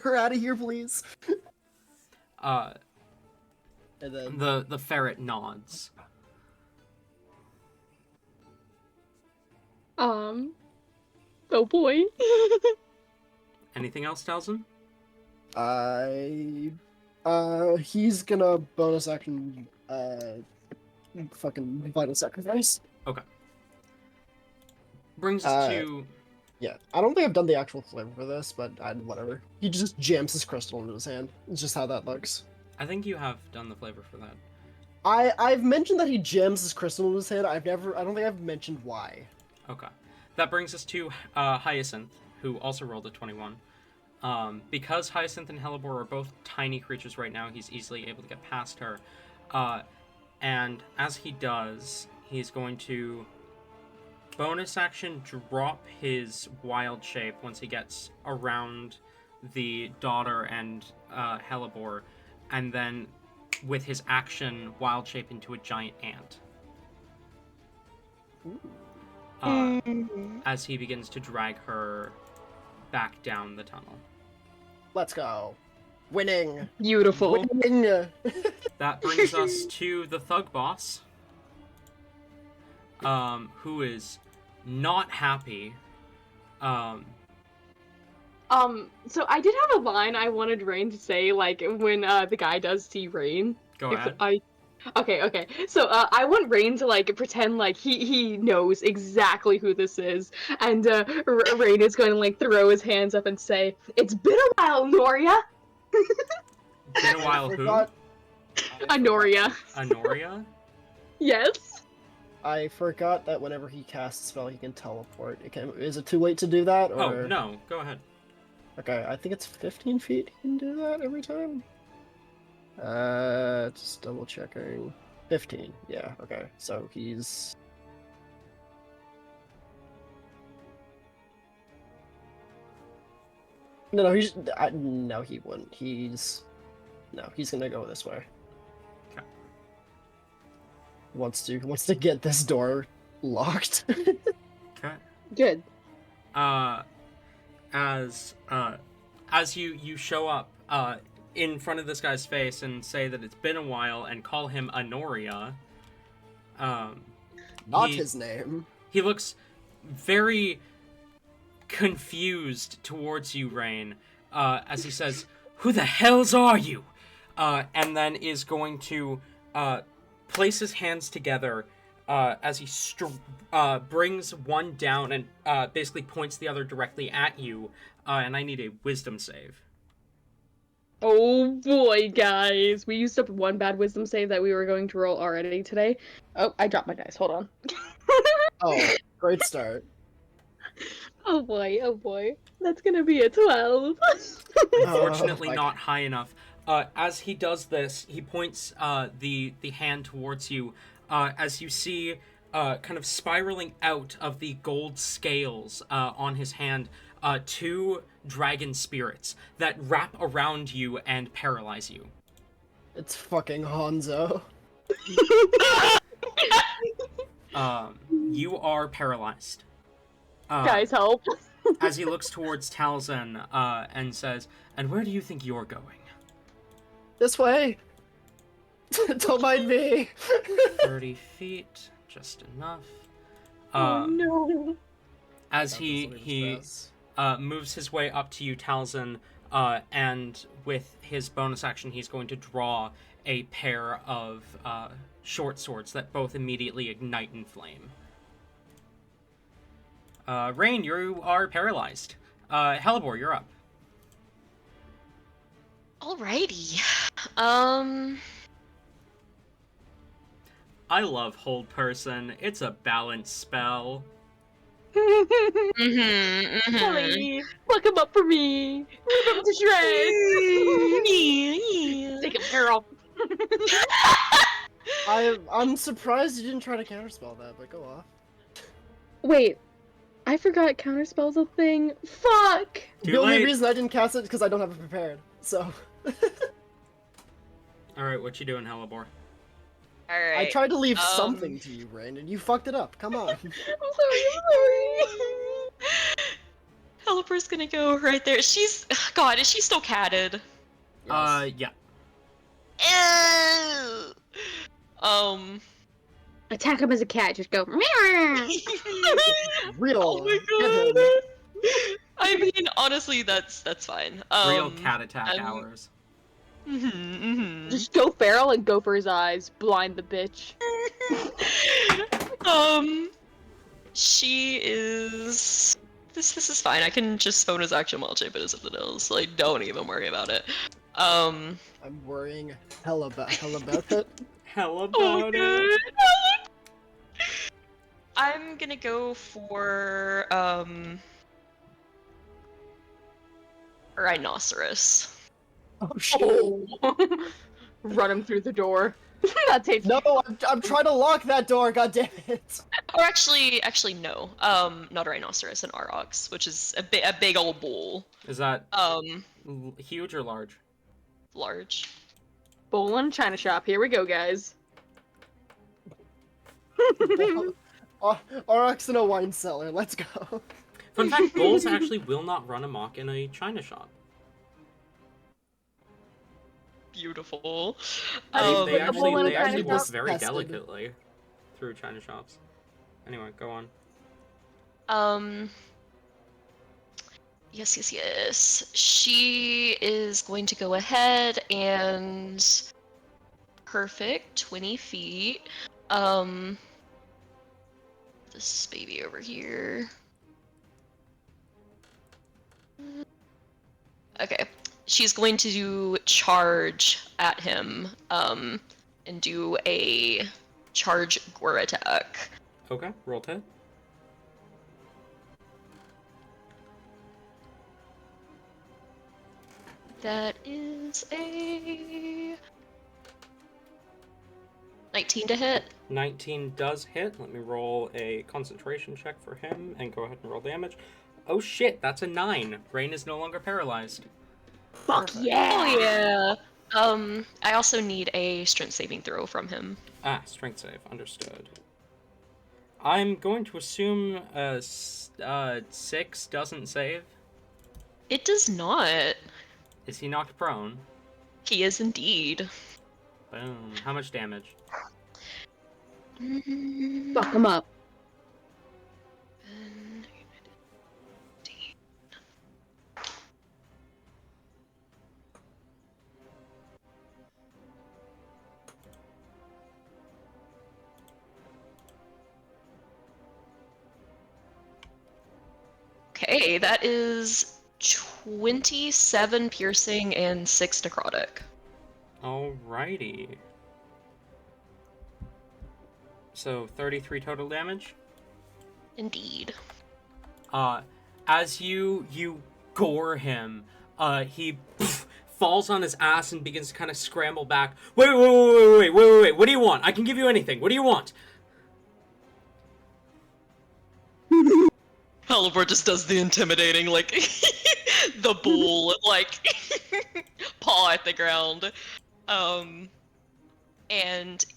her out of here, please?" And then The ferret nods. Oh boy. Anything else, Talzin? he's gonna bonus action, fucking vital sacrifice. Okay. Brings us to... Yeah, I don't think I've done the actual flavor for this, but whatever. He just jams his crystal into his hand. It's just how that looks. I think you have done the flavor for that. I've mentioned that he jams his crystal into his hand. I don't think I've mentioned why. Okay. That brings us to Hyacinth, who also rolled a 21. Because Hyacinth and Hellebore are both tiny creatures right now, he's easily able to get past her. And as he does, he's going to bonus action drop his wild shape once he gets around the daughter and Hellebore, and then with his action wild shape into a giant ant. As he begins to drag her back down the tunnel. Let's go. Winning. Beautiful. Winning. That brings us to the thug boss, who is not happy. So I did have a line I wanted Rain to say, like, when the guy does see Rain. Go ahead. Okay. So I want Rain to, like, pretend like he knows exactly who this is, and Rain is going to, like, throw his hands up and say, "It's been a while, Noria." Been a while, who? Anoria. Anoria? Yes. I forgot that whenever he casts a spell, he can teleport. Is it too late to do that? Or... Oh, no. Go ahead. Okay, I think it's 15 feet he can do that every time. Just double checking. 15, yeah, okay. So he's... No, no, he wouldn't. He's gonna go this way. Okay. Wants to get this door locked. Okay. Good. As you show up in front of this guy's face and say that it's been a while and call him Honoria, Not he- his name. he looks very confused towards you, Rain, as he says, "Who the hells are you?" And then is going to place his hands together as he brings one down and basically points the other directly at you. And I need a wisdom save. Oh boy, guys. We used up one bad wisdom save that we were going to roll already today. Oh, I dropped my dice. Hold on. Oh, great start. Oh boy. That's gonna be a 12. Unfortunately, Oh, not high enough. As he does this, he points the hand towards you. As you see, kind of spiraling out of the gold scales on his hand, two dragon spirits that wrap around you and paralyze you. It's fucking Hanzo. You are paralyzed. Guys, help. As he looks towards Talzin and says, "And where do you think you're going?" This way. Don't mind me. 30 feet, just enough. Oh no. As he moves his way up to you, Talzin, and with his bonus action, he's going to draw a pair of short swords that both immediately ignite in flame. Rain, you are paralyzed. Helibor, you're up. Alrighty. I love Hold Person. It's a balanced spell. Please, fuck him up for me. Rip him to shreds. Take him, Harold. I'm surprised you didn't try to counterspell that, but go off. Wait, I forgot counterspell's a thing. Fuck. Too The only late. reason I didn't cast it is because I don't have it prepared. So Alright, what you doing, Helibor? Alright. I tried to leave something to you, Rain, and you fucked it up. Come on. I'm sorry. Helper's gonna go right there. God, is she still catted? Yeah. Ew. Attack him as a cat. Just go. Real. Oh my Get god. him. I mean, honestly, that's fine. Real cat attack hours. Just go feral and go for his eyes. Blind the bitch. She is. This is fine. I can just bonus action while shape it as something else. Like, don't even worry about it. I'm worrying hell about it. Hell Oh about my it. god. I'm gonna go for rhinoceros. Oh shit. Run him through the door. That takes. No, I'm trying to lock that door. God damn it. Or actually no. Not a rhinoceros, an aurochs, which is a big old bull. Is that huge or large? Large. Bull in China shop. Here we go, guys. Aurochs in a wine cellar. Let's go. Fun fact, bulls actually will not run amok in a china shop. Beautiful. They a bull in a actually china work shop? very Tested. delicately through china shops. Anyway, go on. Yes. She is going to go ahead and perfect 20 feet. This baby over here. Okay. She's going to charge at him, and do a charge gore attack. Okay, roll 10. That is a 19 to hit. 19 does hit. Let me roll a concentration check for him and go ahead and roll damage. Oh shit, that's a 9. Rain is no longer paralyzed. Fuck Perfect. yeah! Oh yeah. I also need a strength saving throw from him. Ah, strength save. Understood. I'm going to assume 6 doesn't save. It does not. Is he knocked prone? He is indeed. Boom. How much damage? Fuck him up. Okay, that is 27 piercing and 6 necrotic. Alrighty. So 33 total damage. Indeed. As you gore him, he falls on his ass and begins to kind of scramble back. Wait. What do you want? I can give you anything. What do you want? Halivor just does the intimidating, like, the bull, like, paw at the ground. And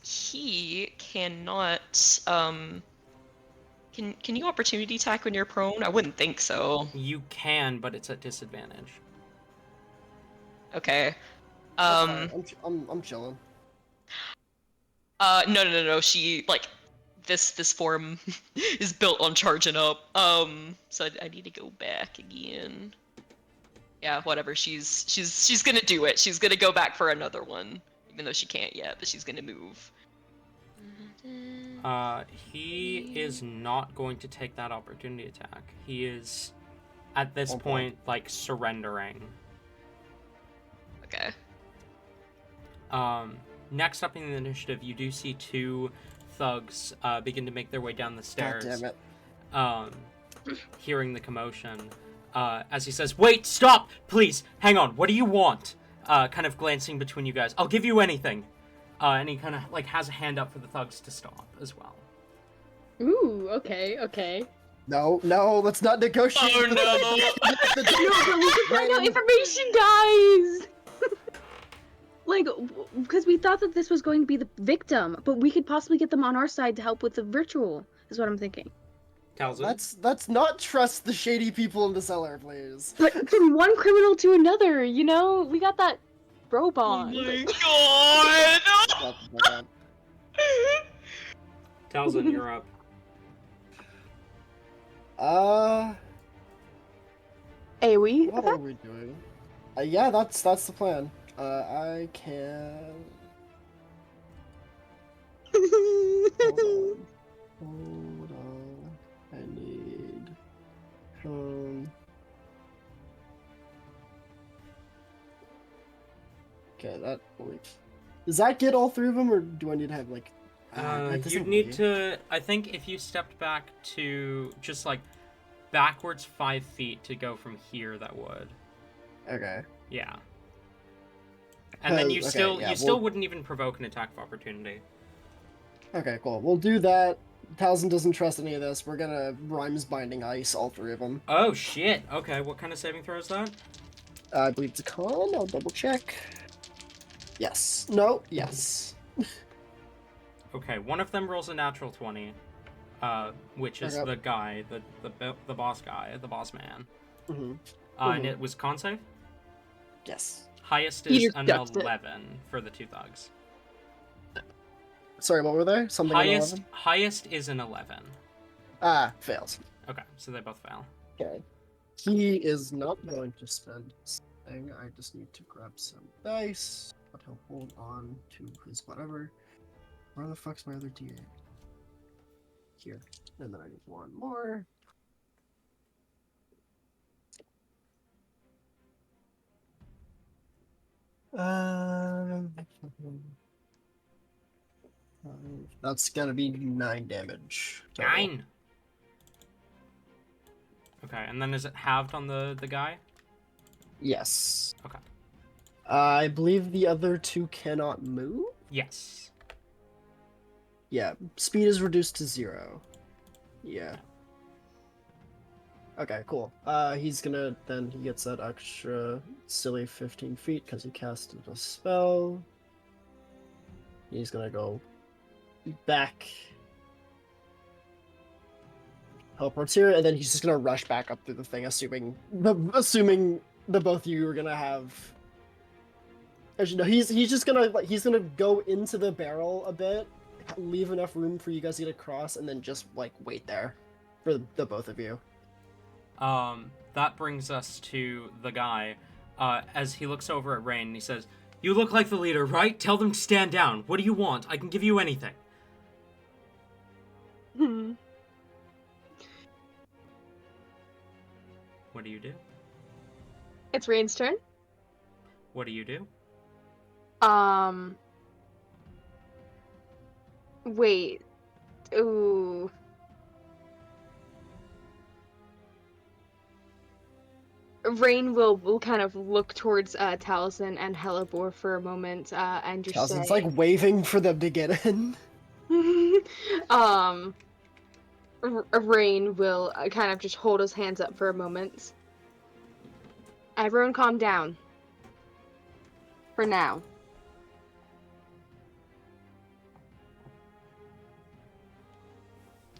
he cannot, can you opportunity attack when you're prone? I wouldn't think so. You can, but it's at disadvantage. Okay. That's fine. I'm chilling. No. She, like, this form is built on charging up. So I need to go back again. Yeah, whatever. She's gonna do it. She's gonna go back for another one, even though she can't yet. But she's gonna move. He is not going to take that opportunity attack. He is, at this Okay. point, like, surrendering. Okay. Next up in the initiative, you do see 2 thugs begin to make their way down the God stairs. damn it. Hearing the commotion. As he says, "Wait, stop! Please, hang on, what do you want?" Kind of glancing between you guys. "I'll give you anything." And he kind of, like, has a hand up for the thugs to stop as well. Ooh, okay. No, let's not negotiate. Oh no! No, but we can find out information, guys! Like, because we thought that this was going to be the victim, but we could possibly get them on our side to help with the ritual, is what I'm thinking. Talzin? Let's not trust the shady people in the cellar, please. But from one criminal to another, you know? We got that bro Oh bond. my god! Oh my God. Talzin, you're up. AoE What are we doing? Yeah, that's the plan. I can. Hold on. I need. Okay, that. Wait. Does that get all 3 of them, or do I need to have like? that You'd doesn't need wait. to. I think if you stepped back to just like backwards 5 feet to go from here, that would. Okay. Yeah. And then you Okay, still yeah, still we'll- wouldn't even provoke an attack of opportunity. Okay, cool. We'll do that. Talzin doesn't trust any of this. We're gonna Rhymes Binding Ice all 3 of them. Oh shit. Okay, what kind of saving throw is that? I believe it's a con. I'll double check. Yes. No. Yes. Okay, one of them rolls a natural 20, which is Okay. the guy, the boss guy, the boss man. Mm-hmm. And it was con save. Yes. Highest He is just an ducked it. 11 for the 2 thugs. Sorry, what were they? Something on 11? Highest is an 11. Fails. Okay, so they both fail. Okay. He is not going to spend this thing. I just need to grab some dice. But he'll hold on to his whatever. Where the fuck's my other D8? Here. And then I need 1 more. That's gonna be 9 damage. total. 9. Okay, and then is it halved on the guy? Yes. Okay. I believe the other 2 cannot move? Yes. Yeah, speed is reduced to 0. Yeah. Okay, cool. He's gonna then he gets that extra silly 15 feet because he casted a spell. He's gonna go back, teleports here, and then he's just gonna rush back up through the thing, assuming the both of you are gonna have. Actually, no, he's just gonna he's gonna go into the barrel a bit, leave enough room for you guys to get across, and then just wait there for the both of you. That brings us to the guy. As he looks over at Rain, and he says, "You look like the leader, right? Tell them to stand down. What do you want? I can give you anything." What do you do? It's Rain's turn. What do you do? Wait. Ooh. Rain will kind of look towards Taliesin and Hellebore for a moment, and just Talison's say, like waving for them to get in. Rain will kind of just hold his hands up for a moment. Everyone calm down. For now.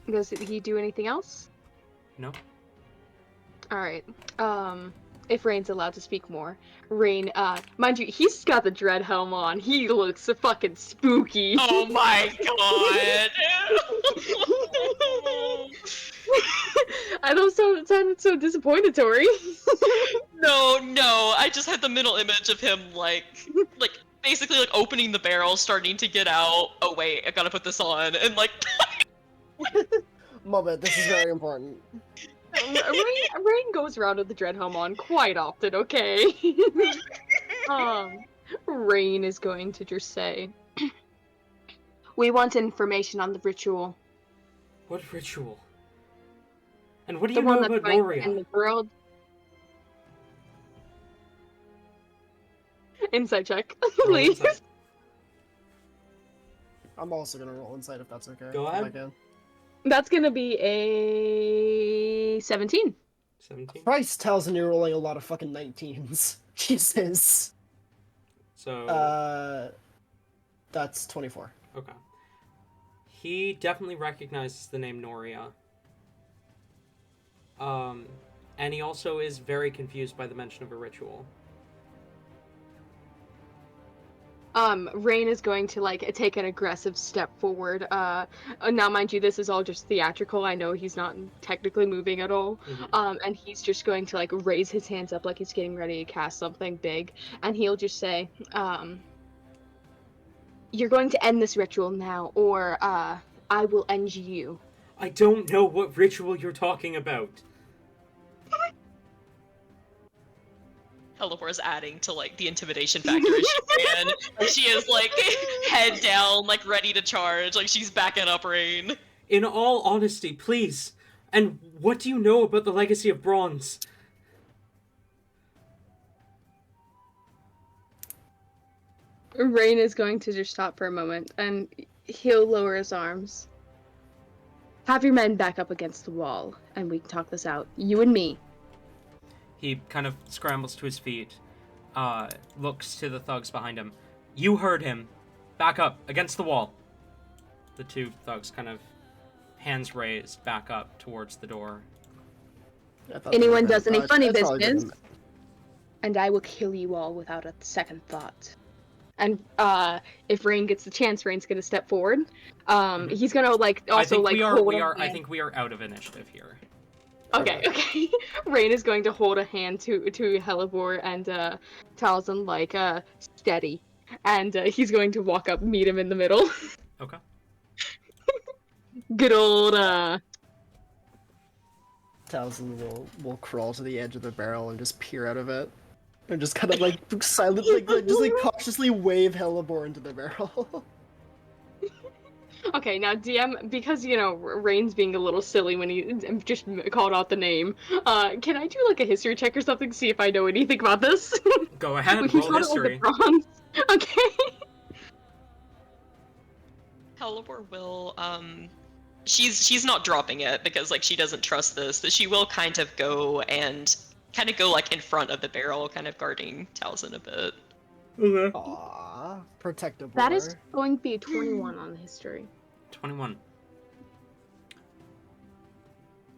Does he do anything else? No. Alright. If Rain's allowed to speak more. Rain, mind you, he's got the dread helm on. He looks fucking spooky. Oh my god! I don't sound so disappointatory. No, I just had the mental image of him like basically like opening the barrel, starting to get out. Oh wait, I gotta put this on, and like. Moment, this is very important. Rain goes around with the dread helm on quite often, okay? Rain is going to just say, "We want information on the ritual." What ritual? And what do The you one know that's about going to Noria? end the world. Insight check, Roll please. insight. I'm also gonna roll insight if that's okay. Go if I ahead. can. That's gonna be a 17. 17. Christ tells me you're rolling a lot of fucking 19s. Jesus. So, That's 24. okay. He definitely recognizes the name Noria. And he also is very confused by the mention of a ritual. Rain is going to take an aggressive step forward. Now mind you, this is all just theatrical. I know he's not technically moving at all. Mhm. And he's just going to raise his hands up like he's getting ready to cast something big, and he'll just say, "You're going to end this ritual now, or I will end you." I don't know what ritual you're talking about. Hellebore is adding to like the intimidation factor as she can. She is like head down, like ready to charge, like she's backing up Rain. In all honesty, please. And what do you know about the legacy of bronze? Rain is going to just stop for a moment, and he'll lower his arms. "Have your men back up against the wall, and we can talk this out. You and me." He kind of scrambles to his feet, looks to the thugs behind him. You heard him. Back up, against the wall. The two thugs kind of, hands raised, back up towards the door. "Anyone does any funny That's probably business, been- and I will kill you all without a second thought." And if Rain gets the chance, Rain's gonna step forward. He's gonna hold I think a I think we are out of initiative here. Okay. Rain is going to hold a hand to Hellebore and Taliesin steady, and he's going to walk up, meet him in the middle. Okay. Good old Taliesin will crawl to the edge of the barrel and just peer out of it. And just kind of silently, just cautiously wave Hellebore into the barrel. Okay, now DM, because Rain's being a little silly when he just called out the name. Can I do a history check or something, see if I know anything about this? Go ahead, We can roll call it, history. the bronze. Okay. Hellebore will she's not dropping it because like she doesn't trust this, but she will kind of go like in front of the barrel, kind of guarding Talzin a bit. Okay. Aww, protective That war. is going to be a 21 on the history. 21.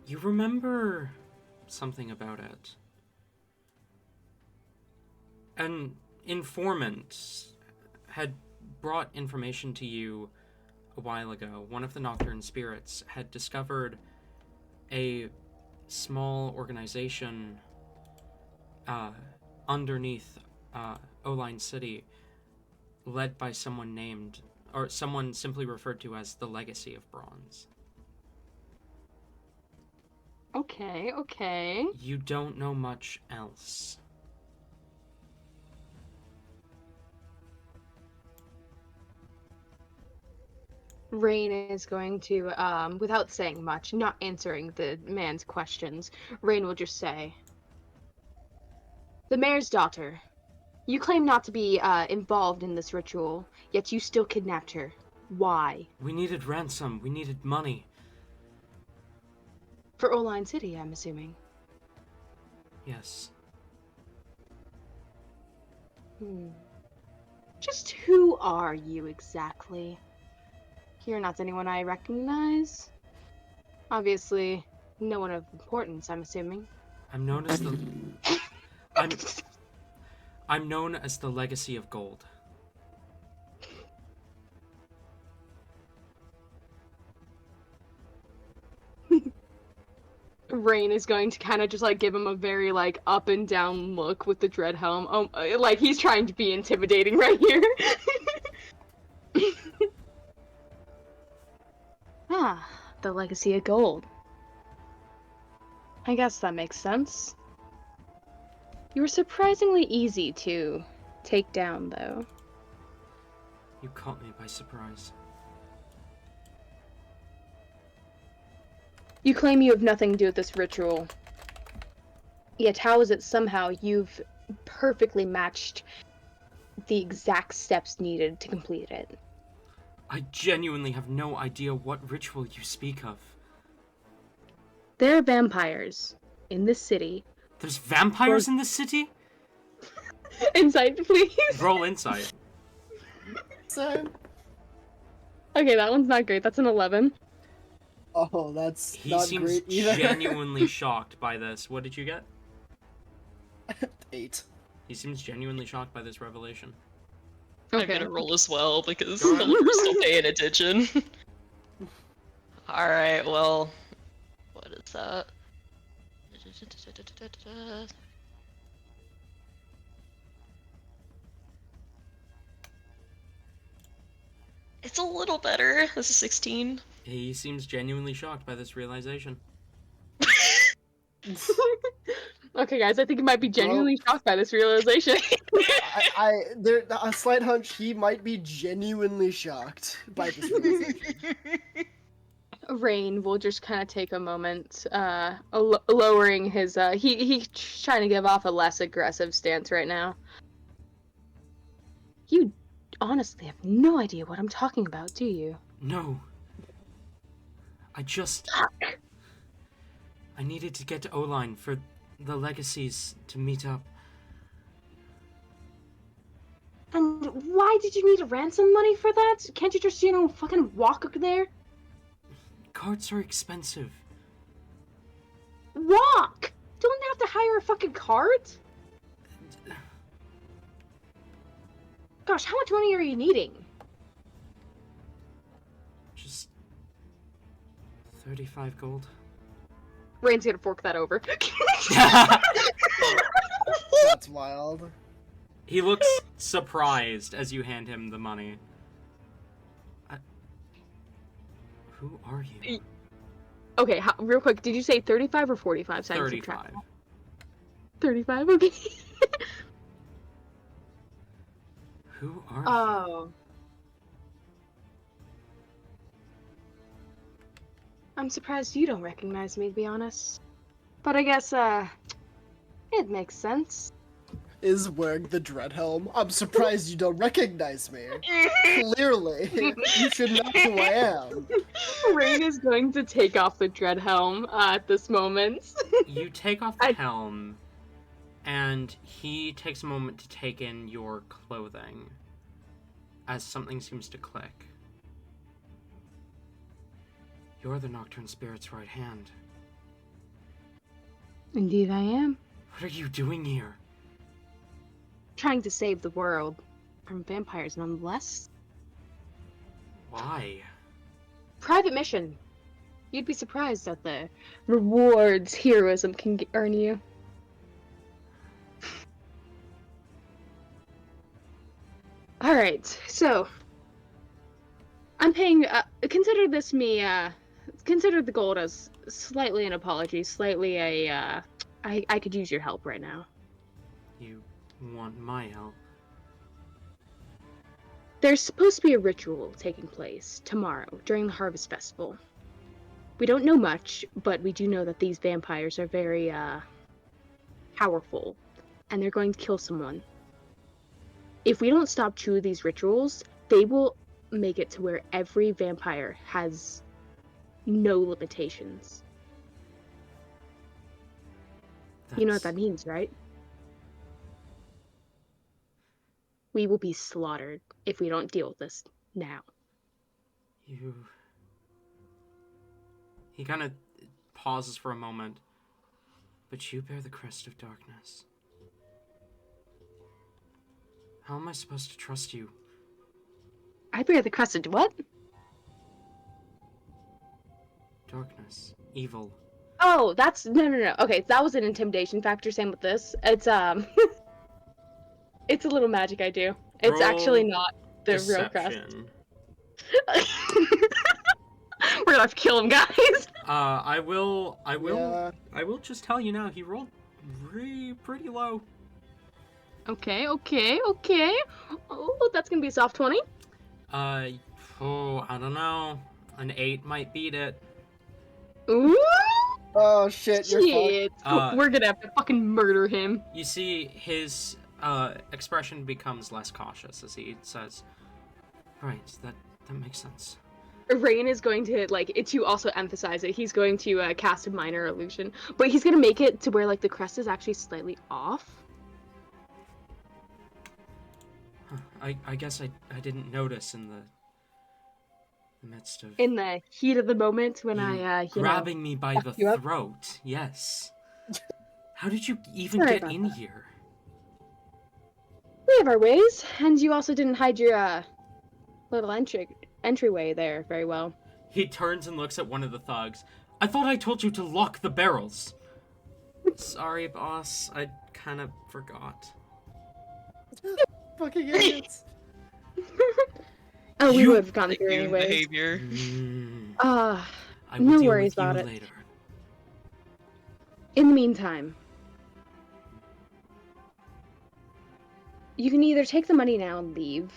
You remember something about it. An informant had brought information to you a while ago. One of the Nocturne spirits had discovered a small organization underneath Oline City, led by someone named, or someone simply referred to as the Legacy of Bronze. Okay. You don't know much else. Rain is going to, without saying much, not answering the man's questions, Rain will just say, "The mayor's daughter. You claim not to be involved in this ritual, yet you still kidnapped her. Why? We needed ransom. We needed money. For Oline City, I'm assuming." Yes. Just who are you exactly? You're not anyone I recognize. Obviously, no one of importance, I'm assuming. I'm known as the I'm known as the Legacy of Gold. Rain is going to kind of just like give him a very like up and down look with the dread helm. Like he's trying to be intimidating right here. The Legacy of Gold. I guess that makes sense. You were surprisingly easy to take down, though. You caught me by surprise. You claim you have nothing to do with this ritual. Yet how is it somehow you've perfectly matched the exact steps needed to complete it? I genuinely have no idea what ritual you speak of. There are vampires in this city. There's vampires in this city? Insight, please. Roll insight. Same. Okay, that one's not great. That's an 11. Oh, that's He not seems great either. genuinely shocked by this. What did you get? 8. He seems genuinely shocked by this revelation. I'm gonna roll as well because Go ahead. we're still paying attention. Alright, well, what is that? It's a little better. This is 16. He seems genuinely shocked by this realization. Okay, guys, I think you might be genuinely shocked by this realization. There's a slight hunch he might be genuinely shocked by this realization. Rain will just kind of take a moment, lowering his, he's trying to give off a less aggressive stance right now. You honestly have no idea what I'm talking about, do you? No. I needed to get to Oline for the legacies to meet up. And why did you need ransom money for that? Can't you just, fucking walk there? Carts are expensive. Walk! Don't have to hire a fucking cart? Gosh, how much money are you needing? Just 35 gold. Rain's gonna fork that over. That's wild. He looks surprised as you hand him the money. Who are you? Okay, real quick, did you say 35 or 45? So 35. 35, okay. Who are you? Oh. I'm surprised you don't recognize me, to be honest. But I guess, it makes sense. is wearing the dread helm. I'm surprised you don't recognize me. Clearly, you should know who I am. Rain is going to take off the dread helm at this moment. You take off the I- helm, and he takes a moment to take in your clothing as something seems to click. You're the Nocturne Spirit's right hand. Indeed I am. What are you doing here? Trying to save the world from vampires nonetheless. Why? Private mission. You'd be surprised at the rewards heroism can earn you. Alright, so I'm paying, consider this me, consider the gold as slightly an apology, slightly I could use your help right now. You want my help? There's supposed to be a ritual taking place tomorrow during the Harvest Festival. We don't know much, but we do know that these vampires are very, powerful, and they're going to kill someone. If we don't stop 2 of these rituals, they will make it to where every vampire has no limitations. You know what that means, right? We will be slaughtered if we don't deal with this now. He kind of pauses for a moment. But you bear the crest of darkness. How am I supposed to trust you? I bear the crest of what? Darkness. Evil. Oh, that's no. Okay, that was an intimidation factor. Same with this. It's it's a little magic I do. It's actually not the real crest. Deception. We're gonna have to kill him, guys. I will Yeah. just tell you now. He rolled pretty low. Okay. Oh, that's gonna be a soft 20. I don't know. An 8 might beat it. Ooh. Oh shit, you're Shit. fucked. We're gonna have to fucking murder him. You see his expression becomes less cautious as he says, "Right, that makes sense." Rain is going to, like, to also emphasize it, he's going to cast a minor illusion. But he's going to make it to where, like, the crest is actually slightly off. Huh. I guess I didn't notice in the midst of... In the heat of the moment when grabbing me by the you up. throat, yes. How did you even Sorry get about in that. here? We have our ways, and you also didn't hide your, little entryway there very well. He turns and looks at one of the thugs. I thought I told you to lock the barrels. Sorry, boss. I kind of forgot. fucking idiots. Oh, we You- would have gone through Human anyways. behavior. I will No deal worries with you about it. later. In the meantime, you can either take the money now and leave,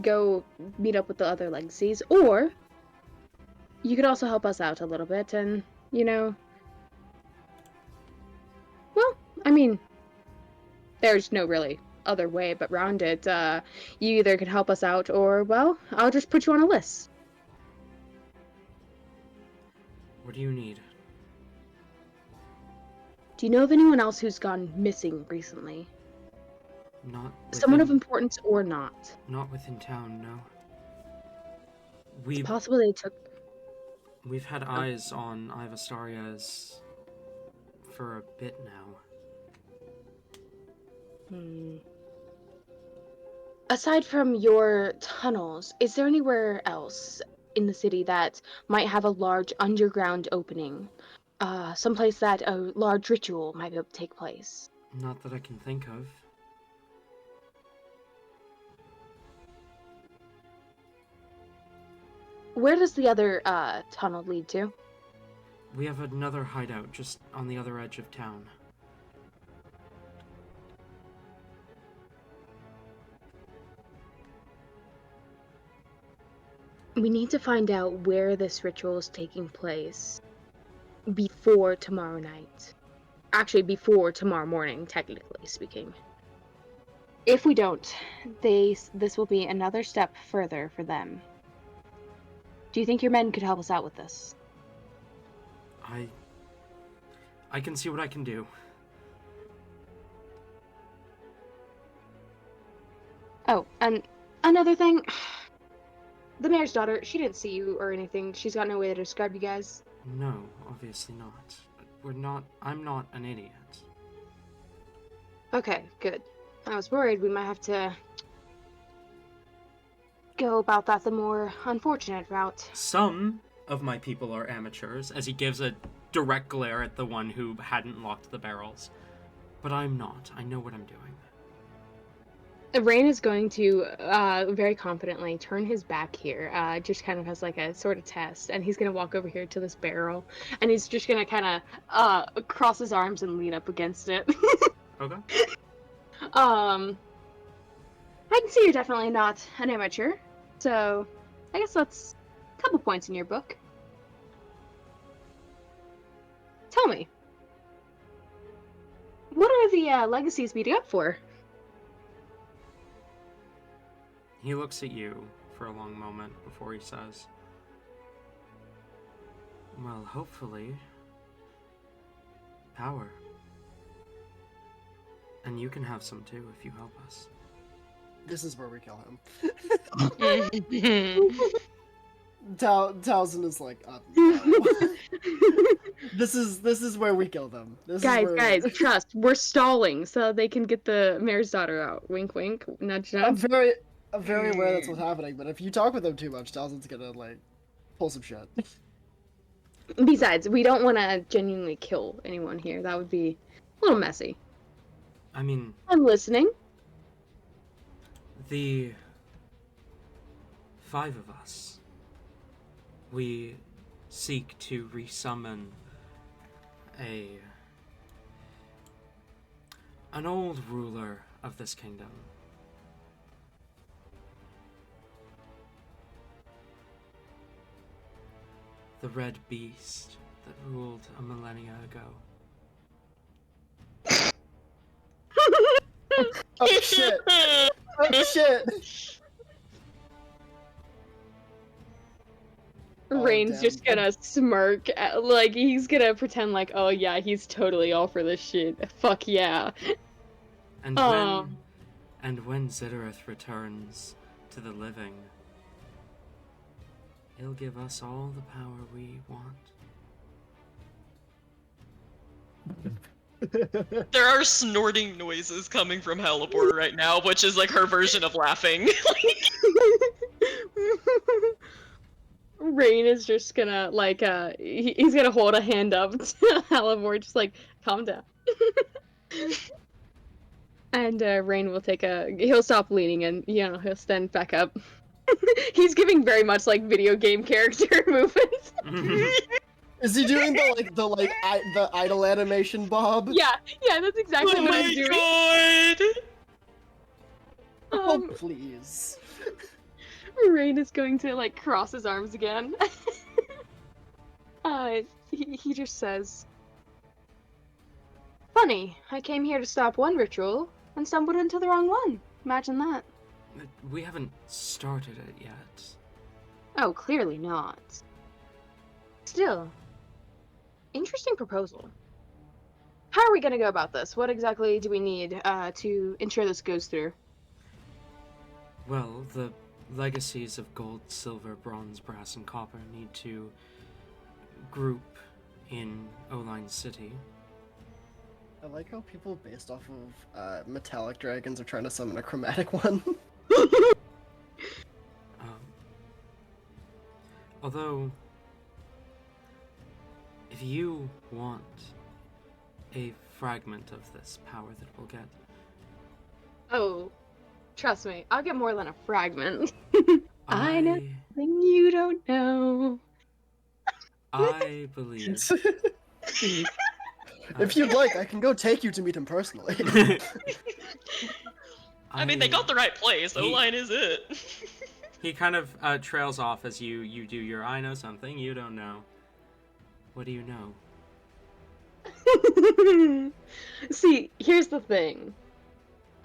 go meet up with the other legacies, or you could also help us out a little bit and, well, I mean, there's no really other way but round it. You either could help us out or, well, I'll just put you on a list. What do you need? Do you know of anyone else who's gone missing recently? Not Someone of within- importance or not? Not within town, no. It's possible they took... We've had eyes on Ivastarias for a bit now. Aside from your tunnels, is there anywhere else in the city that might have a large underground opening? Someplace that a large ritual might be able to take place? Not that I can think of. Where does the other tunnel lead to? We have another hideout just on the other edge of town. We need to find out where this ritual is taking place before tomorrow night. Actually, before tomorrow morning, technically speaking. If we don't, this will be another step further for them. Do you think your men could help us out with this? I can see what I can do. Oh, and another thing. The mayor's daughter, she didn't see you or anything. She's got no way to describe you guys. No, obviously not. I'm not an idiot. Okay, good. I was worried we might have to go about that the more unfortunate route. Some of my people are amateurs, as he gives a direct glare at the one who hadn't locked the barrels. But I'm not. I know what I'm doing. Rain is going to very confidently turn his back here, just kind of as like a sort of test, and he's going to walk over here to this barrel, and he's just going to kind of cross his arms and lean up against it. Okay. I can see you're definitely not an amateur, so I guess that's a couple points in your book. Tell me, what are the legacies meeting up for? He looks at you for a long moment before he says, well, hopefully, power. And you can have some too if you help us. This is where we kill him. Towson is like, no. This is where we kill them. Guys, trust. We're stalling so they can get the mayor's daughter out. Wink, wink. Nudge, nudge. I'm very aware that's what's happening, but if you talk with them too much, Towson's gonna like pull some shit. Besides, we don't want to genuinely kill anyone here. That would be a little messy. I mean, I'm listening. the 5 of us, we seek to resummon an old ruler of this kingdom. The Red Beast that ruled a millennia ago. Oh shit! Oh shit! Rain's damn. just gonna smirk, like he's gonna pretend like, oh yeah, he's totally all for this shit. Fuck yeah. And when Zidorith returns to the living, he'll give us all the power we want. There are snorting noises coming from Helibor right now, which is like her version of laughing. Rain is just gonna like he's gonna hold a hand up to Halivor, just like calm down. And Rain will he'll stop leaning and he'll stand back up. He's giving very much like video game character movements. Is he doing the idle animation, Bob? Yeah, that's exactly what he's doing. God! Oh please. Rain is going to like cross his arms again. He just says, "Funny, I came here to stop one ritual and stumbled into the wrong one. Imagine that." We haven't started it yet. Oh, clearly not. Still, interesting proposal. How are we gonna go about this? What exactly do we need to ensure this goes through? Well, the legacies of gold, silver, bronze, brass, and copper need to group in Oline City. I like how people based off of metallic dragons are trying to summon a chromatic one. Although, if you want a fragment of this power that we'll get, Oh, trust me, I'll get more than a fragment. I know something you don't know. I believe. If you'd like, I can go take you to meet him personally. I mean, they got the right place. O-line is it. He kind of trails off as you do your I know something you don't know. What do you know? See, here's the thing.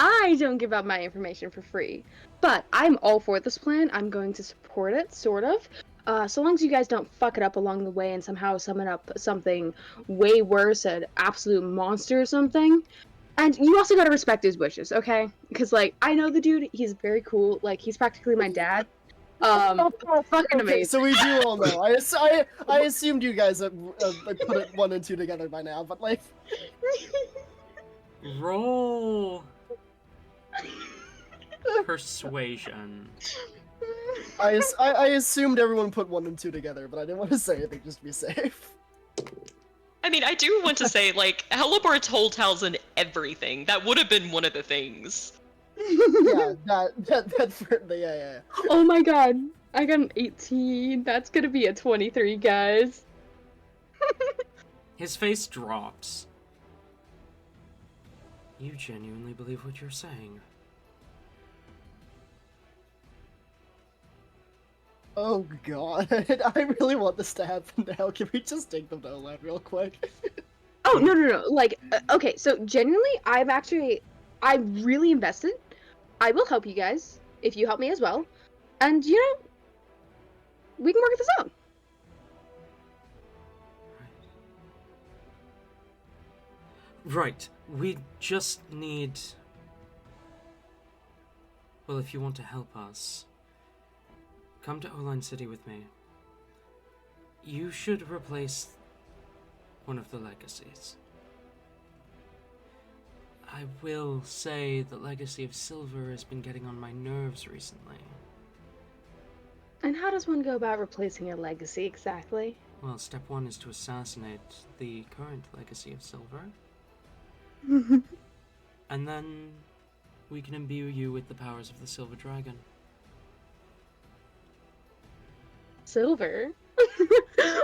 I don't give out my information for free. But I'm all for this plan. I'm going to support it, sort of. So long as you guys don't fuck it up along the way and somehow summon up something way worse, an absolute monster or something. And you also gotta respect his wishes, okay? Because, like, I know the dude, he's very cool. Like, he's practically my dad. Fucking Okay, amazing. so we do all know. I assumed you guys had put it 1 and 2 together by now, but like, Roll persuasion. I assumed everyone put 1 and 2 together, but I didn't want to say anything just to be safe. I mean, I do want to say, like, Helibor told Talzin everything. That would have been one of the things. Yeah, yeah. Oh my god, I got an 18. That's gonna be a 23, guys. His face drops. You genuinely believe what you're saying? Oh god, I really want this to happen now. Can we just take them to Olaf real quick? Oh, no. Like, okay, so genuinely, I'm really invested. I will help you guys, if you help me as well. And, you know, we can work this out. Right. We just need... Well, if you want to help us, come to Oline City with me. You should replace one of the legacies. I will say the Legacy of Silver has been getting on my nerves recently. And how does one go about replacing a legacy exactly? Well, step 1 is to assassinate the current Legacy of Silver. And then we can imbue you with the powers of the Silver Dragon. Silver?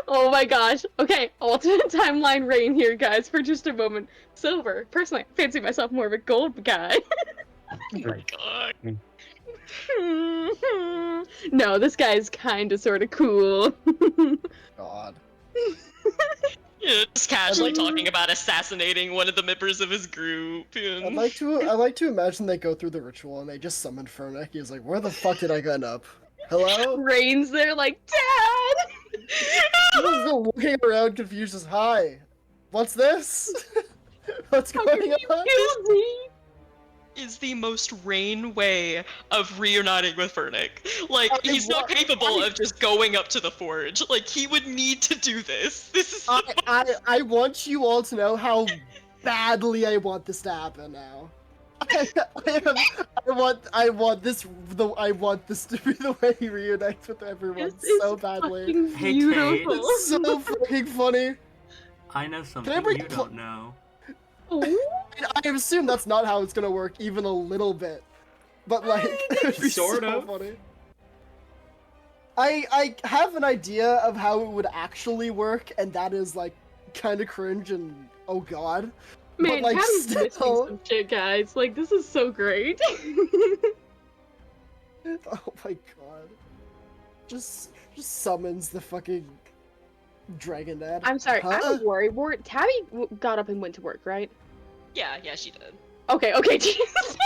Oh my gosh. Okay, alternate timeline reign here, guys, for just a moment. Silver. Personally, I fancy myself more of a gold guy. Oh my god. No, this guy's kinda sorta cool. God. Yeah, just casually talking about assassinating one of the members of his group. I And... like to imagine they go through the ritual and they just summon Fernick. He's like, where the fuck did I end up? Hello? Rain's there like, Dad! He's looking around confused as, hi. What's this? What's How going can you on? kill me? is the most Rain way of reuniting with Fernick. Like, he's not capable of just going up to the forge. Like, he would need to do this. This is I want you all to know how badly I want this to happen now. I want this to be the way he reunites with everyone so badly. Hey, Beautiful. Kate. It's so freaking funny. I know something Can I bring you don't know. I assume that's not how it's gonna work, even a little bit. But like, it'd be Sort so of. funny. I have an idea of how it would actually work, and that is like kind of cringe and oh god. Man, but, like, Tabby's missing still... some shit, guys. Like, this is so great. Oh my god. Just summons the fucking dragon dad. I'm sorry, Huh? I'm worried. Tabby got up and went to work, right? yeah, she did. Okay, Jesus.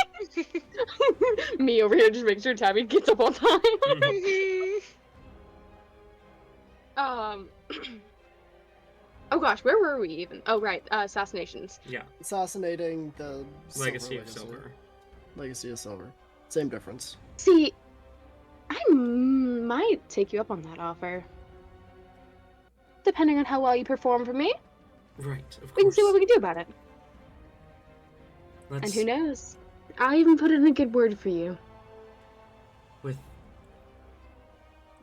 Me over here just making sure Tabby gets up on time. Oh gosh, where were we even? Oh right, assassinations. Yeah. Assassinating the Legacy of Silver. Legacy of Silver. Same difference. See, I might take you up on that offer. Depending on how well you perform for me, Right, of course. we can see what we can do about it. Let's... And who knows? I'll even put in a good word for you. With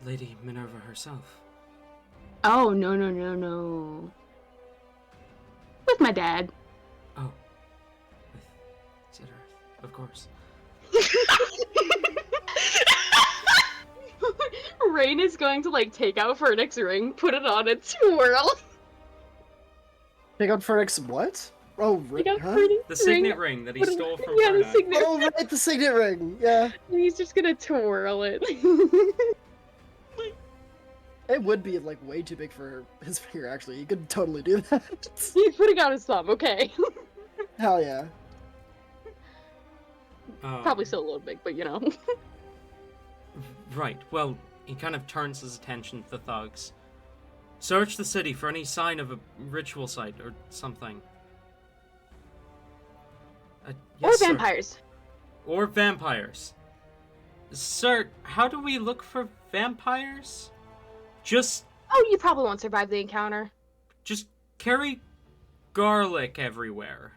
Lady Minerva herself. Oh, no. With my dad. Oh. With Sidorth, of course. Rain is going to, like, take out Fernick's ring, put it on, and twirl. Take out Fernick's what? Oh, Take out huh? Fernick's The signet ring. ring that he Put it- stole from yeah, the Fernick. signet Oh, right, the signet ring. Yeah. And he's just gonna twirl it. It would be, like, way too big for his finger, actually. He could totally do that. He's putting out his thumb, okay. Hell yeah. Probably still a little big, but you know. Right. Well, he kind of turns his attention to the thugs. Search the city for any sign of a ritual site or something. Yes, Or sir. vampires. Or vampires. Sir, how do we look for vampires? Just Oh, you probably won't survive the encounter. carry garlic everywhere.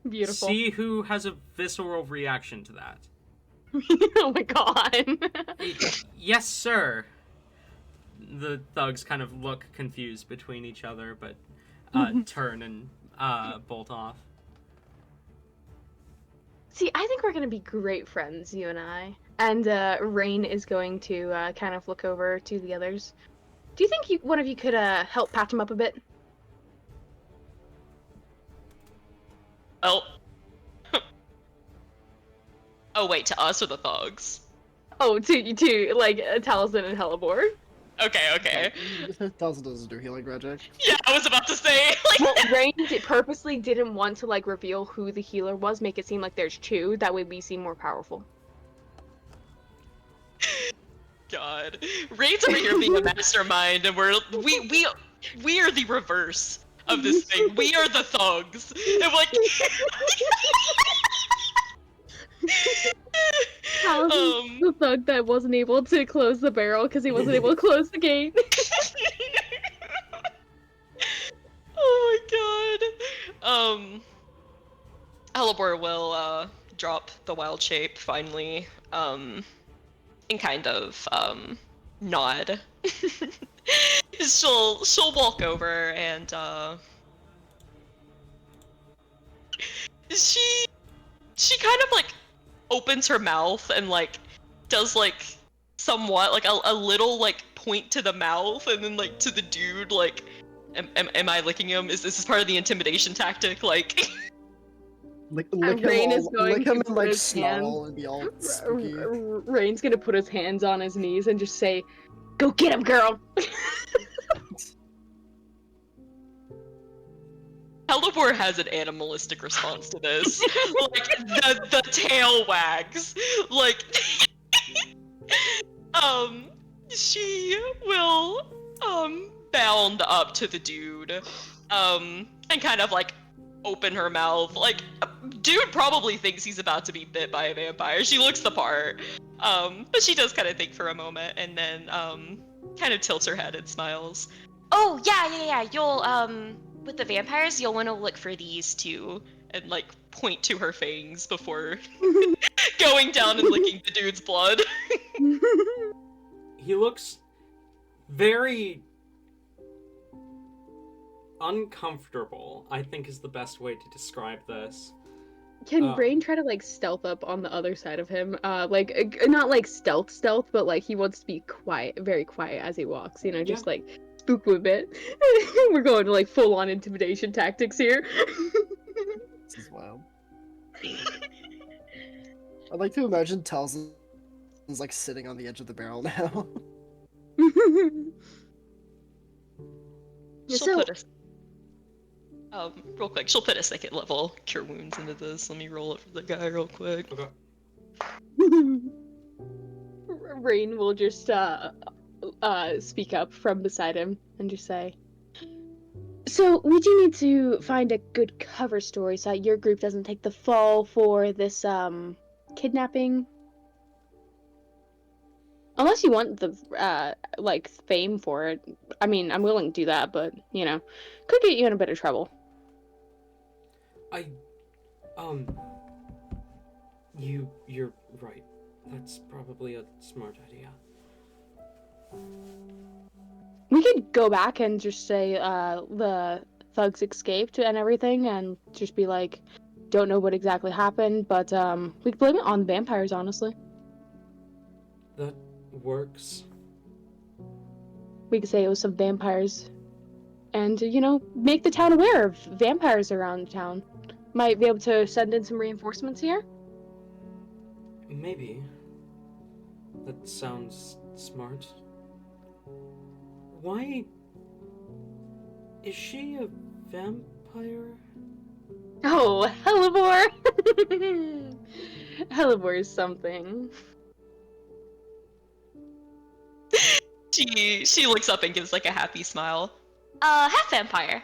Beautiful. See who has a visceral reaction to that. Oh my god. Yes, sir. The thugs kind of look confused between each other, but turn and bolt off. See, I think we're gonna be great friends, you and I. And Rain is going to kind of look over to the others. Do you think one of you could help patch him up a bit? Oh. Oh wait, to us or the thugs? Oh, to like Taliesin and Hellebore. Okay. Taliesin doesn't do healing magic. Yeah, I was about to say. Like, Well, Rain purposely didn't want to like reveal who the healer was, make it seem like there's two. That way we seem more powerful. God, Rain's over here being a mastermind, and we are the reverse of this thing. We are the thugs, and like. Taliesin's the thug that wasn't able to close the barrel because he wasn't able to close the gate. Oh my god. Alibor will drop the wild shape finally, and kind of nod. She'll walk over and she kind of like opens her mouth and like does like somewhat like a little like point to the mouth and then like to the dude like am I licking him? Is this part of the intimidation tactic? Like Lick Rain is going lick him to and put like his snarl and be all spooky. Rain's gonna put his hands on his knees and just say, "Go get him, girl." Hellebore has an animalistic response to this. Like the tail wags. Like she will bound up to the dude and kind of like open her mouth. Like dude probably thinks he's about to be bit by a vampire. She looks the part. But she does kind of think for a moment and then kind of tilts her head and smiles. Oh yeah. You'll with the vampires, you'll want to look for these two and like point to her fangs before going down and licking the dude's blood. He looks very uncomfortable, I think is the best way to describe this. Can Rain try to like stealth up on the other side of him? Not like stealth, but like he wants to be quiet, very quiet as he walks. You know, just like spook him a bit. We're going to like full on intimidation tactics here. This is wild. I'd like to imagine Taliesin's like sitting on the edge of the barrel now. She'll put real quick, she'll put a second level cure wounds into this. Let me roll it for the guy real quick. Okay. Rain will just speak up from beside him and just say, "So we do need to find a good cover story so that your group doesn't take the fall for this kidnapping. Unless you want the like fame for it. I mean, I'm willing to do that, but you know, could get you in a bit of trouble." You're right. That's probably a smart idea. We could go back and just say the thugs escaped and everything and just be like, don't know what exactly happened, but we could blame it on the vampires, honestly. That works. We could say it was some vampires and, you know, make the town aware of vampires around town. Might be able to send in some reinforcements here. Maybe. That sounds smart. Why is she a vampire? Oh, Hellebore! Hellebore is something. She looks up and gives like a happy smile. Half vampire.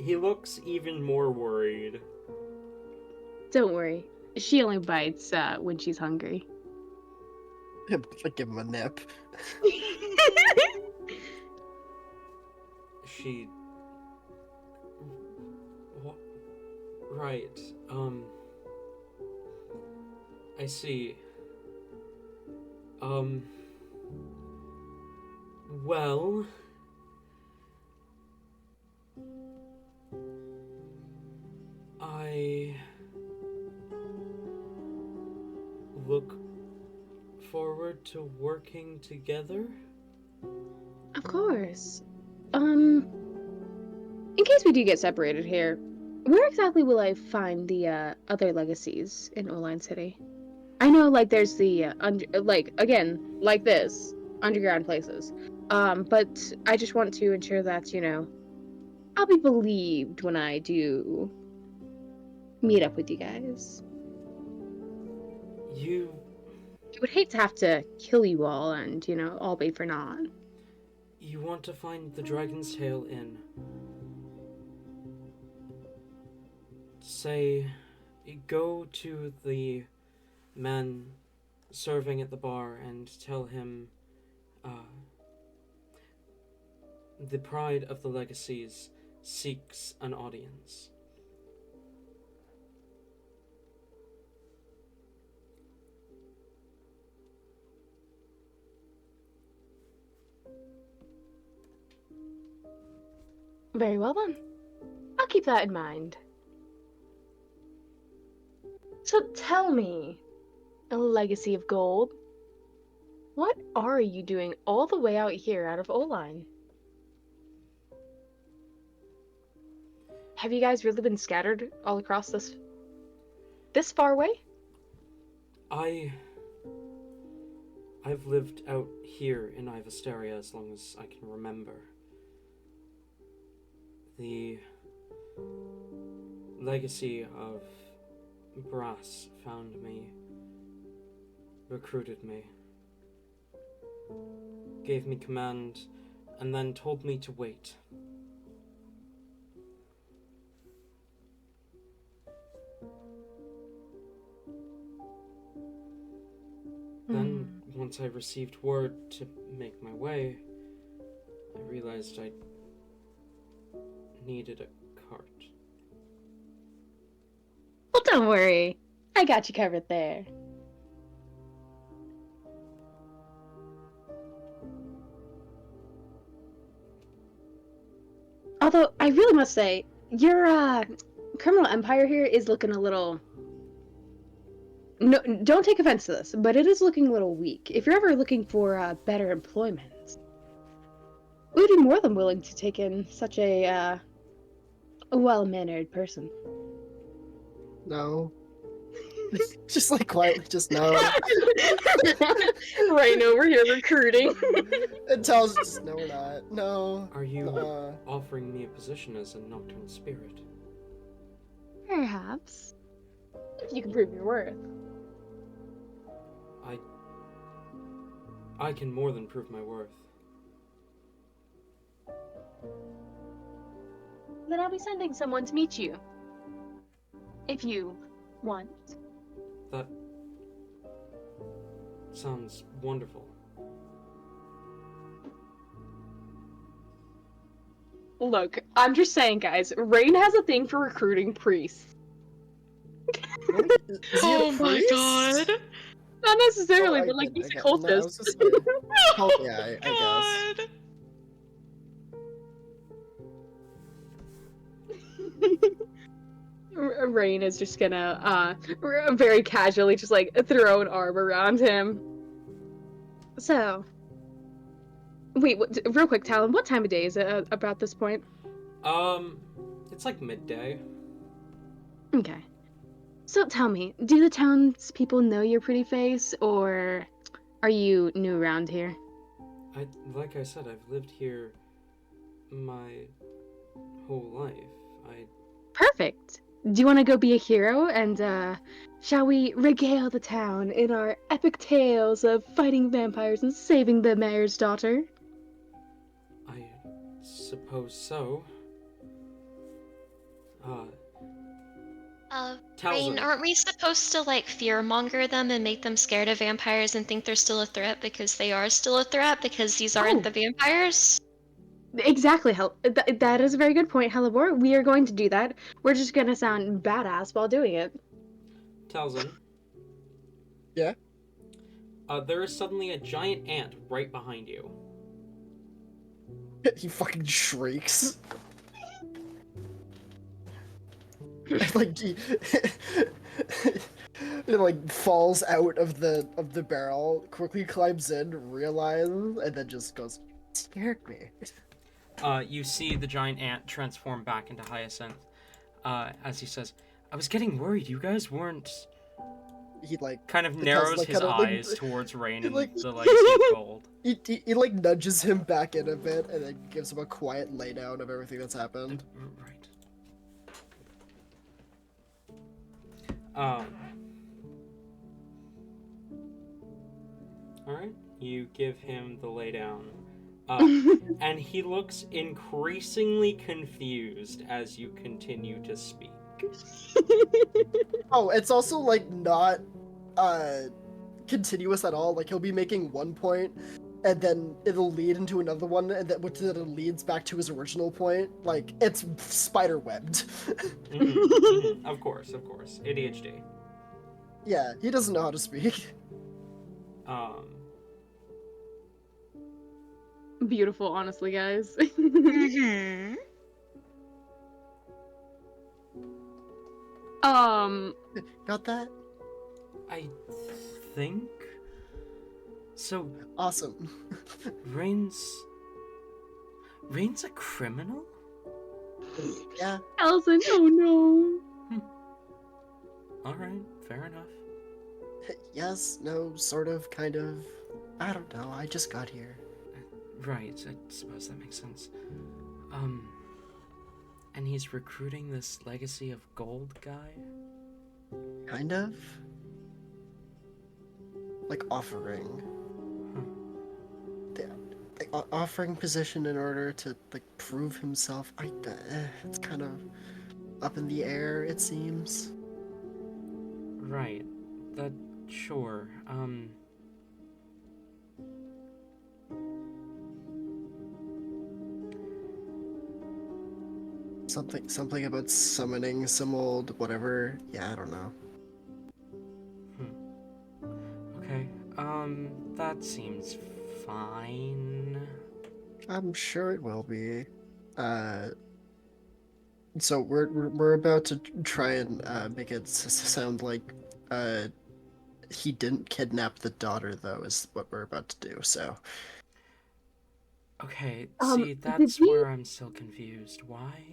He looks even more worried. Don't worry. She only bites when she's hungry. Give him a nip. She... What? Right, I see. Well... I... look forward to working together? Of course. In case we do get separated here, where exactly will I find the other legacies in Oline City? I know, like, there's the again, like this, underground places. But I just want to ensure that, you know, I'll be believed when I do meet up with you guys. I would hate to have to kill you all and, you know, all be for naught. You want to find the Dragon's Tail Inn. Say, go to the man serving at the bar and tell him, the Pride of the Legacies seeks an audience. Very well then. I'll keep that in mind. So tell me, a legacy of gold, what are you doing all the way out here out of Oline? Have you guys really been scattered all across this far away? I've lived out here in Ivasteria as long as I can remember. The legacy of Brass found me, recruited me, gave me command, and then told me to wait. Then, once I received word to make my way, I realized I needed a cart. Well, don't worry. I got you covered there. Although, I really must say, your criminal empire here is looking a little... No, don't take offense to this, but it is looking a little weak. If you're ever looking for better employment, we'd be more than willing to take in such a well-mannered person. No. Just like quietly, just no. Right over here recruiting. It tells us, no, we're not. No. Are you nuh-uh. offering me a position as a nocturne spirit? Perhaps. If you can prove your worth. I can more than prove my worth. Then I'll be sending someone to meet you. If you want. That sounds wonderful. Look, I'm just saying, guys, Rain has a thing for recruiting priests. Is he a Oh my priest? god. Not necessarily, Oh, but like these I get- no, I cultists. was just saying. Oh, yeah, I guess. Rain is just gonna, very casually just like throw an arm around him. So, wait, real quick, Talon, what time of day is it about this point? It's like midday. Okay. So tell me, do the townspeople know your pretty face, or are you new around here? Like I said, I've lived here my whole life. Perfect. Do you want to go be a hero and shall we regale the town in our epic tales of fighting vampires and saving the mayor's daughter? I suppose so. Rain, Talzin. aren't we supposed to like fearmonger them and make them scared of vampires and think they're still a threat because they are still a threat because these aren't the vampires? Exactly, that is a very good point, Hellebore. We are going to do that. We're just gonna sound badass while doing it. Talzin. Yeah? There is suddenly a giant ant right behind you. He fucking shrieks. Like he, it like falls out of the barrel, quickly climbs in, realizes, and then just goes, "Scared me." You see the giant ant transform back into Hyacinth. As he says, "I was getting worried. You guys weren't." He like Kind of it narrows tells, like, his kind of, like, eyes towards Rain he, and like- the Legacy of Gold. he like nudges him back in a bit, and then gives him a quiet laydown of everything that's happened. Right. All right. You give him the laydown, and he looks increasingly confused as you continue to speak. Oh, it's also like not continuous at all. Like he'll be making one point, and then it'll lead into another one, and that which then leads back to his original point. Like it's spider webbed. Of course, ADHD. Yeah, he doesn't know how to speak. Beautiful, honestly, guys. Mm-hmm. Got that? I think so. Awesome. Rain's a criminal? Yeah. Elson, oh no. All right, fair enough. Yes, no, sort of, kind of. I don't know, I just got here. Right, I suppose that makes sense. And he's recruiting this Legacy of Gold guy? Kind of? Like offering. Offering position in order to, like, prove himself. It's kind of up in the air, it seems. Right, sure, Something about summoning some old whatever. Yeah, I don't know. Okay, that seems fine. I'm sure it will be. So we're about to try and make it sound like he didn't kidnap the daughter, though, is what we're about to do. So Okay, Um, see, did that's we- where I'm still confused. Why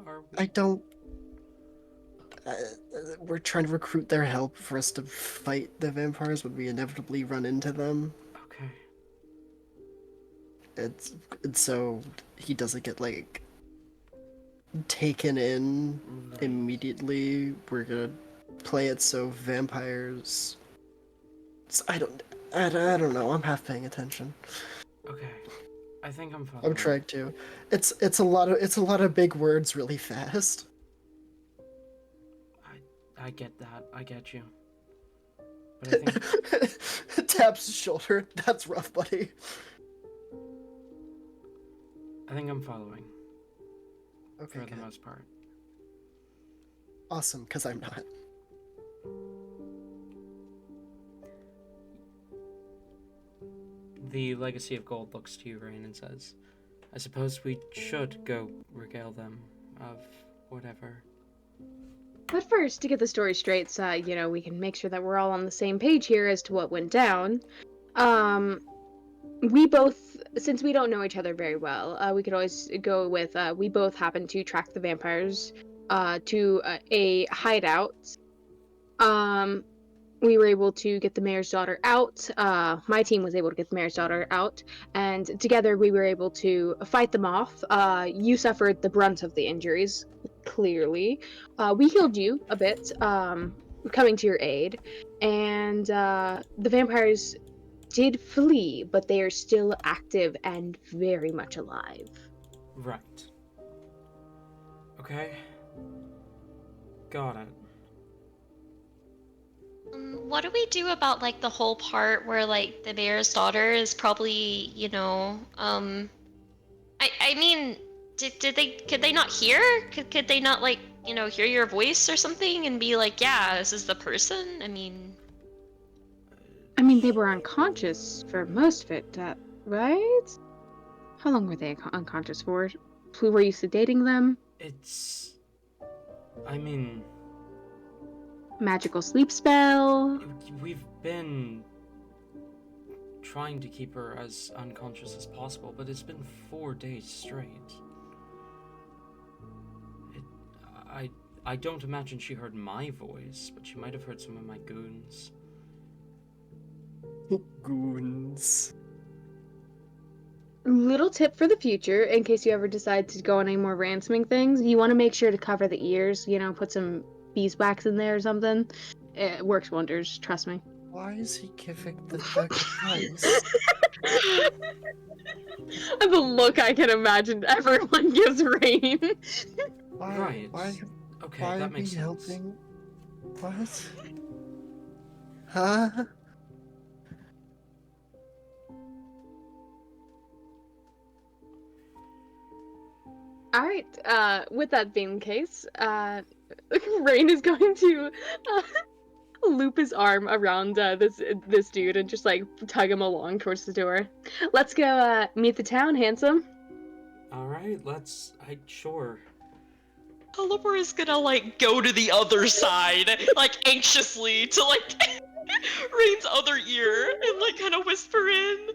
are we... I don't. We're trying to recruit their help for us to fight the vampires when we inevitably run into them. Okay, It's so he doesn't get like taken in right. immediately. We're gonna play it so vampires. I don't know. I'm half paying attention. Okay, I think I'm following. I'm trying to. It's a lot of big words really fast. I get that, I get you. But I think... Taps his shoulder. That's rough, buddy. I think I'm following, Okay, for the good. most part. Awesome, because I'm not. The Legacy of Gold looks to you, Rain, and says, I suppose we should go regale them of whatever. But first, to get the story straight, so we can make sure that we're all on the same page here as to what went down. We both, since we don't know each other very well, we could always go with we both happen to track the vampires to a hideout. we were able to get the mayor's daughter out. My team was able to get the mayor's daughter out, and together we were able to fight them off. You suffered the brunt of the injuries, clearly. We healed you a bit, coming to your aid, and the vampires did flee, but they are still active and very much alive. Right. Okay. Got it. What do we do about like the whole part where like the mayor's daughter is probably, I mean, could they not hear? Could they not like, hear your voice or something and be like, yeah, this is the person? I mean, They were unconscious for most of it, right? How long were they unconscious for? Were you sedating them? It's... I mean... Magical sleep spell? We've been trying to keep her as unconscious as possible, but it's been 4 days straight. I don't imagine she heard my voice, but she might have heard some of my goons. Goons. Little tip for the future, in case you ever decide to go on any more ransoming things, you want to make sure to cover the ears, put some beeswax in there or something. It works wonders, trust me. Why is he giving the advice? The look I can imagine everyone gives Rain. Right. Okay, Why that are makes we sense. helping? What? Huh? Alright, with that being the case, Rain is going to loop his arm around this dude and just like tug him along towards the door. Let's go meet the town, handsome. Alright, sure. Oliver is gonna like go to the other side, like anxiously to like Rain's other ear and like kind of whisper in.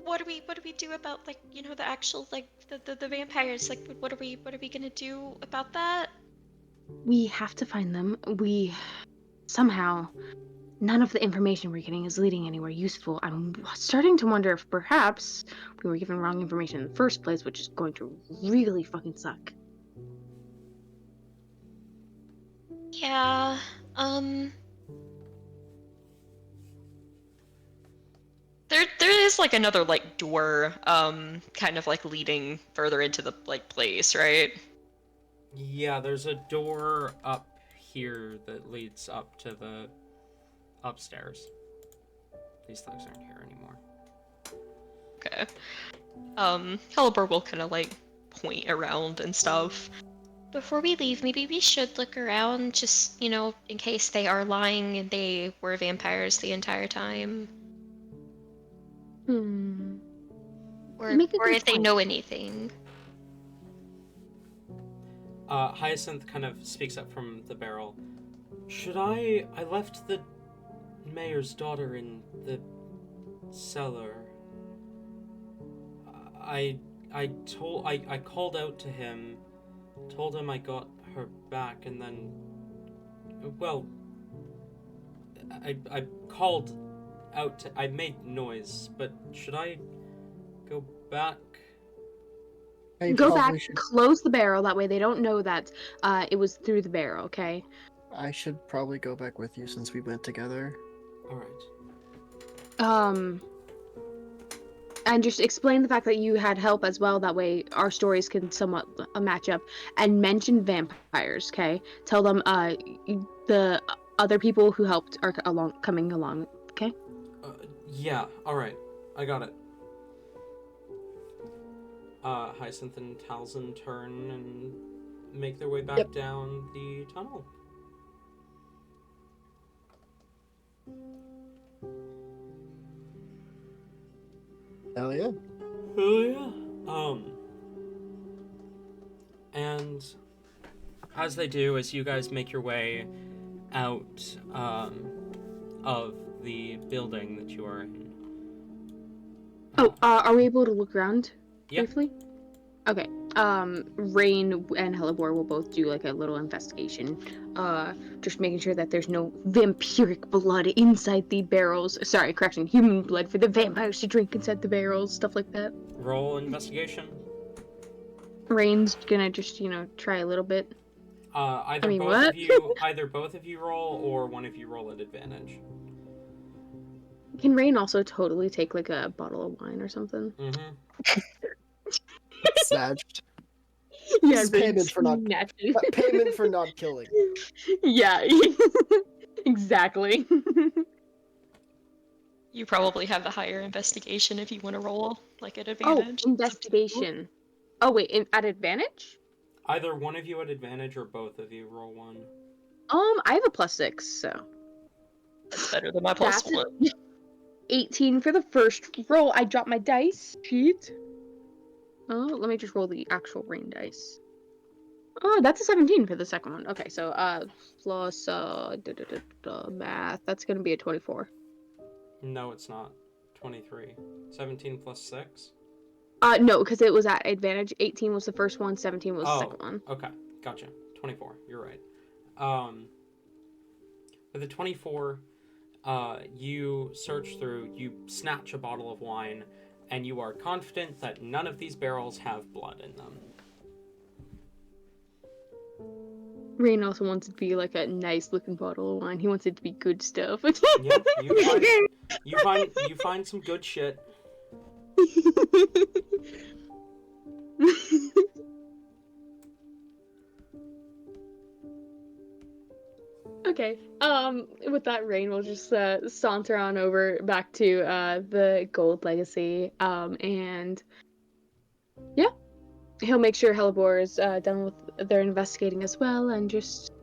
what do we do about like, the actual like the vampires? Like, what are we gonna do about that? We have to find them. Somehow, none of the information we're getting is leading anywhere useful. I'm starting to wonder if perhaps we were given wrong information in the first place, which is going to really fucking suck. Yeah, There is like another like door, kind of like leading further into the like place, right? Yeah, there's a door up here that leads up to the upstairs. These thugs aren't here anymore. Okay. Halibur will kind of like point around and stuff. before we leave, maybe we should look around, just, in case they are lying and they were vampires the entire time. Or Make a good if they point. know anything. Hyacinth kind of speaks up from the barrel. I left the mayor's daughter in the cellar. I called out to him, told him I got her back, and then, well, I called out to, I made noise, but should I go back? Go back, close the barrel, that way they don't know that it was through the barrel, okay? I should probably go back with you since we went together. Alright. And just explain the fact that you had help as well, that way our stories can somewhat match up. And mention vampires, okay? Tell them the other people who helped are coming along, okay? Yeah, alright. I got it. Hyacinth and Talzin turn and make their way back down the tunnel. Hell yeah. Hell yeah. And as they do, as you guys make your way out of the building that you are in. Are we able to look around Yep. briefly? Okay. Rain and Hellebore will both do like a little investigation, just making sure that there's no vampiric blood inside the barrels. Sorry, correction, human blood for the vampires to drink inside the barrels, stuff like that. Roll investigation. Rain's gonna just, try a little bit. Either I mean, both what? of you, either both of you roll, or one of you roll at advantage. Can Rain also totally take like a bottle of wine or something? Mm-hmm. Snatched. Yeah, This is payment for not snatches. payment for not killing. Yeah, exactly. You probably have the higher investigation if you want to roll, like, at Oh, advantage. investigation. Oh wait, at advantage? Either one of you at advantage, or both of you roll one. I have a +6, so That's better than my plus That's- 1. 18 for the first roll. I dropped my dice sheet. Oh, let me just roll the actual Rain dice. Oh, that's a 17 for the second one. Okay, so plus math. That's gonna be a 24. No, it's not. 23. 17 plus 6? No, because it was at advantage. 18 was the first one. 17 was the second one. Okay, gotcha. 24. You're right. For the 24, you search through, you snatch a bottle of wine, and you are confident that none of these barrels have blood in them. Rain also wants it to be like a nice looking bottle of wine. He wants it to be good stuff. Yep, you find some good shit. Okay. With that, Rain will just saunter on over back to the Gold Legacy. And yeah, he'll make sure Hellebore is done with their investigating as well, and just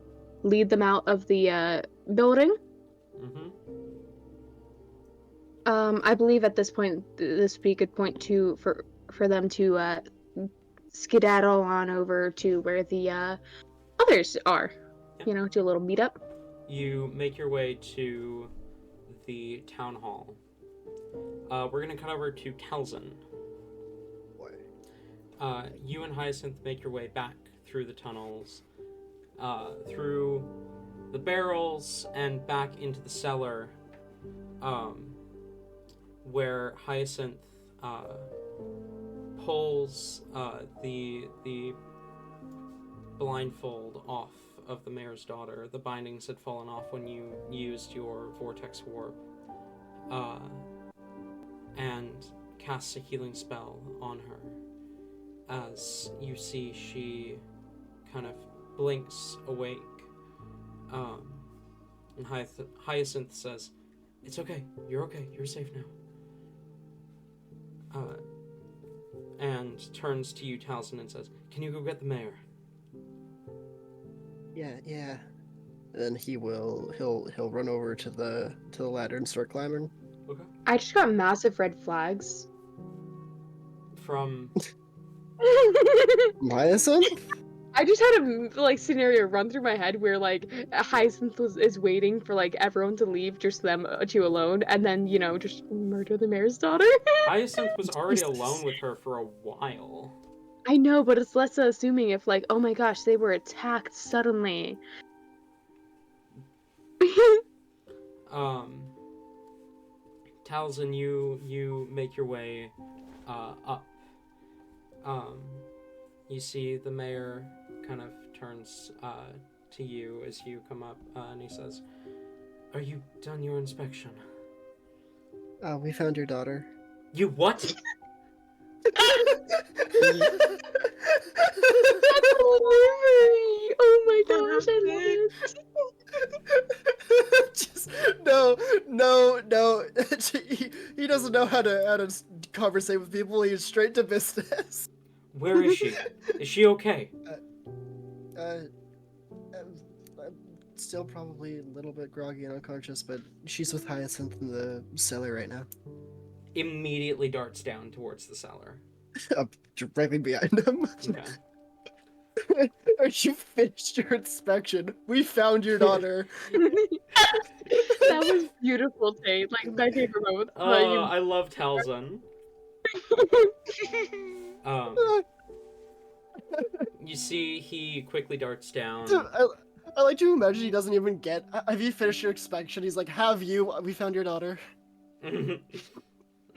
lead them out of the building. Mm-hmm. I believe at this point, this would be a good point for them to skedaddle on over to where the others are. Yep. You know, do a little meetup. You make your way to the town hall. We're gonna cut over to Talzin. You and Hyacinth make your way back through the tunnels, through the barrels, and back into the cellar, where Hyacinth pulls the blindfold off of the mayor's daughter. The bindings had fallen off when you used your vortex warp, and casts a healing spell on her. As you see, she kind of blinks awake, and Hyacinth says, "It's okay, you're safe now." And turns to you, Talzin, and says, "Can you go get the mayor?" Yeah. Then he'll run over to the ladder and start climbing. Okay. I just got massive red flags. From Hyacinth? I just had a scenario run through my head where Hyacinth is waiting for everyone to leave, just them two alone, and then just murder the mayor's daughter. Hyacinth was already alone with her for a while. I know, but it's less assuming if oh my gosh, they were attacked suddenly. Talzin, you make your way up. You see the mayor kind of turns to you as you come up, and he says, "Are you done your inspection?" We found your daughter. You what? Oh my gosh, I love it. Just no. He doesn't know how to conversate with people. He's straight to business. Where is she? Is she okay? Still probably a little bit groggy and unconscious, but she's with Hyacinth in the cellar right now. Immediately darts down towards the cellar. Up directly behind him. Okay. Are you finished your inspection? We found your daughter. That was beautiful, Tate. My favorite moment. I love Talzin. You see, he quickly darts down. Dude, I like to imagine he doesn't even get. Have you finished your inspection? He's like, "Have you? We found your daughter."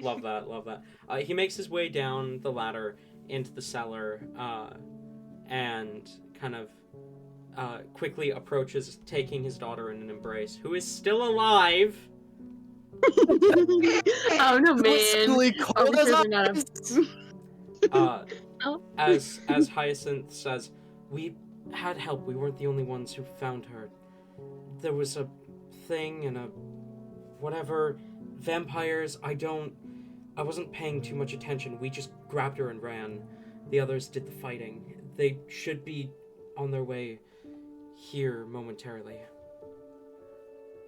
Love that, love that. He makes his way down the ladder into the cellar, and kind of quickly approaches, taking his daughter in an embrace, who is still alive. Oh no, man! Suddenly Are cold we as sure they're not ice. Oh. As Hyacinth says, we had help. We weren't the only ones who found her. There was a thing and a whatever vampires. I wasn't paying too much attention. We just grabbed her and ran. The others did the fighting. They should be on their way here momentarily.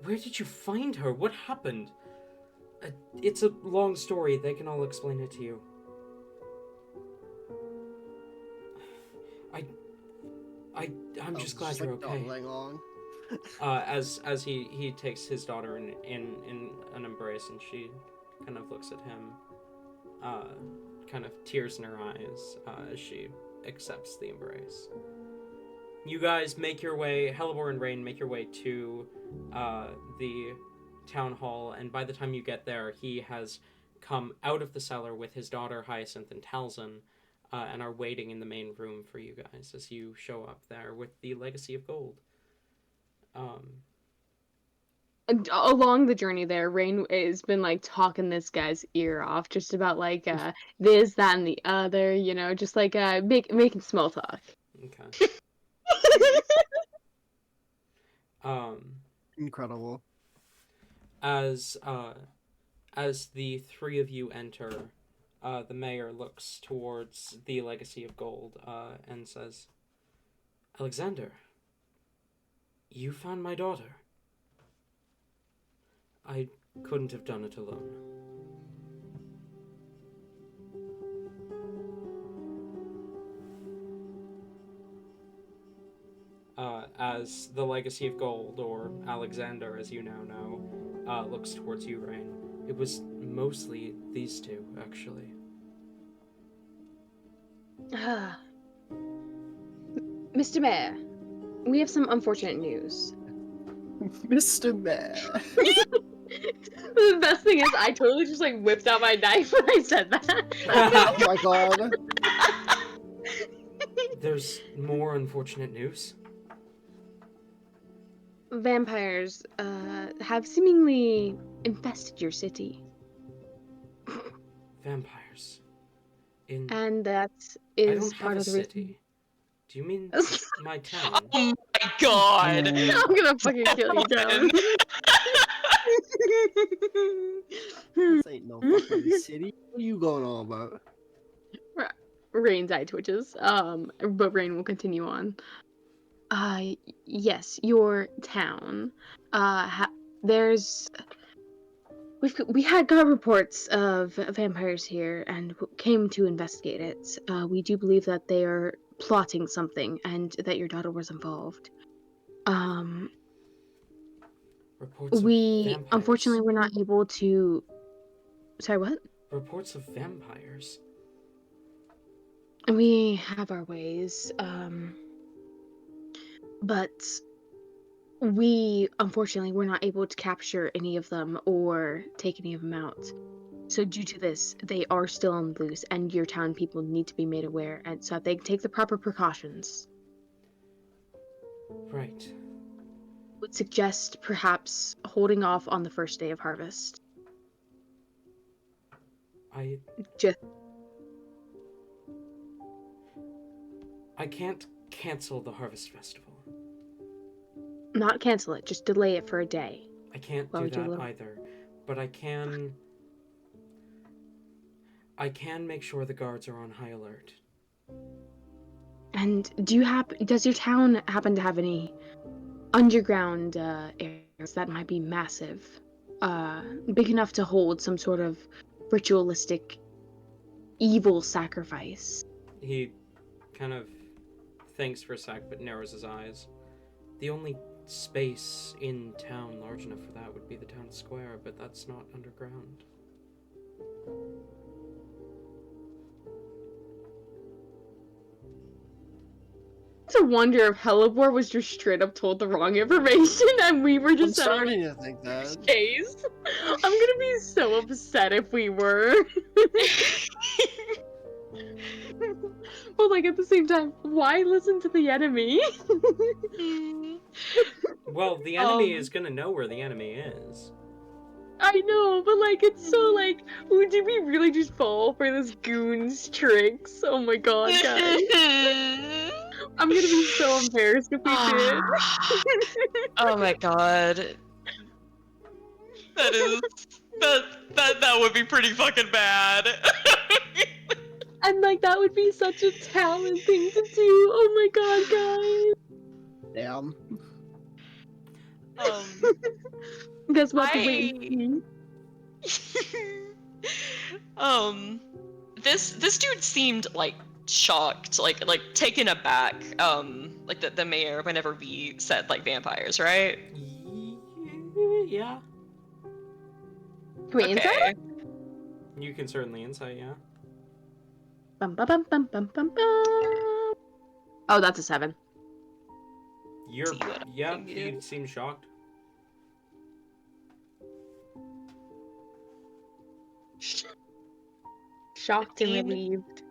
Where did you find her? What happened? It's a long story. They can all explain it to you. I'm just glad you're okay. Along. As he takes his daughter in an embrace, and she kind of looks at him, kind of tears in her eyes as she accepts the embrace. You guys make your way, Hellebore and Rain make your way to the town hall, and by the time you get there, he has come out of the cellar with his daughter Hyacinth and Talzin, and are waiting in the main room for you guys as you show up there with the Legacy of Gold. Along the journey there, Rain has been like talking this guy's ear off, just about like this, that, and the other. You know, just like making small talk. Okay. Incredible. As the three of you enter, the mayor looks towards the Legacy of Gold and says, "Alexander, you found my daughter. I couldn't have done it alone." As the Legacy of Gold, or Alexander as you now know, looks towards you, Rain. It was mostly these two, actually. Mr. Mayor, we have some unfortunate news. Mr. Mayor. The best thing is, I totally just like whipped out my knife when I said that. Oh my god. There's more unfortunate news? Vampires have seemingly infested your city. Vampires. And that I is don't have part a of the reason. city. Do you mean my town? Oh my god! I'm gonna fucking kill you, John. This ain't no fucking city. What are you going on about? Rain's eye twitches. But Rain will continue on. Yes, your town. We had got reports of vampires here and came to investigate it. We do believe that they are plotting something and that your daughter was involved. Reports of We vampires. unfortunately were not able to. Sorry, what? Reports of vampires. We have our ways, but we unfortunately were not able to capture any of them or take any of them out. So due to this, they are still on the loose, and your town people need to be made aware, and so that they can take the proper precautions. Right. Would suggest perhaps holding off on the first day of harvest. I can't cancel the Harvest Festival. Not cancel it, just delay it for a day. I can't do that either. But I can make sure the guards are on high alert. And does your town happen to have any underground areas that might be massive? Big enough to hold some sort of ritualistic evil sacrifice? He kind of thinks for a sec, but narrows his eyes. The only space in town large enough for that would be the town square, but that's not underground. to wonder if Hellebore was just straight up told the wrong information and we were I'm just set on starting to think that. case. I'm gonna be so upset if we were. But like at the same time, why listen to the enemy? Well, the enemy is gonna know where the enemy is. I know, but like it's so like, would you be really just fall for this goon's tricks? Oh my god, guys. I'm gonna be so embarrassed if we did. Oh my god. That is that would be pretty fucking bad. And like that would be such a talent thing to do. Oh my god, guys. Damn. Guess what? I- this dude seemed like shocked, like taken aback, like the mayor whenever we said like vampires, right? Yeah. Can we insight? You can certainly insight, yeah. Bum, bum, bum, bum, bum, bum, bum. Oh, that's a 7. You're See what I yeah, can he do. seems shocked. Shocked and 15. relieved.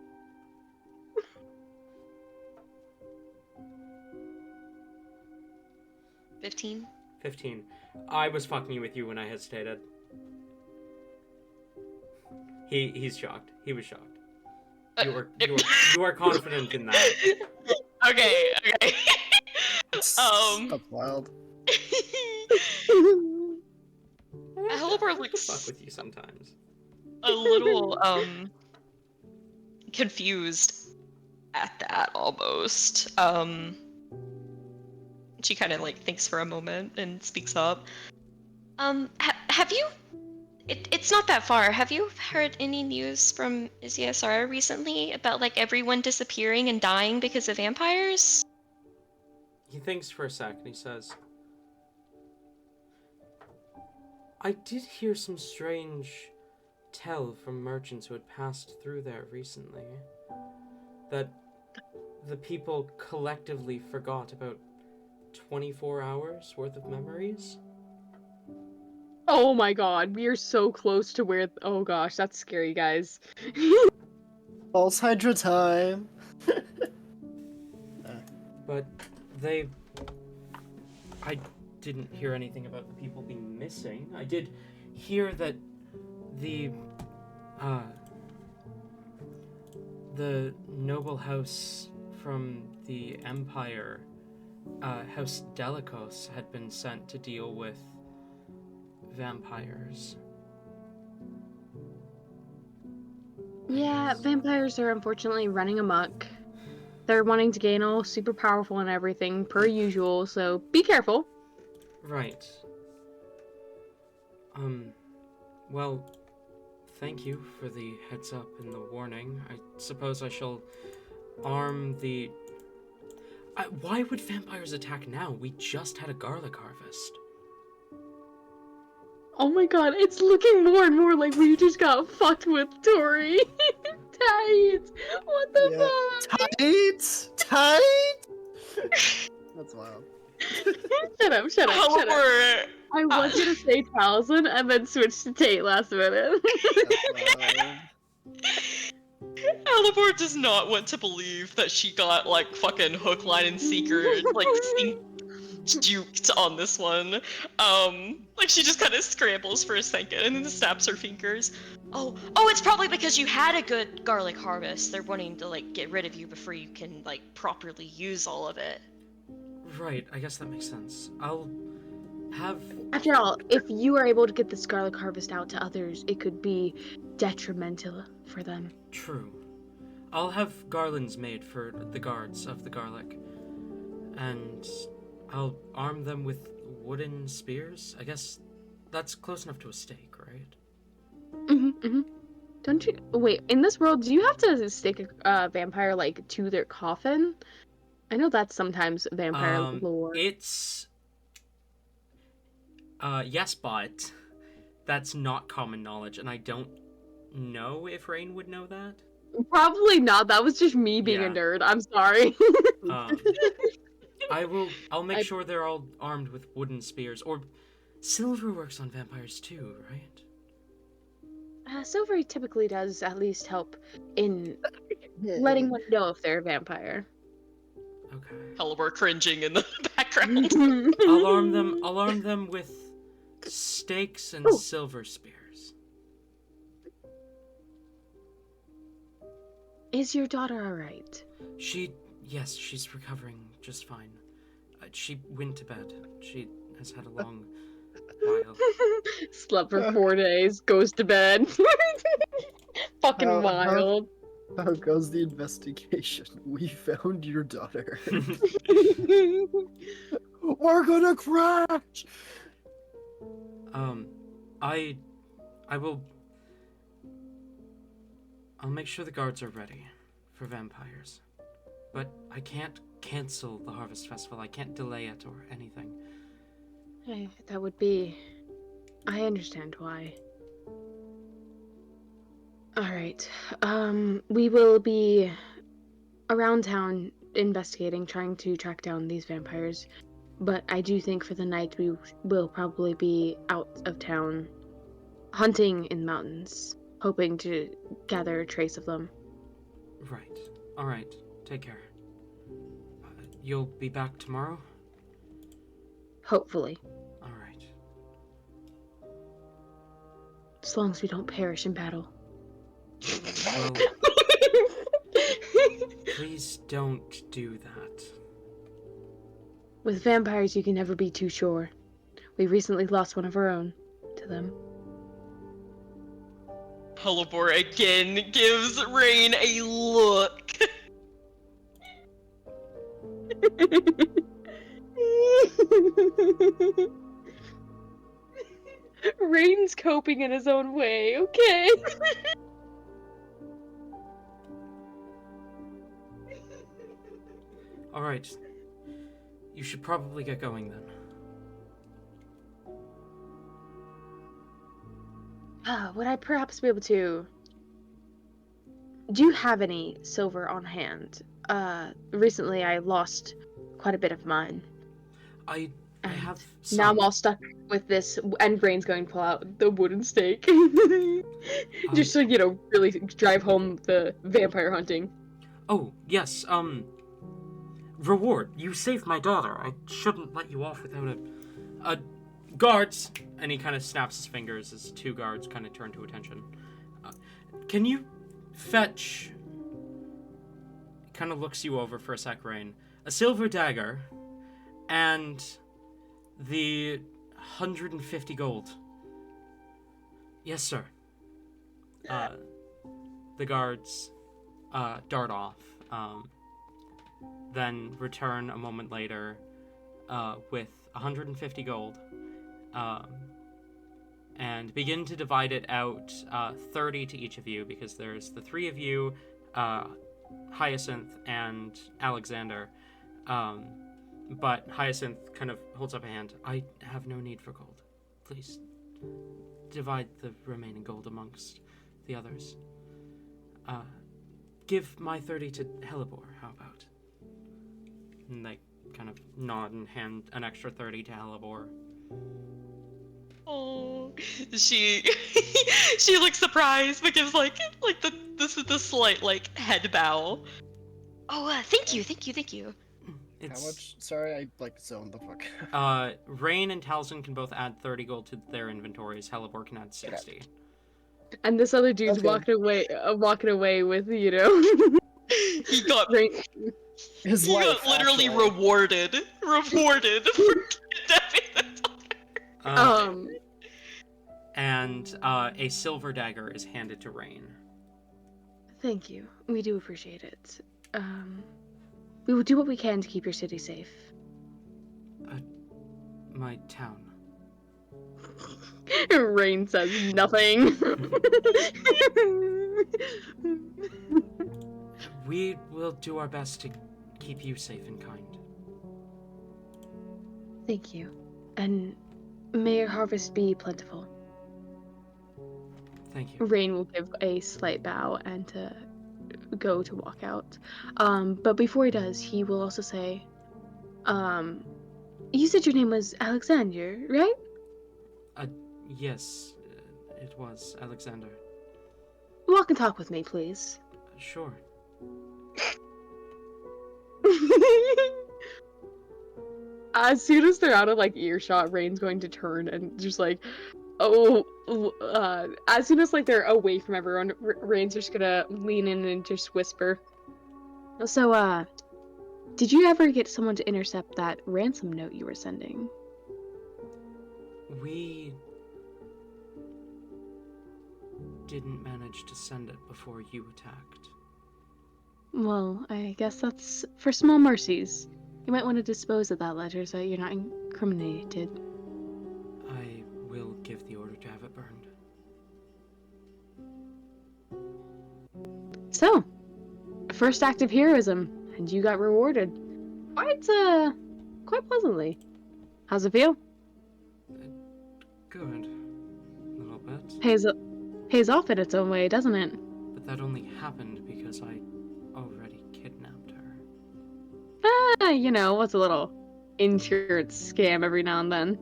$15. 15. I was fucking you with you when I hesitated. He's shocked. He was shocked. You are confident in that. Okay. That's wild. Hellebore I fuck looks with you sometimes. a little confused at that almost. She kind of like thinks for a moment and speaks up. Have you? It's not that far. Have you heard any news from Azius recently about like everyone disappearing and dying because of vampires? He thinks for a sec and he says, I did hear some strange tell from merchants who had passed through there recently that the people collectively forgot about 24 hours worth of memories. Oh my god, we are so close to where. Oh gosh, that's scary, guys. False Hydra time. But I didn't hear anything about the people being missing. I did hear that the noble house from the Empire, House Delicos, had been sent to deal with vampires. Yeah, vampires are unfortunately running amok. They're wanting to gain all super powerful and everything, per usual, so be careful. Right. Well, thank you for the heads up and the warning. I suppose I shall arm the... why would vampires attack now? We just had a garlic harvest. Oh my god, it's looking more and more like we just got fucked with, Tori. Tight! What the fuck? Tight. That's wild. Shut up. Hellebore. I was gonna say Towson and then switch to Tate last minute. That's wild. Hellebore does not want to believe that she got like fucking hook, line, and sinker, like duped on this one. Like she just kind of scrambles for a second and then snaps her fingers. Oh, it's probably because you had a good garlic harvest. They're wanting to like get rid of you before you can like properly use all of it. Right, I guess that makes sense. I'll have... After all, if you are able to get this garlic harvest out to others, it could be detrimental for them. True. I'll have garlands made for the guards of the garlic. And I'll arm them with wooden spears. I guess that's close enough to a stake, right? Don't you... Wait, in this world, do you have to stake a vampire, like, to their coffin? I know that's sometimes vampire lore. It's... yes, but that's not common knowledge, and I don't know if Rain would know that. Probably not. That was just me being a Yeah. nerd. I'm sorry. Um, I'll make I- sure they're all armed with wooden spears. Or silver works on vampires too, right? Silver typically does at least help in letting one know if they're a vampire. Okay. Helibor cringing in the background. I'll arm them with stakes and silver spears. Is your daughter alright? Yes, she's recovering just fine. She went to bed. She has had a long while. Slept for 4 days, goes to bed. Fucking How- wild. How goes the investigation? We found your daughter. We're gonna crash! I will. I'll make sure the guards are ready for vampires. But I can't cancel the Harvest Festival. I can't delay it or anything. That would be... I understand why. Alright. We will be around town investigating, trying to track down these vampires. But I do think for the night we will probably be out of town, hunting in the mountains, hoping to gather a trace of them. Right. Alright. Take care. You'll be back tomorrow? Hopefully. Alright. As long as we don't perish in battle. Well, please don't do that. With vampires, you can never be too sure. We recently lost one of our own to them. Helibor again gives Rain a look. Rain's coping in his own way, okay? Alright. You should probably get going then. Would I perhaps be able to... Do you have any silver on hand? Recently I lost quite a bit of mine. I And have now I'm some. all stuck with this, and Rain's going to pull out the wooden stake. Just so, really drive home the vampire hunting. Oh, yes, reward. You saved my daughter. I shouldn't let you off without a guards. And he kind of snaps his fingers as two guards kind of turn to attention. Can you fetch... Kind of looks you over for a sec, Rain. A silver dagger and the 150 gold. Yes, sir. The guards dart off, then return a moment later with 150 gold, and begin to divide it out 30 to each of you, because there's the three of you, Hyacinth and Alexander, but Hyacinth kind of holds up a hand. I have no need for gold. Please divide the remaining gold amongst the others. Give my 30 to Helibor, how about? And they kind of nod and hand an extra 30 to Helibor. Oh, she she looks surprised, but gives like the slight head bow. Oh, thank you, thank you, thank you. It's, How much? Sorry, I zoned the fuck. Rain and Taliesin can both add 30 gold to their inventories. Helibor can add 60. And this other dude's Okay. walking away with, He got Rain. His he life, got literally actually. rewarded for kidnapping the daughter. And a silver dagger is handed to Rain. Thank you. We do appreciate it. We will do what we can to keep your city safe. My town. Rain says nothing. We will do our best to keep you safe and kind. Thank you. And may your harvest be plentiful. Thank you. Rain will give a slight bow and go to walk out. But before he does, he will also say, you said your name was Alexander, right? Yes, it was Alexander. Walk and talk with me, please. Sure. As soon as they're out of like earshot, Rain's going to turn and just like, as soon as like they're away from everyone, Rain's just gonna lean in and just whisper. So, did you ever get someone to intercept that ransom note you were sending? We didn't manage to send it before you attacked. Well, I guess that's for small mercies. You might want to dispose of that letter so you're not incriminated. I will give the order to have it burned. So, first act of heroism, and you got rewarded. Quite pleasantly. How's it feel? Good. A little bit. Pays off in its own way, doesn't it? But that only happened because I already kidnapped her. What's a little insurance scam every now and then.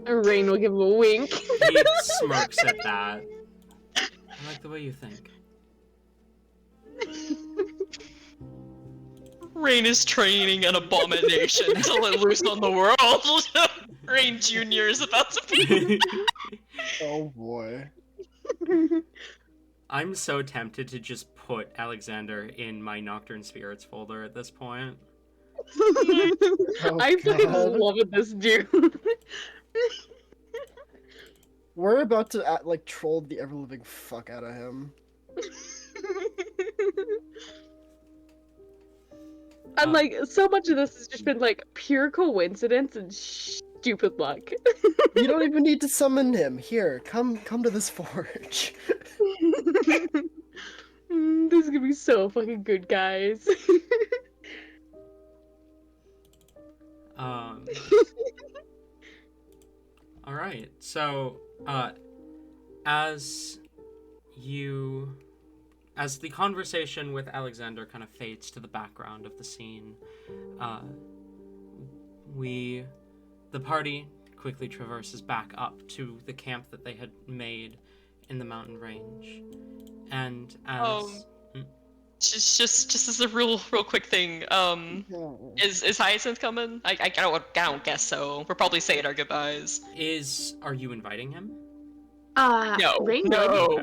Rain will give him a wink. He smirks at that. I like the way you think. Rain is training an abomination to let loose on the world. Rain Jr. is about to be. Oh boy. I'm so tempted to just put Alexander in my Nocturne Spirits folder at this point. I fucking God. love this dude. We're about to troll the ever living fuck out of him. And like so much of this has just been like pure coincidence and stupid luck. You don't even need to summon him. Here, come to this forge. This is gonna be so fucking good, guys. All right. So, as the conversation with Alexander kind of fades to the background of the scene, the party quickly traverses back up to the camp that they had made in the mountain range, and as Just as a real quick thing, is Hyacinth coming? I don't guess so. We're probably saying our goodbyes. are you inviting him? No, Rain no.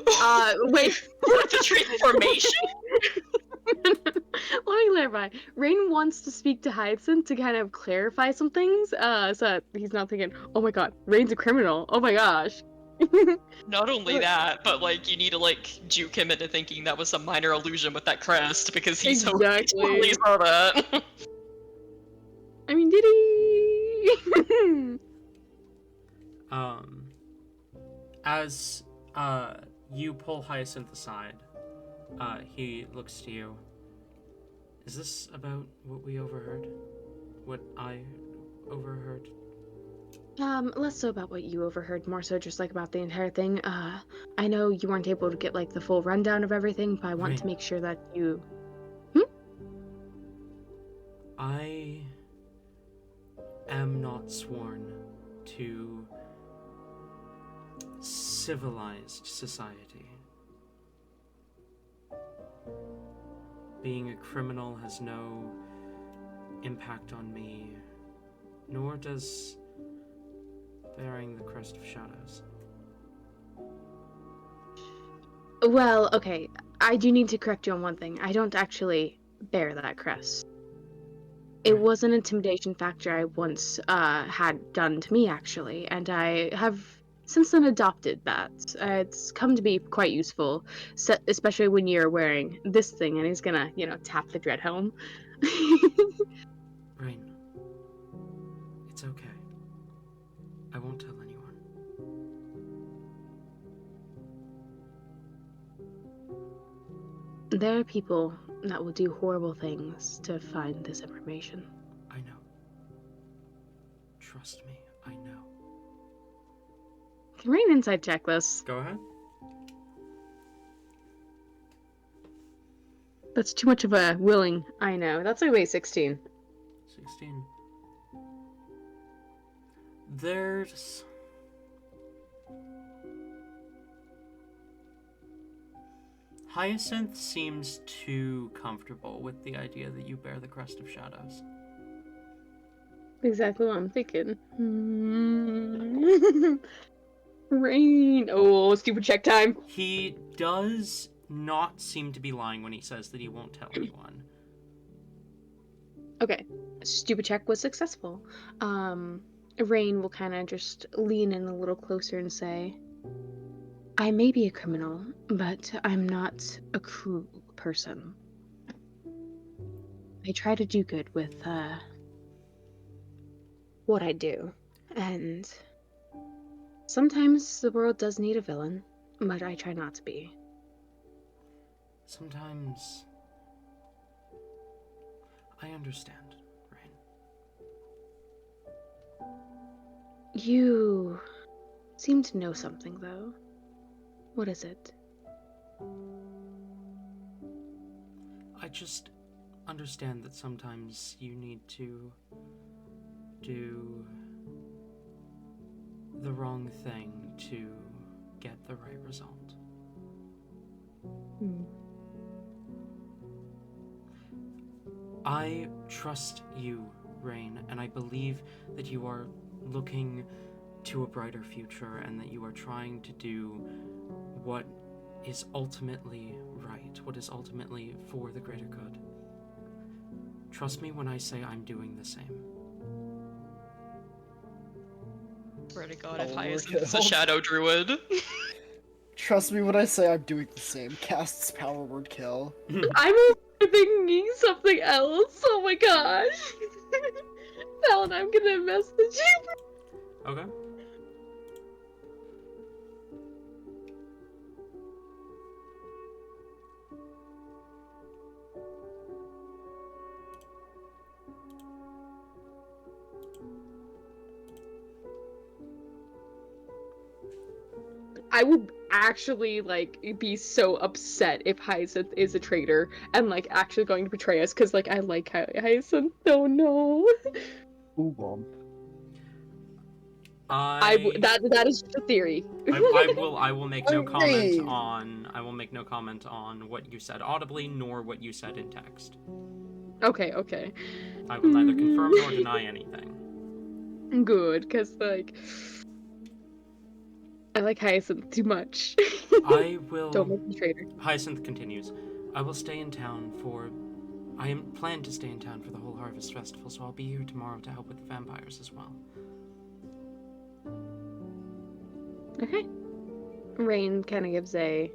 Okay. Wait. What's the transformation? Let me clarify. Rain wants to speak to Hyacinth to kind of clarify some things, so that he's not thinking, oh my god, Rain's a criminal, oh my gosh. Not only that, but like you need to like juke him into thinking that was some minor illusion with that crest because he's Exactly. totally saw that. I mean, did he? As you pull Hyacinth aside, he looks to you. Is this about what we overheard? What I overheard? Less so about what you overheard, more so just like about the entire thing. I know you weren't able to get like the full rundown of everything, but I want to make sure that you... I am not sworn to civilized society. Being a criminal has no impact on me, nor does bearing the crest of shadows. Well, okay, I do need to correct you on one thing. I don't actually bear that crest. It Right. was an intimidation factor I once had done to me, actually, and I have since then adopted that. It's come to be quite useful, especially when you're wearing this thing, and he's gonna, tap the dread home. Rain, it's okay. I won't tell anyone. There are people that will do horrible things to find this information. I know. Trust me, I know. Can Rain insight check this? Go ahead. That's too much of a willing. I know. That's like wait, 16. 16. There's... Hyacinth seems too comfortable with the idea that you bear the crest of shadows. Exactly what I'm thinking. Rain. Oh, stupid check time. He does not seem to be lying when he says that he won't tell anyone. Okay. Stupid check was successful. Rain will kind of just lean in a little closer and say, I may be a criminal, but I'm not a cruel person. I try to do good with, what I do. And sometimes the world does need a villain, but I try not to be. Sometimes... I understand, Rain. You seem to know something, though. What is it? I just understand that sometimes you need to do the wrong thing to get the right result. I trust you, Rain, and I believe that you are looking to a brighter future and that you are trying to do what is ultimately right, what is ultimately for the greater good. Trust me when I say I'm doing the same. Swear to God, if Oh, Hyacinth's a okay. shadow druid. Trust me when I say I'm doing the same. Casts power word kill. I'm thinking something else. Oh my gosh. Fallon, I'm gonna message you. Okay. I would actually be so upset if Hyacinth is a traitor and actually going to betray us because I like Hyacinth. Oh no. Ooh, bomb. That is just a theory. I will make no comment Hey. on what you said audibly nor what you said in text. Okay. I will neither confirm nor deny anything. Good, because I like Hyacinth too much. I will... Don't make me traitor. Hyacinth continues. I will stay in town for... I am planned to stay in town for the whole Harvest Festival, so I'll be here tomorrow to help with the vampires as well. Okay. Rain kind of gives a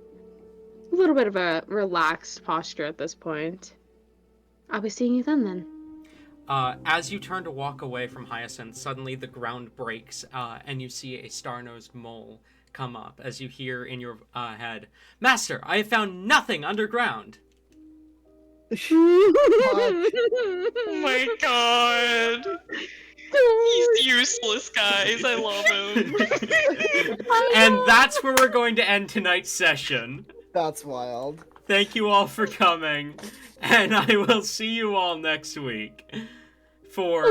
little bit of a relaxed posture at this point. I'll be seeing you then. As you turn to walk away from Hyacinth, suddenly the ground breaks, and you see a star-nosed mole come up as you hear in your head, Master, I have found nothing underground! Oh my God. He's useless, guys. I love him. And that's where we're going to end tonight's session. That's wild. Thank you all for coming, and I will see you all next week for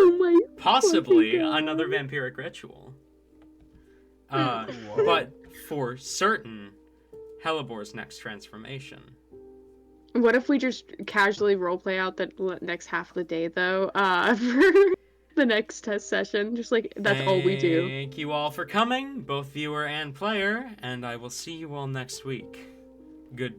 possibly another vampiric ritual. But for certain, Helibor's next transformation. What if we just casually roleplay out the next half of the day, though, for the next test session? Just that's all we do. Thank you all for coming, both viewer and player, and I will see you all next week. Goodbye.